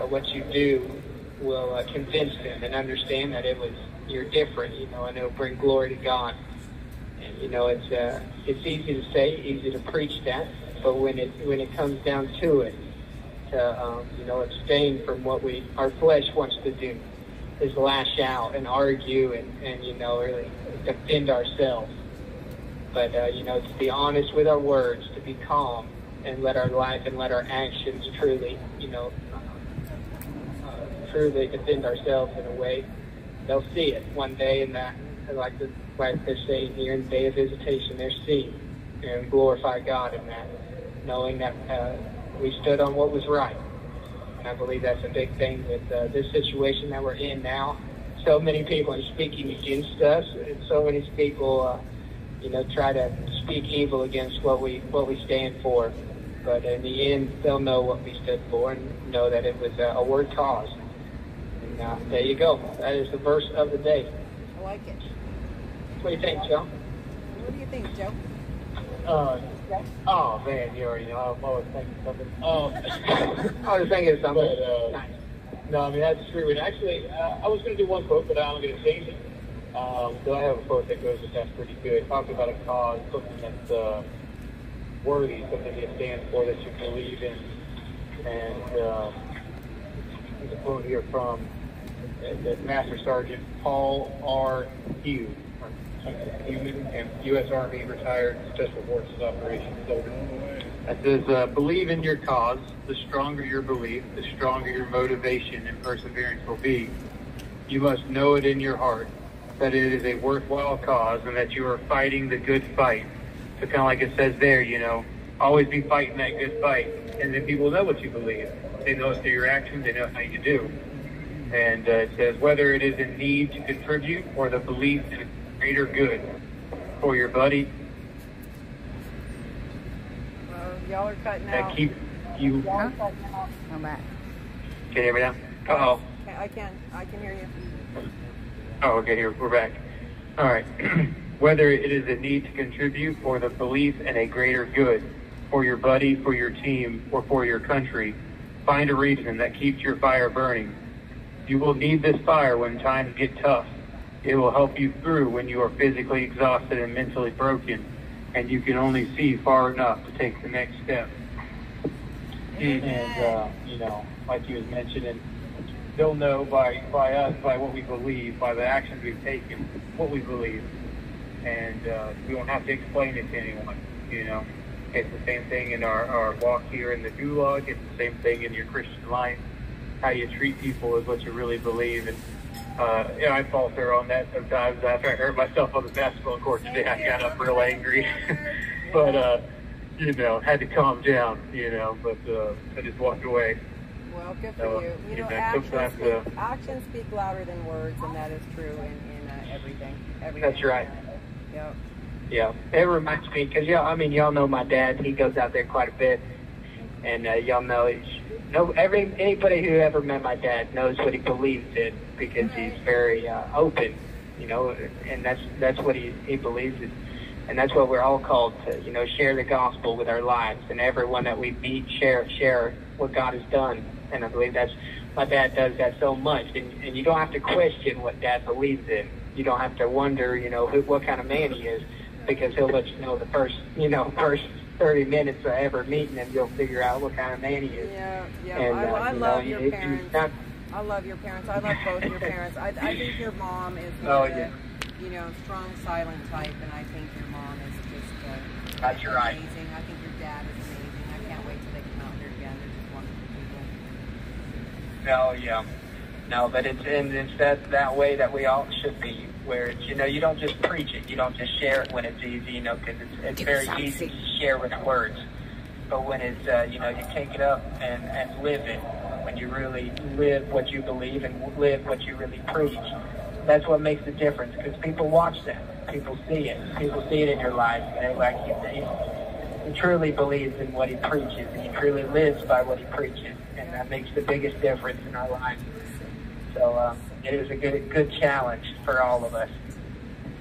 what you do will convince them and understand that you're different, and it'll bring glory to God. And it's easy to say, easy to preach that, but when it comes down to it, to abstain from what our flesh wants to do, is lash out and argue and really defend ourselves. But to be honest with our words, to be calm, and let our life and let our actions truly, truly defend ourselves in a way. They'll see it one day, and that, like they're saying here, in the day of visitation, they're seeing and glorify God in that, knowing that we stood on what was right. And I believe that's a big thing with this situation that we're in now. So many people are speaking against us, and so many people, try to speak evil against what we stand for. But in the end, they'll know what we stood for and know that it was a word cause. And there you go. That is the verse of the day. I like it. What do you think, Joe? What do you think, Joe? Oh man, you already know. I'm always thinking something. I was thinking of something. But, nice. No, I mean that's true. And actually, I was going to do one quote, but I'm going to change it. So I have a quote that goes with that's pretty good. Talking about a cause, something that's worthy, something you stand for, that you believe in. And there's a quote here from the Master Sergeant Paul R. Hughes, U.S. Army retired Special Forces Operations Soldier. That says, believe in your cause. The stronger your belief, the stronger your motivation and perseverance will be. You must know it in your heart that it is a worthwhile cause and that you are fighting the good fight. So kind of like it says there, always be fighting that good fight. And then people know what you believe. They know it through your actions. They know how you do. And it says, whether it is in need to contribute or the belief in a greater good for your buddy. Y'all are cutting out. Keep you. Y'all are cutting out. Come back. Can you hear me now? Uh-oh. I can hear you. Oh, okay, here, we're back. All right. Whether it is a need to contribute or the belief in a greater good for your buddy, for your team, or for your country, find a reason that keeps your fire burning. You will need this fire when times get tough. It will help you through when you are physically exhausted and mentally broken, and you can only see far enough to take the next step. And, like he was mentioning, they'll know by us, by what we believe, by the actions we've taken, what we believe. And we don't have to explain it to anyone, It's the same thing in our walk here in the gulag. It's the same thing in your Christian life. How you treat people is what you really believe. And I falter on that sometimes. After I hurt myself on the basketball court today, I got up real angry. But, had to calm down, but I just walked away. Well, good for you. Actions speak louder than words, and that is true in everything. That's right. Yep. Yeah, it reminds me, because y'all know my dad. He goes out there quite a bit, and y'all know anybody who ever met my dad knows what he believes in, because he's very open, and that's what he believes in, and that's what we're all called to, share the gospel with our lives, and everyone that we meet, share what God has done, and I believe my dad does that so much, and you don't have to question what Dad believes in. You don't have to wonder, what kind of man he is, because he'll let you know the first 30 minutes of ever meeting him, you'll figure out what kind of man he is. Yeah. And, I love your parents. I love your parents. I love both your parents. I think your mom is you know, strong, silent type, and I think your mom is just that's right. amazing. I think your dad is amazing. I can't wait till they come out here again. They're just wonderful people. No, yeah. No, but it's that way that we all should be, where it's, you know, you don't just preach it, you don't just share it when it's easy, you know, because it's very easy to share with words. But when it's, you know, you take it up and live it, when you really live what you believe and live what you really preach, that's what makes the difference, because people watch that. People see it. People see it in your life, and they're like, he truly believes in what he preaches, and he truly lives by what he preaches, and that makes the biggest difference in our lives. So it is a good challenge for all of us.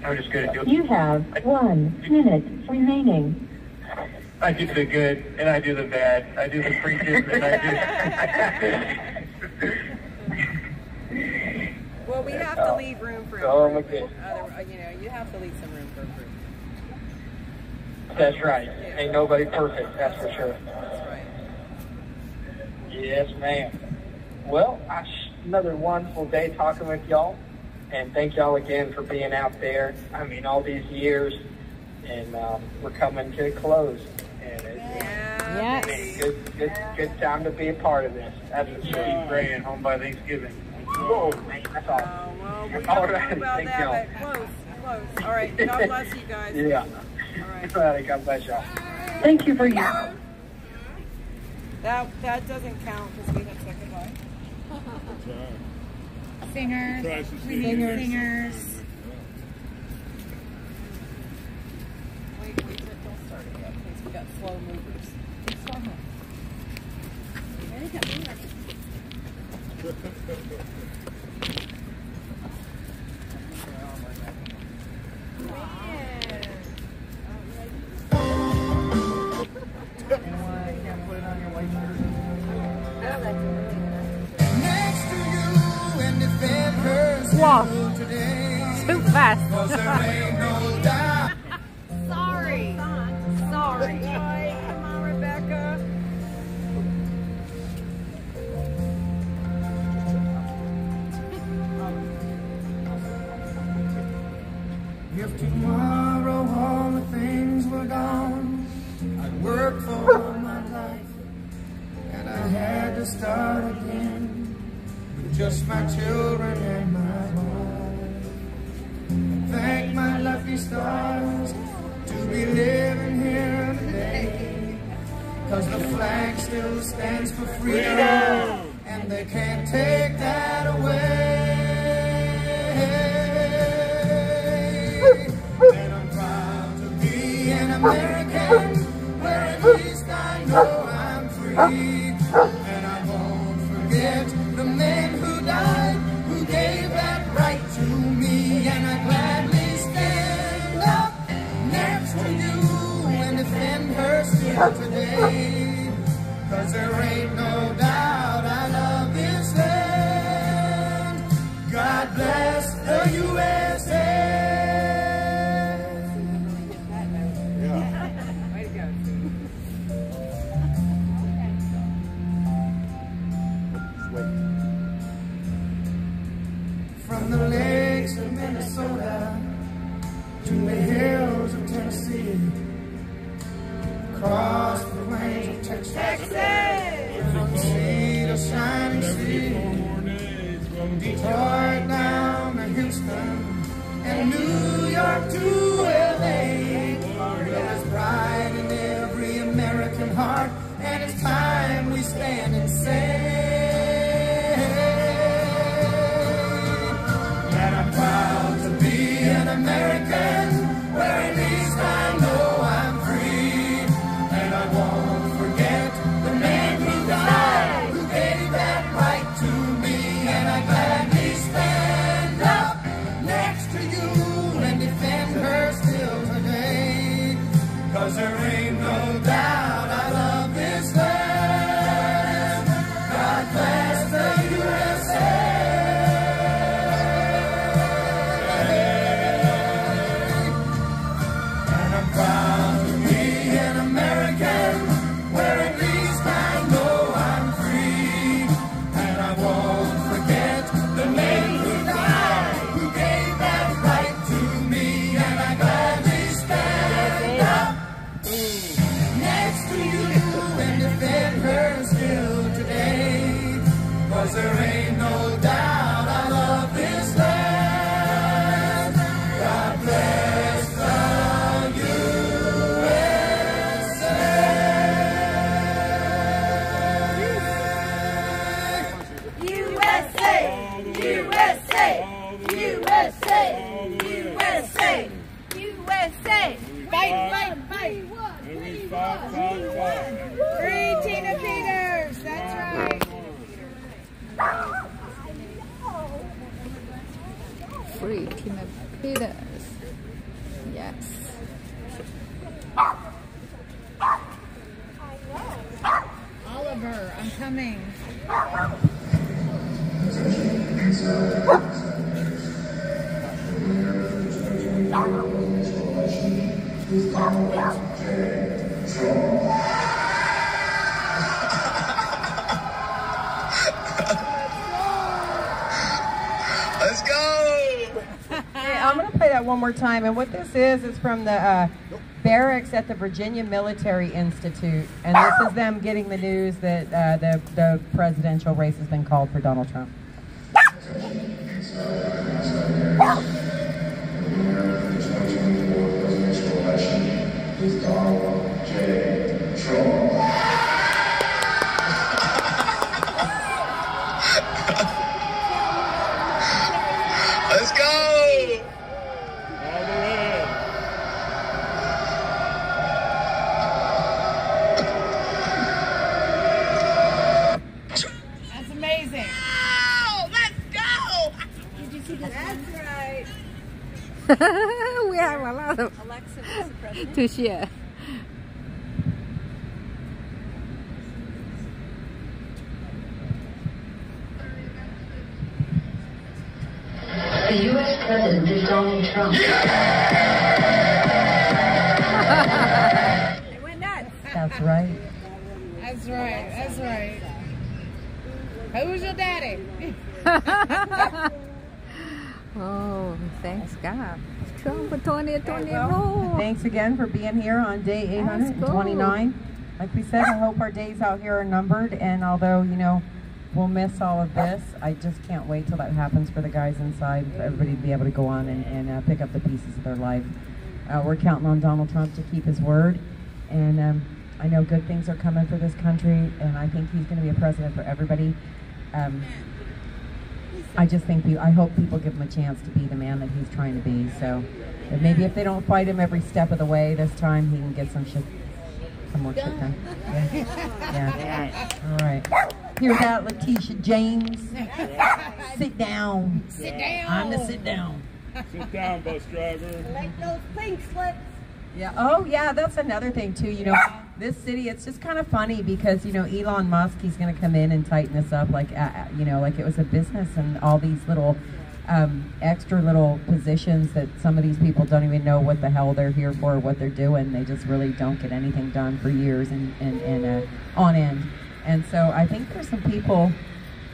I'm just going to do it. You have 1 minute remaining. I do the good and I do the bad. I do the preaching and I do. Well, we have to leave room for improvement. You know, you have to leave some room for improvement. That's right. Ain't nobody perfect, that's for sure. That's right. Yes, ma'am. Well, another wonderful day talking with y'all, and thank y'all again for being out there. I mean, all these years, and we're coming to a close. And it's good time to be a part of this. That's for sure. Keep praying, home by Thanksgiving. Whoa, man, that's awesome. Well, we all don't right, know about thank that, y'all. but close. All right, God bless you guys. Yeah. All right. God bless y'all. Thank you for your... That doesn't count because we have said goodbye. Singers. We need singers. Wait, don't start it yet, please. We got slow movers. Slow movers. Wow. Too fast. Sorry. Come on, Rebecca. If tomorrow all the things were gone, I'd work for all my life, and I had to start again with just my children and my wife. Thank my lucky stars to be living here today, 'cause the flag still stands for freedom, and they can't take that away. And I'm proud to be an American, where at least I know I'm free. And I won't forget the men who died, who gave that right to me. And I gladly stand up next to you and defend her still today. 'Cause there ain't no doubt I love this land. God bless the USA. Way to go. From the lakes of Minnesota to the hills of Tennessee, across the range of Texas, from sea to shining sea, from Detroit down to Houston and New York to LA. There's pride in every American heart, and it's time we stand and say that I'm proud to be an American, where at least I know I'm free. And I won't forget the men who died, who gave that right to me. And I gladly stand up next to you and defend her still today. 'Cause there ain't no doubt I love this land. God bless the USA. And I'm proud to be an American, where at least I know I'm free. And I won't forget it. Fight. And we fought. Free Tina Peters. That's right. Free Tina Peters. Yes. Oliver, I'm coming. Let's go! Hey, I'm going to play that one more time. And what this is from the barracks at the Virginia Military Institute. And this is them getting the news that the presidential race has been called for Donald Trump. Donald J. Trump. Let's go! All the way. That's amazing. Oh, let's go! Did you see this? That's right. We have a lot of Alexa was the president. to share. The U.S. President is Donald Trump. They went nuts. That's right. That's right. Who's your daddy? Oh, thanks God. Trump for 2020 Well, thanks again for being here on day 829. Like we said, I hope our days out here are numbered. And although, you know, we'll miss all of this, I just can't wait till that happens for the guys inside, for everybody to be able to go on and pick up the pieces of their life. We're counting on Donald Trump to keep his word. And I know good things are coming for this country, and I think he's going to be a president for everybody. I just think, I hope people give him a chance to be the man that he's trying to be. So maybe if they don't fight him every step of the way this time, he can get some more shit done. Yeah. All right. Hear that, Letitia James? Sit down. Sit down. I'm to sit down. Sit down, bus driver. Like those pink slips. Yeah. Oh, yeah. That's another thing too. You know, this city. It's just kind of funny because, you know, Elon Musk, he's going to come in and tighten this up, like you know, like it was a business, and all these little extra little positions that some of these people don't even know what the hell they're here for, or what they're doing. They just really don't get anything done for years and on end. And so I think there's some people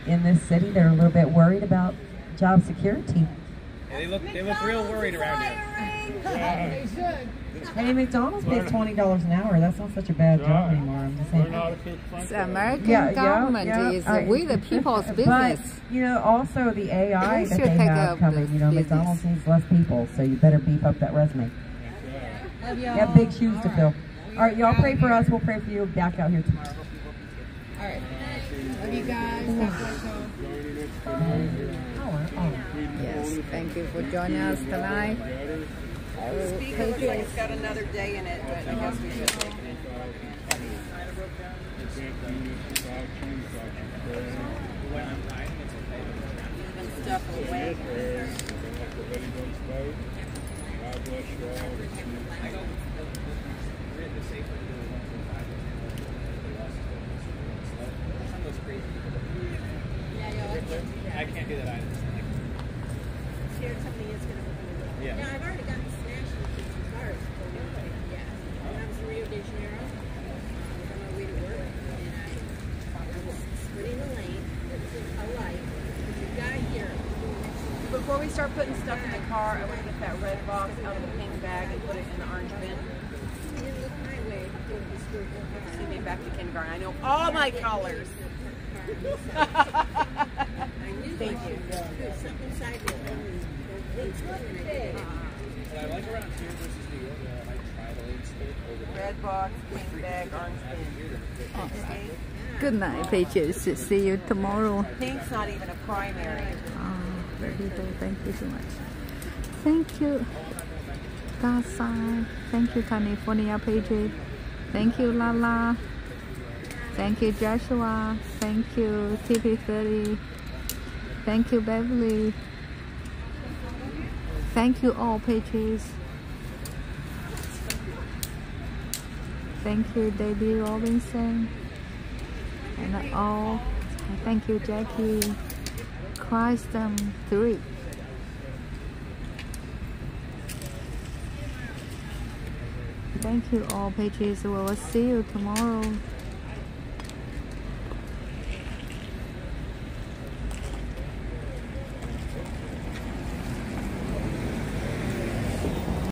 in this city that are a little bit worried about job security. Yeah, they look real worried around here. They should. Hey, McDonald's pays $20 an hour. That's not such a bad job anymore. I'm just saying. The American government is we the people's business. But, you know, also the AI that should they take have up coming, the you know, business. McDonald's needs less people, so you better beef up that resume. Love You y'all. got big shoes to fill. All right, y'all pray for us. We'll pray for you back out here tomorrow. All right. Love you guys. God bless y'all. Yes, thank you for joining us tonight. Speak looks like it's got another day in it, but I guess we should take it in. Even stuff away. God bless you all. I can't do that either. Scared something is going to open the door. Yeah. Now, I've already gotten smashed with 50 cars for one thing. Yeah. When I was in Rio de Janeiro, I was on my way to work, and I was splitting the lane. There was a light. There's a guy here. Before we start putting stuff in the car, I want to get that red box out of the pink bag and put it in the orange bin. He didn't look my way. See me back to kindergarten. I know all my colors. Thank you. There's something inside me. What I like around here versus New York, I like tribal instinct over there. Red box, pink bag, orange bin. Okay. Good night, Pages. See you tomorrow. Pink's not even a primary. Very good. Thank you so much. Thank you. Gaza. Thank you, California pages. Thank you, Lala. Thank you, Joshua. Thank you, TP30. Thank you, Beverly. Thank you, all pages. Thank you, Debbie Robinson. And all. Thank you, Jackie. Christum 3. Thank you, all pages. We will see you tomorrow.